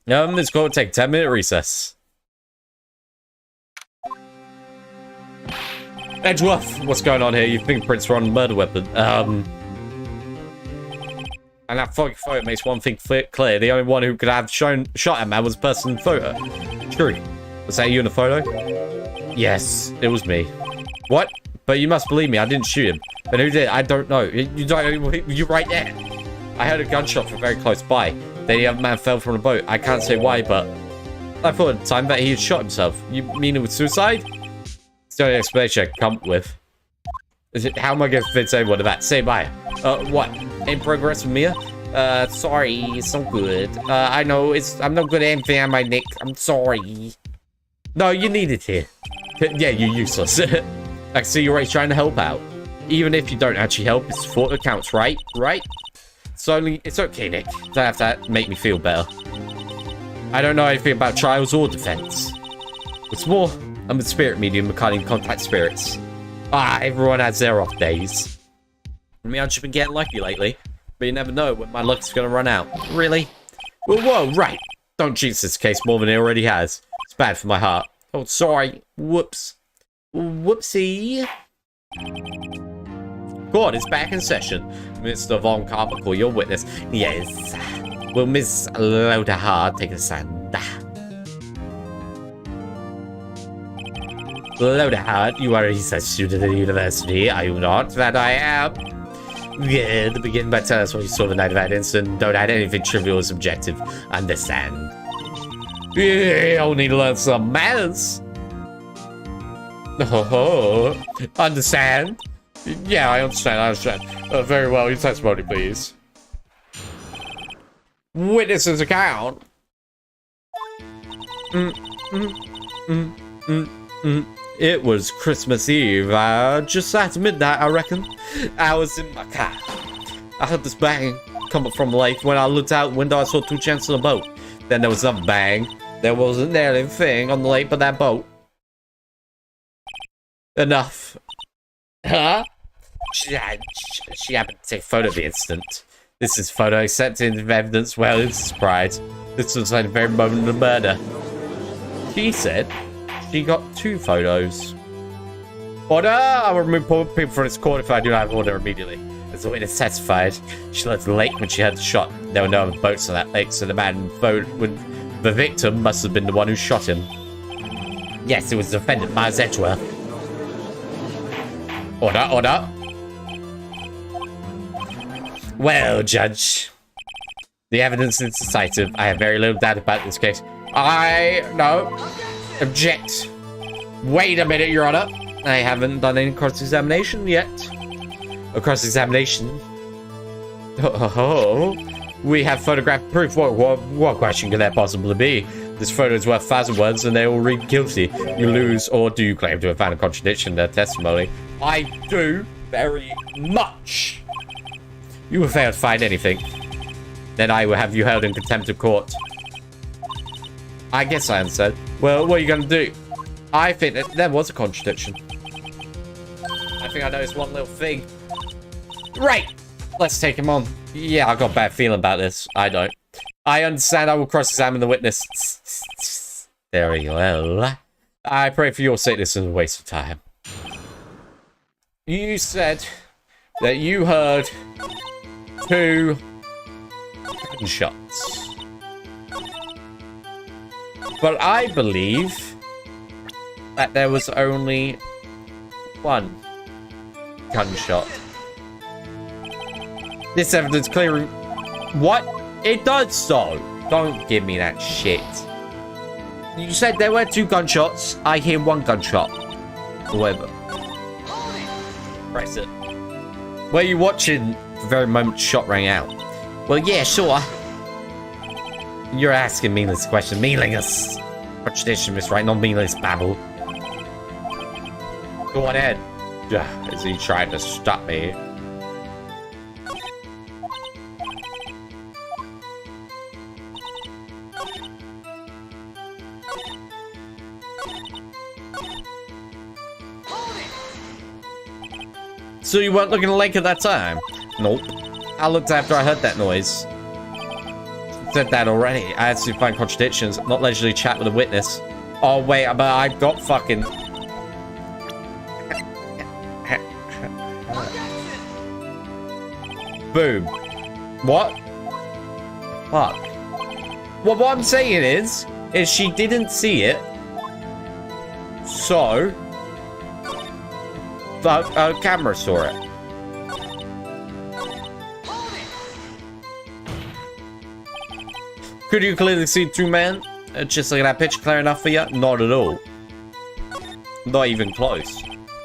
It's going to take 10-minute recess. Edgeworth, what's going on here? Your fingerprints are on a murder weapon. And that foggy photo makes one thing clear. The only one who could have shot at man was the person in the photo. True. Was that you in the photo? Yes, it was me. What? But you must believe me, I didn't shoot him. Then who did? I don't know. You're right there. I heard a gunshot from very close by. Then the other man fell from the boat. I can't say why, but I thought at the time that he had shot himself. You mean it was suicide? It's the only explanation I can come up with. How am I going to convince anyone of that? Say bye. What? In progress with Mia? Sorry, it's not good. I know, I'm not good at anything on my neck. I'm sorry. No, you need it here. Yeah, you're useless. I can see you're always trying to help out. Even if you don't actually help, it's thought that counts, right? Right? It's okay, Nick. You don't have to make me feel better. I don't know anything about trials or defense. What's more, I'm a spirit medium who can't even contact spirits. Everyone has their off days. I mean, I've just been getting lucky lately, but you never know when my luck's gonna run out. Really? Well, whoa, right. Don't jinx this case more than it already has. It's bad for my heart. Oh, sorry. Whoops. Whoopsie. God, it's back in session. Mr. Von Carmichael, your witness. Yes. Will Miss Loderhard take a stand? Loderhard, you are a research student at the university, are you not? That I am. Good. Begin by telling us what you saw the night of that incident. Don't add anything trivial or subjective. Understand? You'll need to learn some manners. Oh, understand? Yeah, I understand. Very well, your testimony, please. Witness's account. It was Christmas Eve, just after midnight, I reckon. I was in my car. I heard this bang coming from the lake. When I looked out the window, I saw two gents on a boat. Then there was another bang. There wasn't anything on the lake but that boat. Enough. Huh? She happened to take a photo of the incident. This is photo accepted into evidence. Well, it's a surprise. This was like the very moment of the murder. She said she got 2 photos. Order! I will remove people from this court if I do not have order immediately. As the witness testified, she left the lake when she had the shot. There were no other boats on that lake, so the man the victim must have been the one who shot him. Yes, it was the defendant, Miles Edgeworth. Order. Well, Judge, the evidence is decisive. I have very little doubt about this case. Object. Wait a minute, Your Honor. I haven't done any cross-examination yet. A cross-examination? We have photographic proof. What question could there possibly be? This photo is worth 1,000 words and they all read guilty. You lose, or do you claim to have found a contradiction in their testimony? I do, very much. You have failed to find anything. Then I will have you held in contempt of court. I guess I understand. Well, what are you going to do? I think that there was a contradiction. I think I noticed one little thing. Right! Let's take him on. Yeah, I've got a bad feeling about this. I don't. I understand. I will cross-examine the witness. Very well. I pray for your sake this is a waste of time. You said that you heard 2 gunshots. But I believe that there was only 1 gunshot. This evidence clearly... What? It does so. Don't give me that shit. You said there were 2 gunshots. I hear 1 gunshot. However. Press it. Were you watching the very moment the shot rang out? Well, yeah, sure. You're asking meaningless questions. Meaningless. Contradiction, Miss Wright, not meaningless babble. Go on ahead. Is he trying to stop me? So you weren't looking at the lake at that time? Nope. I looked after I heard that noise. Said that already. I had to find contradictions, not leisurely chat with a witness. Oh wait, but I got fucking... Boom. What? Fuck. Well, what I'm saying is she didn't see it. So, the camera saw it. Could you clearly see two men? Just like that picture clear enough for you? Not at all. Not even close.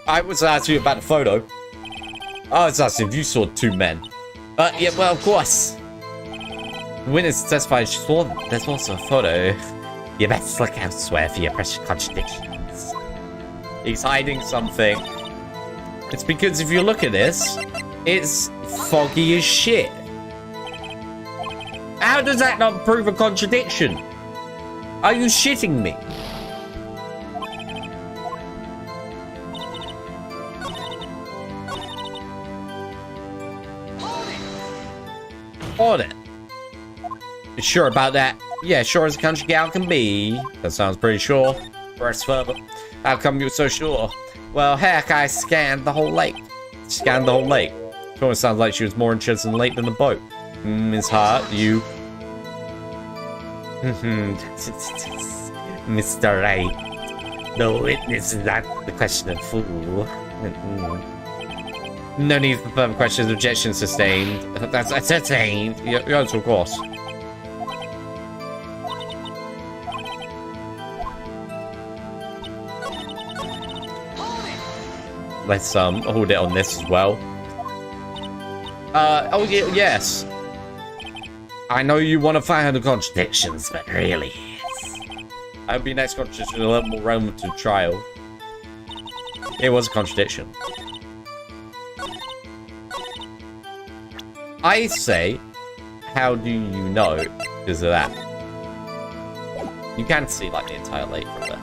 I was asking you about the photo. I was asking if you saw two men. Yeah, well, of course. The witness testified she saw them. There's also a photo. You best look elsewhere for your precious contradictions. He's hiding something. It's because if you look at this, it's foggy as shit. How does that not prove a contradiction? Are you shitting me? Hold it. You sure about that? Yeah, sure as a country gal can be. That sounds pretty sure. Press further. How come you're so sure? Well, heck, I scanned the whole lake. Scanned the whole lake. It almost sounds like she was more interested in the lake than the boat. Miss Hart, you... Mr. Wright, the witness is not the questioner, fool. No need for further questions. Objection sustained. That's sustained. Yes, of course. Let's hold it on this as well. Oh yeah, yes. I know you want to find the contradictions, but really, I hope your next contradiction a little more relevant to the trial. It was a contradiction. I say, how do you know because of that? You can't see like the entire lake from there.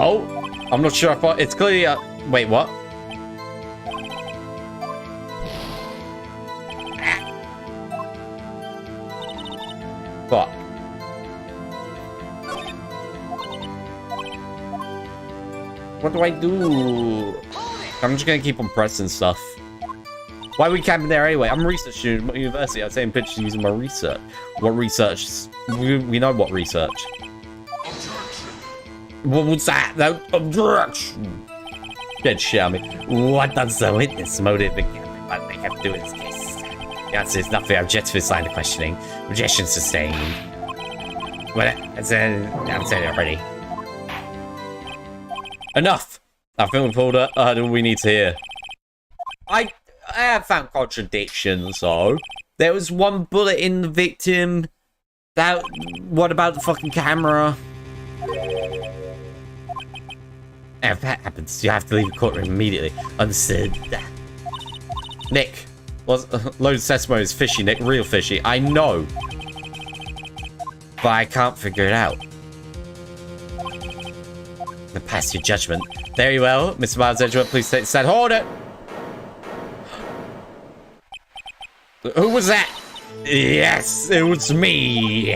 Oh, I'm not sure if it's clearly. Wait, what? Fuck. What do I do? I'm just gonna keep on pressing stuff. Why are we camping there anyway? I'm a research student at university. I'm taking pictures using my research. What research? We know what research. What was that? No objection. Dead shit on me. What does the witness motive and what they have to do in this case? The answer is nothing. Objective line of questioning. Objection sustained. Well, I'm saying it already. Enough. I think we've pulled up all we need to hear. I have found contradictions, though. There was one bullet in the victim. That. What about the fucking camera? If that happens, you have to leave the courtroom immediately. Understood. Nick. Loads of testimony is fishy, Nick. Real fishy. I know. But I can't figure it out. The pass your judgment. Very well. Mr. Miles Edgeworth, please take the stand. Hold it! Who was that? Yes, it was me.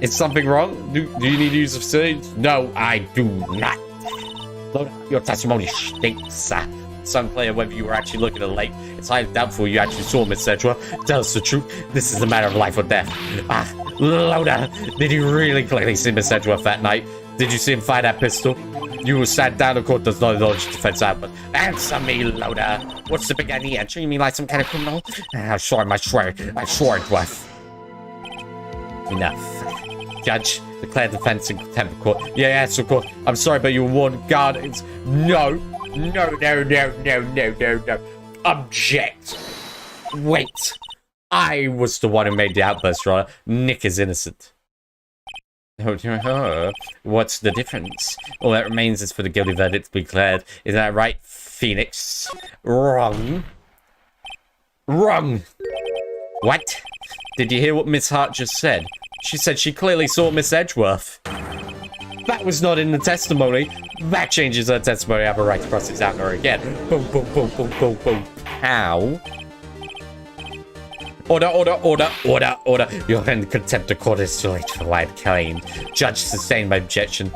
Is something wrong? Do you need to use the facility? No, I do not. Your testimony stinks. It's unclear whether you were actually looking at the lake. It's highly doubtful you actually saw him, etc. Tell us the truth. This is a matter of life or death. Loader, did you really clearly see Miss Edgeworth that night? Did you see him fire that pistol? You will stand down. The court does not acknowledge defense output. Answer me, Loader. What's the big idea? Treating me like some kind of criminal? I swore it was. Enough. Judge, declare defense in contempt of court. Yes, of course. I'm sorry, but you were warned. God, it's... No. Object. Wait. I was the one who made the outburst, right? Nick is innocent. What's the difference? All that remains is for the guilty verdict to be declared. Is that right, Phoenix? Wrong. Wrong. What? Did you hear what Miss Hart just said? She said she clearly saw Miss Edgeworth. That was not in the testimony. That changes her testimony. I have a right to cross-examine her again. Boom, boom, boom, boom, boom, boom. How? Order, order, order, order, order. You're in contempt of court as too late for light claim. Judge sustained my objection.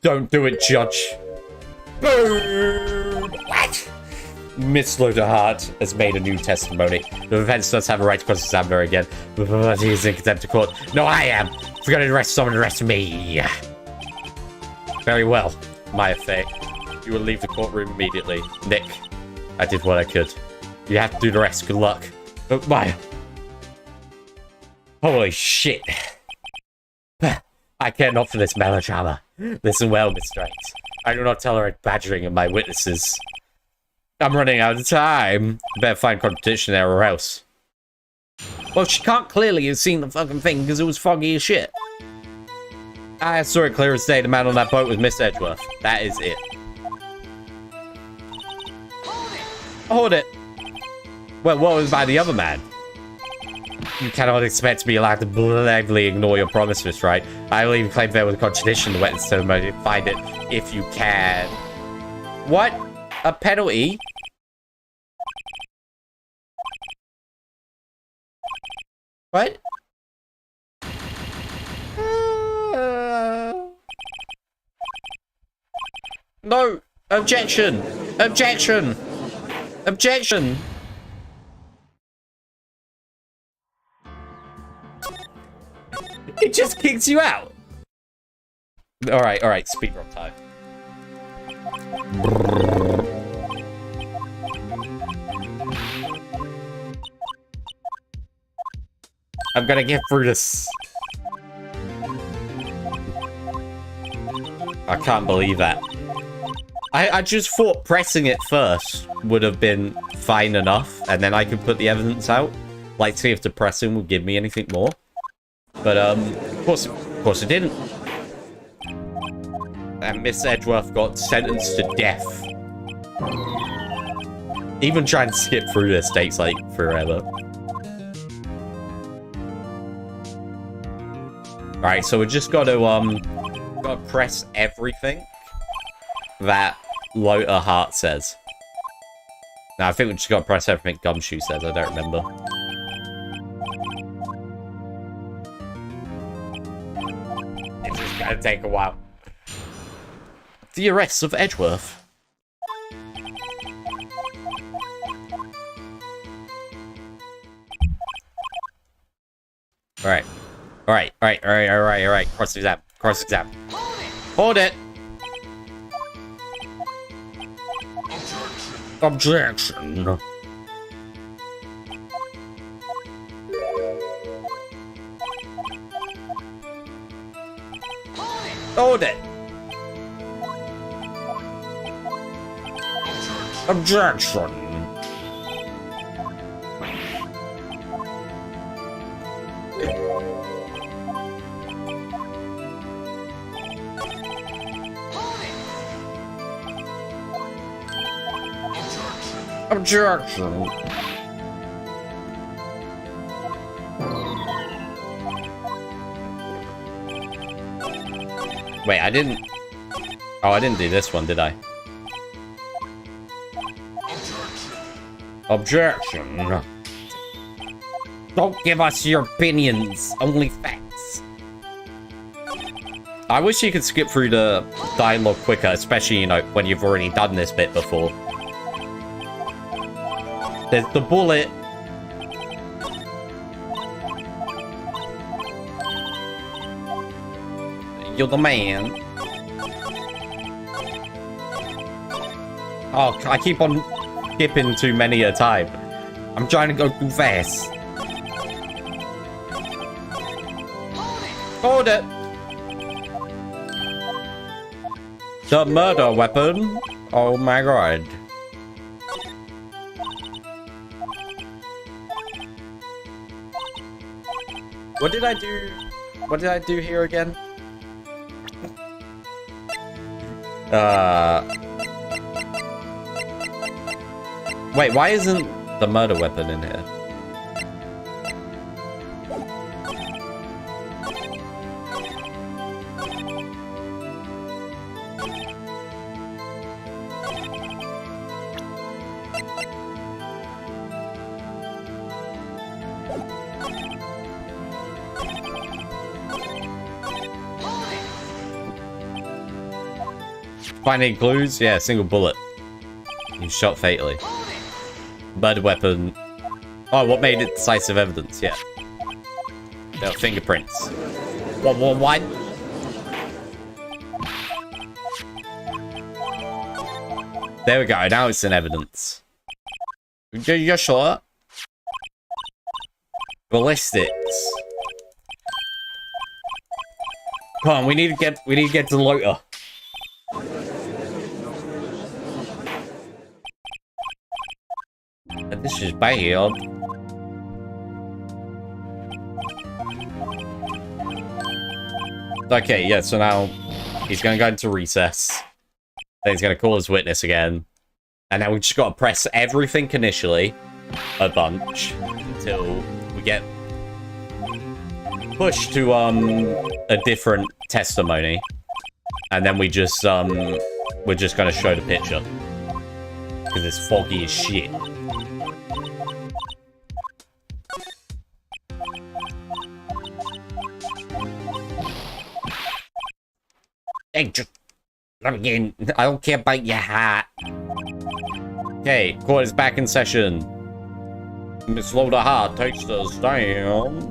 Don't do it, Judge. Boom! What? Miss Loderhart has made a new testimony. The defense does have a right to cross-examine her again, but he is in contempt of court. No, I am. If you're going to arrest someone, arrest me. Very well, Maya Fey. You will leave the courtroom immediately. Nick, I did what I could. You have to do the rest. Good luck. Oh, Maya. Holy shit. I care not for this melodrama. Listen well, Miss Wright. I do not tolerate badgering of my witnesses. I'm running out of time. Better find contradiction there or else. Well, she can't clearly have seen the fucking thing because it was foggy as shit. I saw it clear as day. The man on that boat was Miss Edgeworth. That is it. Hold it. Well, what was by the other man? You cannot expect to be allowed to blindly ignore your promise, Miss Wright. I will even claim there was a contradiction in the witness testimony. Find it if you can. What? A penalty? What? No! Objection! Objection! Objection! It just kicks you out! Alright, speedrun time. I'm gonna get through this. I can't believe that. I just thought pressing it first would have been fine enough, and then I could put the evidence out. Like, see if the pressing would give me anything more. But, of course it didn't. And Miss Edgeworth got sentenced to death. Even trying to skip through this takes, like, forever. Alright, so we just gotta press everything that Loderhart says. Now, I think we just gotta press everything Gumshoe says, I don't remember. It's just gonna take a while. The arrest of Edgeworth. Alright. Alright. Cross-exam. Hold it! Objection. Hold it! Objection. Objection. Wait, I didn't... Oh, I didn't do this one, did I? Objection. Don't give us your opinions, only facts. I wish you could skip through the dialogue quicker, especially, you know, when you've already done this bit before. There's the bullet. You're the man. Oh, I keep on skipping too many at a time. I'm trying to go too fast. Hold it. The murder weapon. Oh my god. What did I do? What did I do here again? Wait, why isn't the murder weapon in here? Find any clues? Yeah, single bullet. You shot fatally. Murder weapon. Oh, what made it decisive evidence? Yeah. No, fingerprints. What? There we go. Now it's in evidence. You're sure? Ballistics. Come on, we need to get to the loader. This is bad. Okay, yeah, so now he's gonna go into recess. Then he's gonna call his witness again. And now we just gotta press everything initially a bunch until we get pushed to a different testimony. And then we're just gonna show the picture. Because it's foggy as shit. Hey, just let me in. I don't care about your hat. Okay, court is back in session. Miss Loader Hart takes the stand.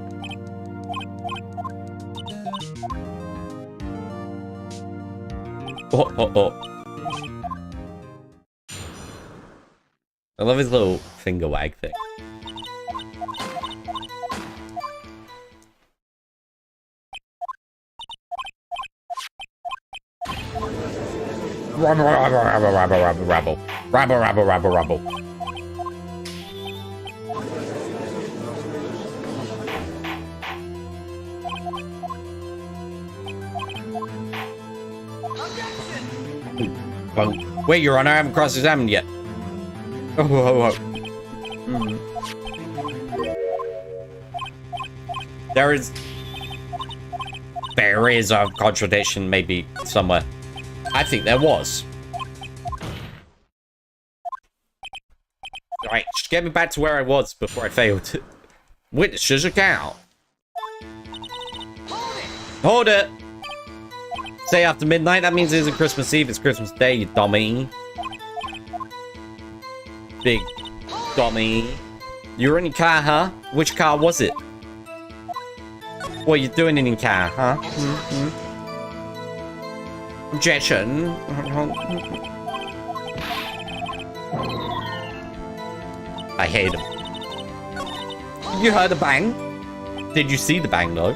Oh. I love his little finger wag thing. Rabble. Wait, Your Honor, I haven't cross-examined yet. Oh. There is a contradiction maybe somewhere. I think there was. Alright, just get me back to where I was before I failed. Witnesses account. Hold it! Say after midnight, that means it isn't Christmas Eve, it's Christmas Day, you dummy. Big dummy. You were in your car, huh? Which car was it? What are you doing in your car, huh? Objection. I hate him. You heard a bang? Did you see the bang, though?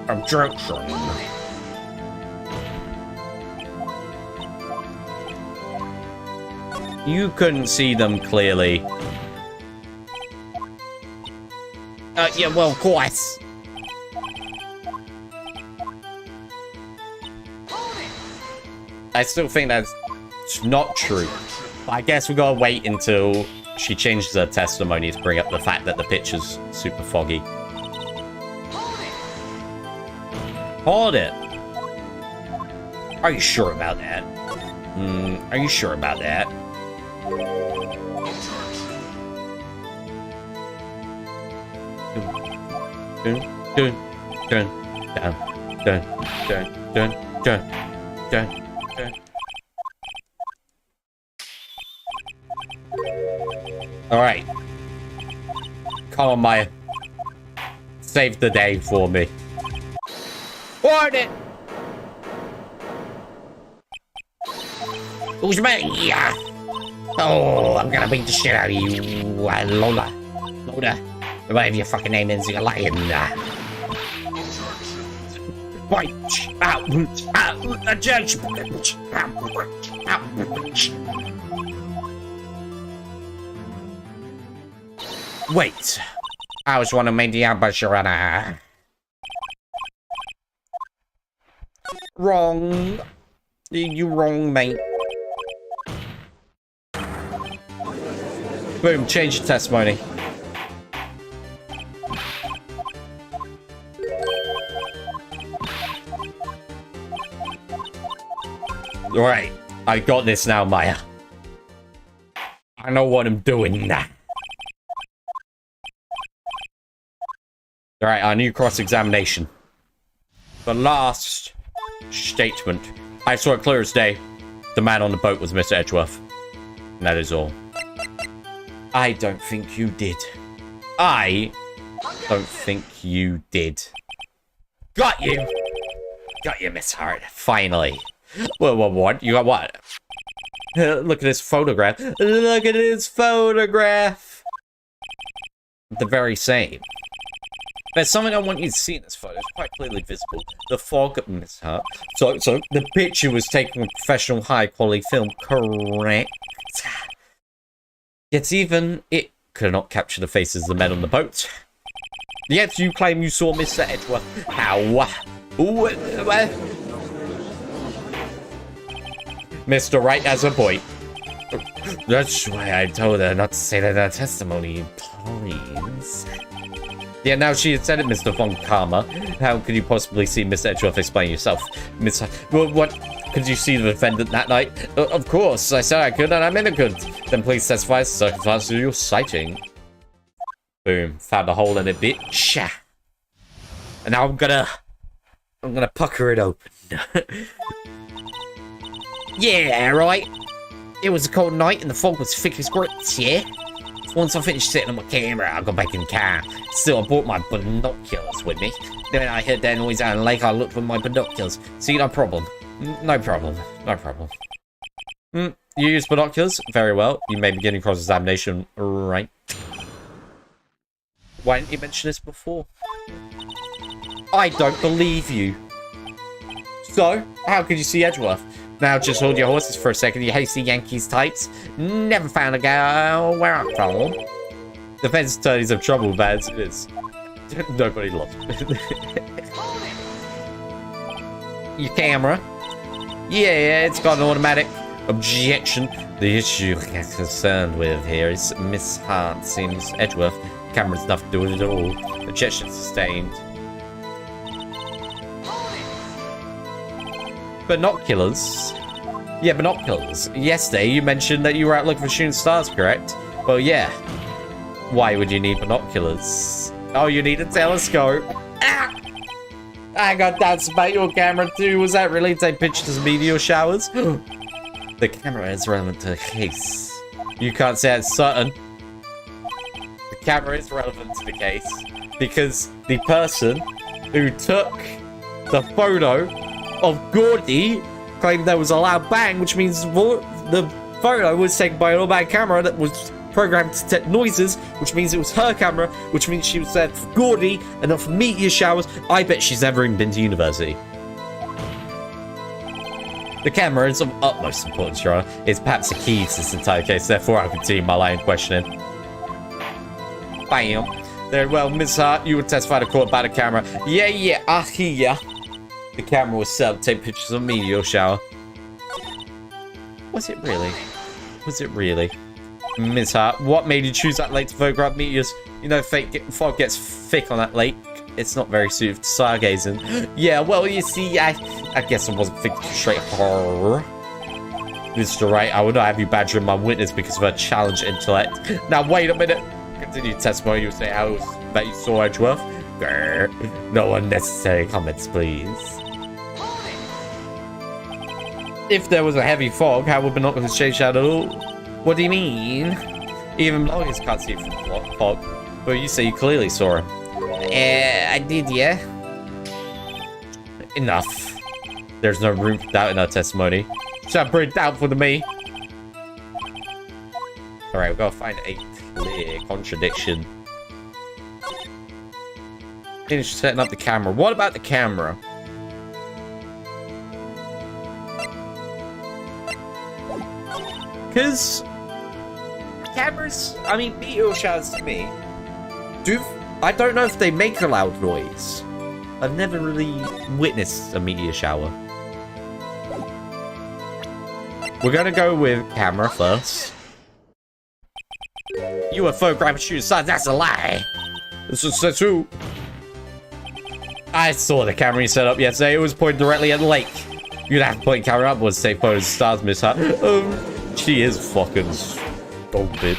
Objection. You couldn't see them clearly. Yeah, well, of course. I still think that's not true. But I guess we gotta wait until she changes her testimony to bring up the fact that the picture's super foggy. Hold it. Are you sure about that? Are you sure about that? Dun. All right. Come on, Maya. Save the day for me. Warn it. Who's me? Oh, I'm gonna beat the shit out of you, Lola. Whatever your fucking name is, you're lying. Wait. A judge. Wait. I was one of made the Abashirana. Wrong. You wrong, mate. Boom, change the testimony. Alright, I got this now, Maya. I know what I'm doing now. Alright, our new cross-examination. The last statement. I saw it clear as day. The man on the boat was Mr. Edgeworth. And that is all. I don't think you did. I don't think you did. Got you! Got you, Miss Hart. Finally. Well, what? You got what? Look at this photograph. Look at this photograph. The very same. There's something I want you to see in this photo. It's quite clearly visible. The fog, Miss Hart. So the picture was taken with professional, high-quality film, correct? Yet even it could not capture the faces of the men on the boat. Yet you claim you saw Mr. Edgeworth. How? Mr. Wright has a point. That's why I told her not to say that in her testimony, please. Yeah, now she had said it, Mr. Von Karma. How could you possibly see Mr. Edgeworth explain yourself? Miss... Well, what? Could you see the defendant that night? Of course, I said I could, and I meant I could. Then please testify as the circumstances of your sighting. Boom. Found a hole in it, bitch. And now I'm gonna pucker it open. Yeah, right. It was a cold night and the fog was thick as grits, yeah? Once I finished setting up my camera, I got back in the car. Still, I brought my binoculars with me. Then I heard that noise out in the lake, I looked with my binoculars. See, no problem. No problem. No problem. You use binoculars? Very well. You may begin your cross-examination, right? Why didn't you mention this before? I don't believe you. So, how could you see Edgeworth? Now just hold your horses for a second, you hasty Yankees types. Never found a girl where I'm from. The fence attorneys have trouble with that as it is. Nobody loves it. Your camera? Yeah, it's got an automatic. Objection. The issue I'm concerned with here is Miss Hart seems Edgeworth. The camera's nothing to do with it at all. Objection sustained. Binoculars? Yeah, binoculars. Yesterday, you mentioned that you were out looking for shooting stars, correct? Well, yeah. Why would you need binoculars? Oh, you need a telescope. Ah! I got doubts about your camera, too. Was that really take pictures of meteor showers? The camera is relevant to the case. You can't say it's certain. The camera is relevant to the case because the person who took the photo of Gordy claimed there was a loud bang, which means the photo was taken by an automatic camera that was programmed to detect noises, which means it was her camera, which means she was there for Gordy and not for meteor showers. I bet she's never even been to university. The camera is of utmost importance, Your Honor. It's perhaps the key to this entire case, therefore I continue my line of questioning. Bam. Very well, Ms. Hart, you would testify to court about the camera. Yeah, I hear ya. The camera was set up to take pictures of a meteor shower. Was it really? Was it really? Ms. Hart, what made you choose that lake to photograph meteors? You know, fog gets thick on that lake. It's not very suited to stargazing. Yeah, well, you see, I guess I wasn't thinking straight. Mr. Wright, I would not have you badgering my witness because of her challenged intellect. Now, wait a minute. Continue testimony. You say how it was that you saw Edgeworth? Grr. No unnecessary comments, please. If there was a heavy fog, how would binoculars change that at all? What do you mean? Even bloggers can't see from fog. But you say you clearly saw him. I did, yeah. Enough. There's no room for doubt in our testimony. Sound pretty doubtful to me. Alright, we've got to find a clear contradiction. Finish setting up the camera. What about the camera? Because cameras, I mean, meteor showers to me, I don't know if they make a loud noise. I've never really witnessed a meteor shower. We're gonna go with camera first. You were photographing shooting stars, that's a lie. This is true. I saw the camera you set up yesterday. It was pointed directly at the lake. You'd have to point the camera upwards to take photos of stars, Miss Hart. She is fucking stupid.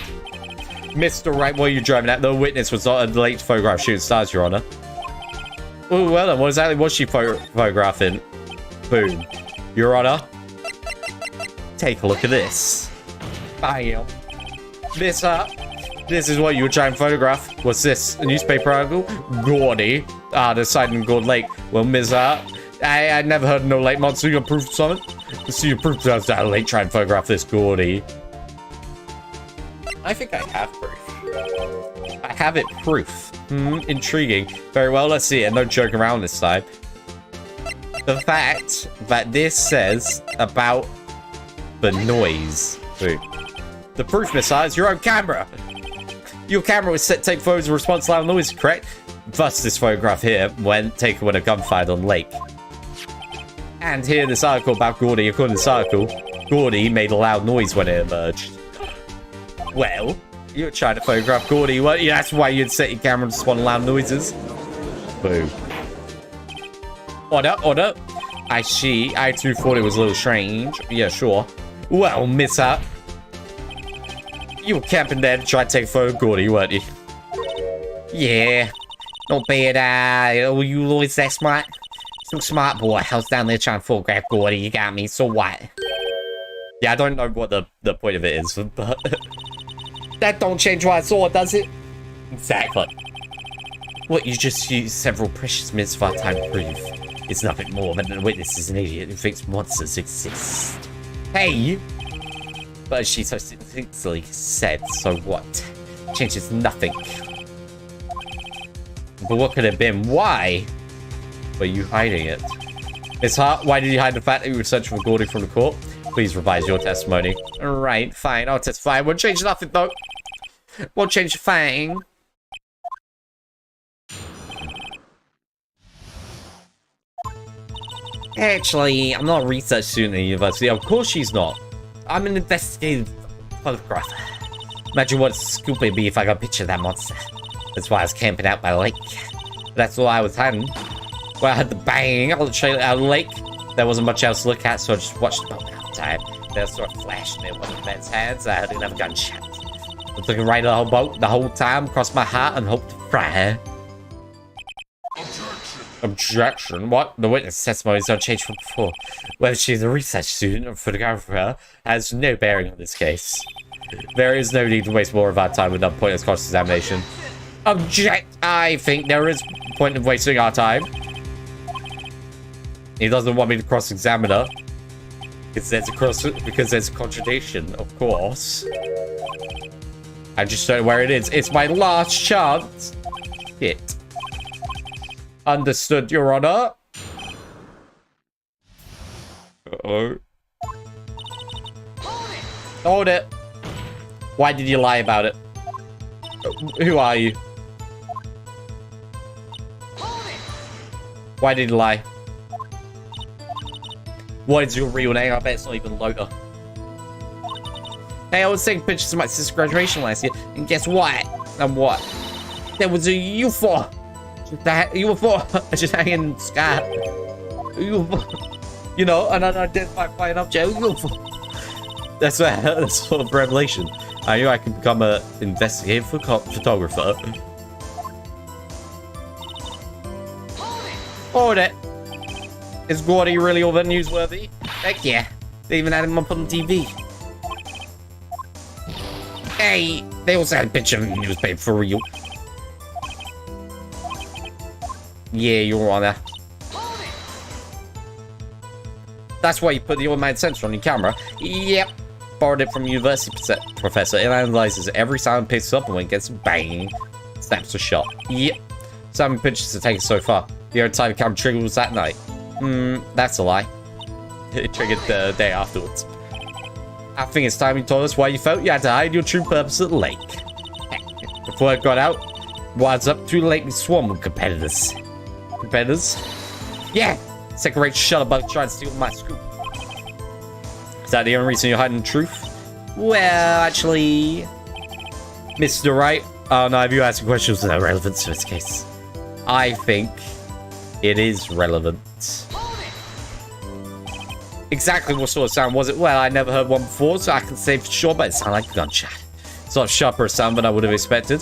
Mr. Wright, what are you driving at? The witness was not a late photograph shooting stars, Your Honor. Oh, well then, what exactly was she photographing? Boom. Your Honor. Take a look at this. Bam. This is what you were trying to photograph. What's this? A newspaper article? Gordy. The site in Gold Lake. Well, Miss I never heard of no lake monster. You proof of something? So you proof that lake trying to photograph this Gordy. I think I have proof. I have it proof. Intriguing. Very well, let's see it. No joke around this time. The fact that this says about the noise. Wait. The proof, Miss is your own camera. Your camera was set to take photos in response to loud noise, correct? Thus, this photograph here went taken when a gun fired on lake. And here, this article about Gordy. According to this article, Gordy made a loud noise when it emerged. Well, you were trying to photograph Gordy, weren't you? That's why you'd set your camera to respond to loud noises. Boom. Order. I see. I too thought it was a little strange. Yeah, sure. Well, Miss you were camping there to try to take a photo of Gordy, weren't you? Yeah. Not bad, you always that smart? So smart, boy. I was down there trying to photograph Gordy. You got me, so what? Yeah, I don't know what the point of it is, but... that don't change what I saw, does it? Exactly. What, you just used several precious minutes of our time to prove. It's nothing more than a witness is an idiot who thinks monsters exist. Hey! But she so succinctly said, so what? Changes nothing. But what could it have been? Why were you hiding it? Miss Hart, why did you hide the fact that you were searching for Gordy from the court? Please revise your testimony. Alright, fine, I'll testify. Won't change nothing, though. Won't change a thing. Actually, I'm not a research student at the university. Of course she's not. I'm an investigative photographer. Imagine what a scoop it'd be if I got a picture of that monster. That's why I was camping out by the lake. That's why I was hiding. Well, I had the bang out of the lake. There wasn't much else to look at, so I just watched the boat outside. Then I saw a flash near one of the men's hands. I didn't have a gunshot. I was looking right at the whole boat the whole time, crossed my heart, and hoped to fry her. Objection? What? The witness testimony is unchanged from before. Whether she's a research student or photographer has no bearing on this case. There is no need to waste more of our time with pointless cross-examination. Object! I think there is a point of wasting our time. He doesn't want me to cross-examine her. Because there's a contradiction, of course. I just don't know where it is. It's my last chance. Shit. Understood, Your Honor. Uh-oh. Hold it. Why did you lie about it? Who are you? Why did you lie? What is your real name? I bet it's not even Loda. Hey, I was taking pictures of my sister's graduation last year, and guess what? And what? There was a UFO. UFO just hanging in the sky. UFO. You know, an unidentified flying object. UFO. That's sort of revelation. I knew I could become an investigative photographer. Hold it. Is Gordy really all that newsworthy? Heck yeah. They even had him up on TV. Hey, they also had a picture of the newspaper for real. Yeah, Your Honor. That's why you put the automated sensor on your camera. Yep. Borrowed it from a university professor. It analyzes every sound it picks up, and when it gets bang, snaps a shot. Yep. So how many pictures have taken so far? The only time the camera triggered was that night. That's a lie. It triggered the day afterwards. I think it's time you told us why you felt you had to hide your true purpose at the lake. Before it got out, was up to the lake we swarmed with competitors. Competitors? Yeah! Second-rate shuttlebug trying to steal my scoop. Is that the only reason you're hiding the truth? Well, actually... Mr. Wright, no, if you ask questions without relevance to this case. I think it is relevant. Exactly what sort of sound was it? Well, I never heard one before, so I can say for sure, but it sounded like a gunshot. Sort of sharper sound than I would have expected.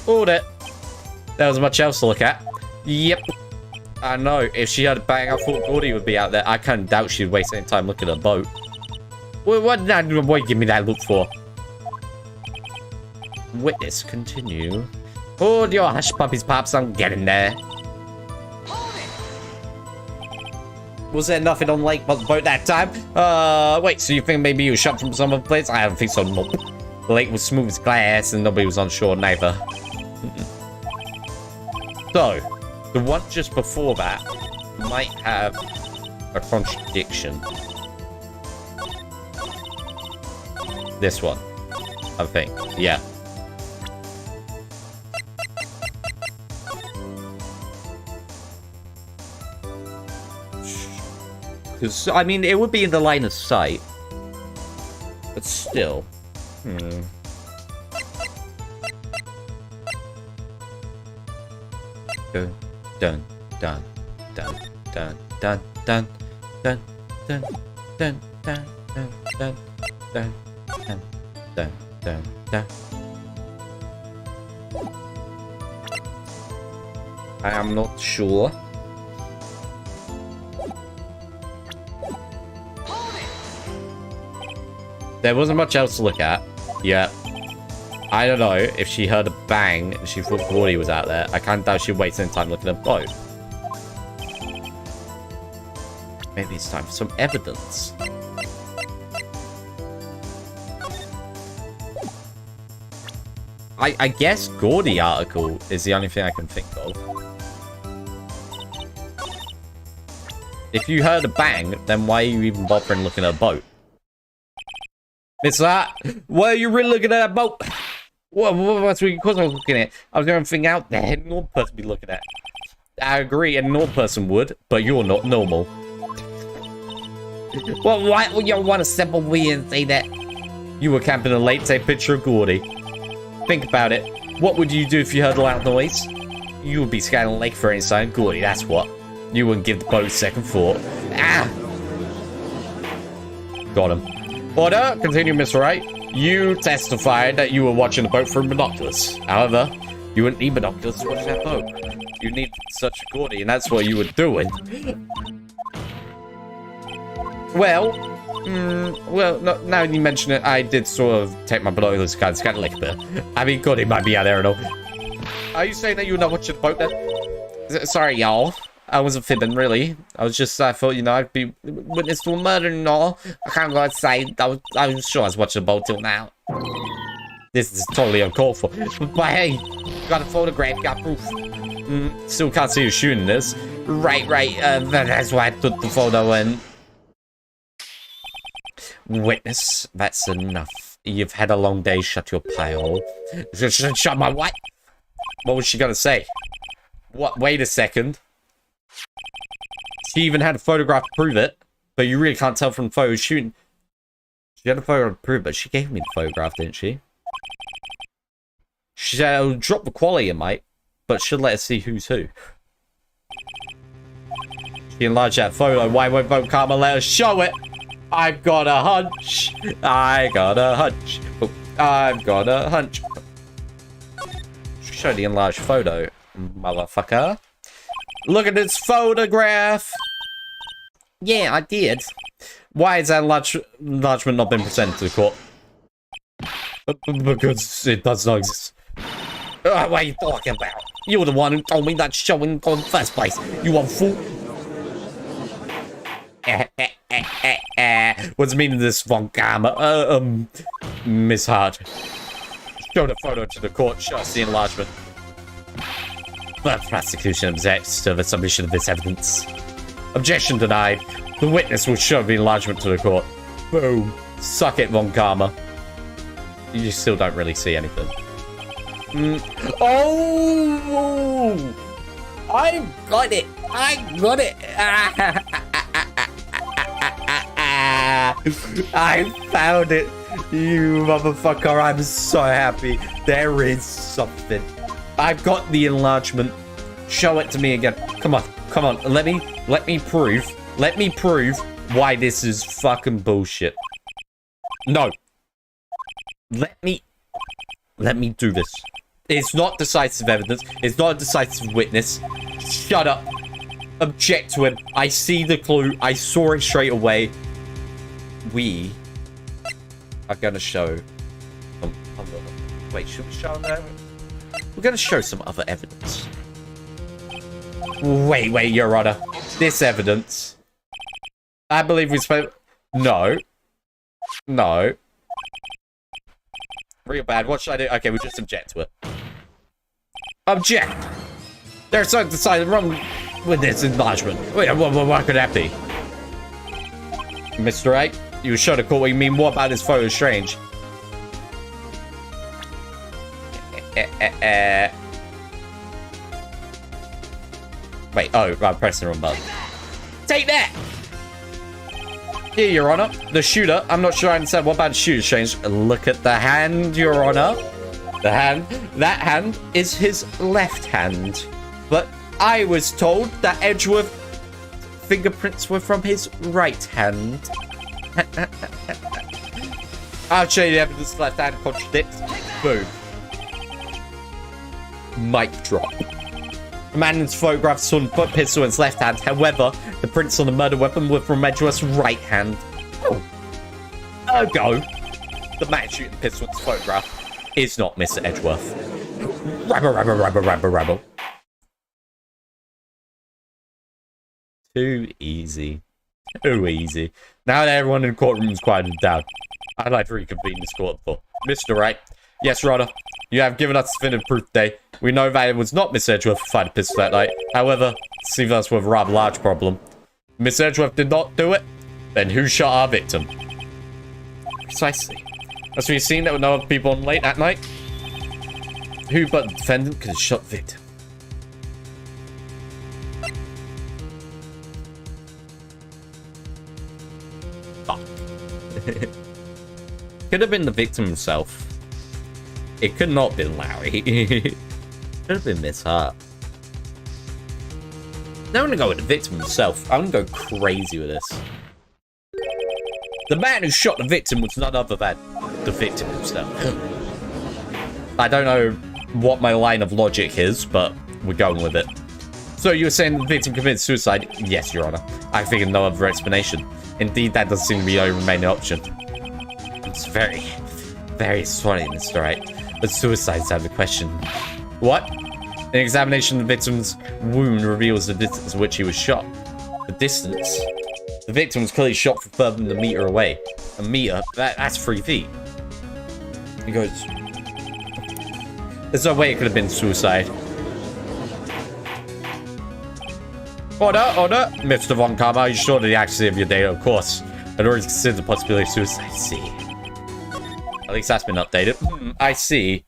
Hold it. There was much else to look at. Yep. I know. If she had a bang, I thought Gordy would be out there. I kind of doubt she'd waste any time looking at a boat. What give me that look for? Witness, continue. Hold your hush puppies, Pops. I'm getting there. Was there nothing on lake but the boat that time? Wait, so you think maybe you shot from some other place? I don't think so, nope. The lake was smooth as glass and nobody was on shore neither. So, the one just before that might have a contradiction. This one, I think, yeah. Because, I mean, it would be in the line of sight. But still. Dun, dun, dun, dun, dun, dun, dun, dun, dun, dun, dun, dun, dun, dun, dun, dun, dun. I am not sure. There wasn't much else to look at. Yeah. I don't know if she heard a bang and she thought Gordy was out there. I can't doubt she'd waste any time looking at a boat. Maybe it's time for some evidence. I guess Gordy article is the only thing I can think of. If you heard a bang, then why are you even bothering looking at a boat? It's that. Why are you really looking at a boat? What's because I was looking at? I was going to think out there. A normal person be looking at. I agree, a normal person would, but you're not normal. Well, why would you want to step away and say that? You were camping a lake, take a picture of Gordy. Think about it. What would you do if you heard a loud noise? You would be scanning the lake for any sign of Gordy, that's what. You wouldn't give the boat a second thought. Ah! Got him. Order, continue, Miss Wright. You testified that you were watching the boat through binoculars. However, you wouldn't need binoculars to watch that boat. You need such a Gordy, and that's what you were doing. Well, no, now you mention it, I did sort of take my binoculars kind of scan the lake a bit. I mean, Gordy might be out there and all. Are you saying that you were not watching the boat then? Sorry, y'all. I wasn't fibbing, really. I was just, I thought, you know, I'd be witness to a murder and all. I can't go outside. I was sure I was watching the boat till now. This is totally uncalled for. But hey, got a photograph, got proof. Still can't see who's shooting this. Right. That's why I took the photo and... Witness, that's enough. You've had a long day, shut your pie hole. Shut my what? What was she gonna say? What? Wait a second. She even had a photograph to prove it, but you really can't tell from the photo shooting. She had a photograph to prove it, but she gave me the photograph, didn't she? She said it'll drop the quality, it might, but she'll let us see who's who. She enlarged that photo. Why won't Vote Karma let us show it? I've got a hunch. I got a hunch. Oh, I've got a hunch. Show the enlarged photo, motherfucker. Look at this photograph. Yeah, I did. Why has that enlargement not been presented to the court? Because it does not exist. What are you talking about? You're the one who told me that showing in the first place. You want fool? What's the meaning of this, Von Karma? Miss Hart. Show the photo to the court. Show us the enlargement. But prosecution objects to the submission of this evidence. Objection denied. The witness will show the enlargement to the court. Boom. Suck it, Von Karma. You still don't really see anything. Oh! I got it. I got it. I found it. You motherfucker. I'm so happy. There is something. I've got the enlargement. Show it to me again. Come on. Come on. Let me prove. Let me prove why this is fucking bullshit. No. Let me do this. It's not decisive evidence. It's not a decisive witness. Shut up. Object to him. I see the clue. I saw it straight away. We are going to show... Wait, should we show them? We're going to show some other evidence. Wait, Your Honor. This evidence... I believe we spoke... No. Real bad. What should I do? Okay, we just object to it. Object! There's something decided wrong with this enlargement. Wait, what could that be? Mr. Wright, you showed the court what you mean. What about this photo strange? Wait, oh, I'm pressing the wrong button. Take that! Here, Your Honor. The shooter. I'm not sure I understand. What about the shooter strange? Look at the hand, Your Honor. The hand. That hand is his left hand. But I was told that Edgeworth fingerprints were from his right hand. I'll show you the evidence left hand contradicts. Boom. Mic drop. The man in his photograph saw a pistol in his left hand. However, the prints on the murder weapon were from Edgeworth's right hand. Oh. Ergo, the man shooting the pistol in his photograph is not Mr. Edgeworth. Rabble. Too easy. Too easy. Now that everyone in the courtroom is quieted down, I'd like to reconvene this court for Mr. Wright. Yes, Your Honor. You have given us definitive proof today. We know that it was not Miss Edgeworth who fired a pistol that night. However, it seems us with a rather large problem. Miss Edgeworth did not do it. Then who shot our victim? Precisely. As we've seen, there were no other people on late that night. Who but the defendant could have shot the victim? Fuck. Could have been the victim himself. It could not have been Larry. Could have been Miss Hart. Now I'm gonna go with the victim himself. I'm gonna go crazy with this. The man who shot the victim was none other than the victim himself. I don't know what my line of logic is, but we're going with it. So you were saying the victim committed suicide? Yes, Your Honor. I figured no other explanation. Indeed, that does seem to be the remaining option. It's very sorry, Mr. Wright, but suicide's out of the question. What? An examination of the victim's wound reveals the distance at which he was shot. The distance? The victim was clearly shot from further than a meter away. A meter? That's 3 feet. He goes... There's no way it could have been suicide. Order! Mr. Von Karma, are you sure of the accuracy of your data? Of course. I'd already considered the possibility of suicide. I see. At least that's been updated. I see.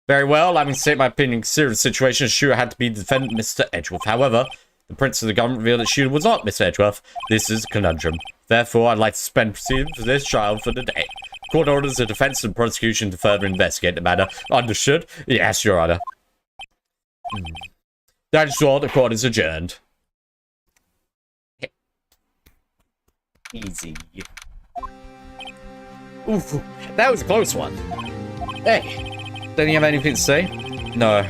Very well, let me state my opinion. Consider the situation. The shooter had to be the defendant, Mr. Edgeworth. However, the prints of the government reveal that the shooter was not Mr. Edgeworth. This is a conundrum. Therefore, I'd like to suspend proceedings for this trial for the day. Court orders the defense and prosecution to further investigate the matter. Understood? Yes, Your Honor. That is all. The court is adjourned. Easy. Oof, that was a close one. Hey. Don't you have anything to say? No.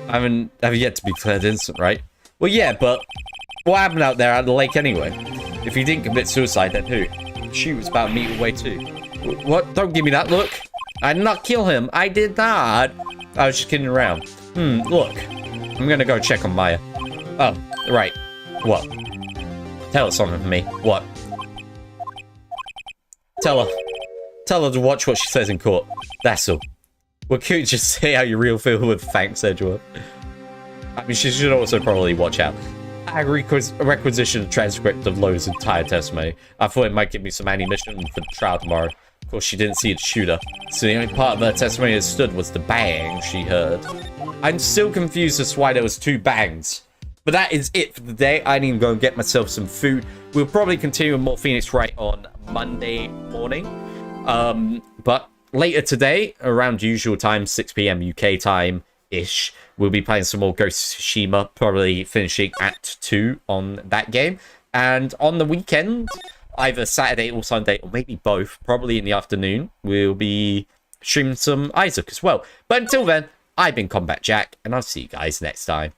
I have yet to be declared innocent, right? Well, yeah, but what happened out there at the lake anyway? If he didn't commit suicide, then who? She was about a meter away too. What? Don't give me that look. I did not kill him. I did not. I was just kidding around. Look. I'm gonna go check on Maya. Oh, right. What? Tell her something for me. What? Tell her to watch what she says in court. That's all. Well, could you just say how you real feel with thanks, Edgeworth? I mean, she should also probably watch out. I requisitioned a transcript of Lowe's entire testimony. I thought it might give me some ammunition for the trial tomorrow. Of course, she didn't see the shooter, so the only part of her testimony that stood was the bang she heard. I'm still confused as to why there was 2 bangs. But that is it for the day. I need to go and get myself some food. We'll probably continue with more Phoenix Wright on Monday morning. But later today, around usual time, 6 p.m. UK time-ish, we'll be playing some more Ghost of Tsushima, probably finishing Act 2 on that game. And on the weekend, either Saturday or Sunday, or maybe both, probably in the afternoon, we'll be streaming some Isaac as well. But until then, I've been CompactJack, and I'll see you guys next time.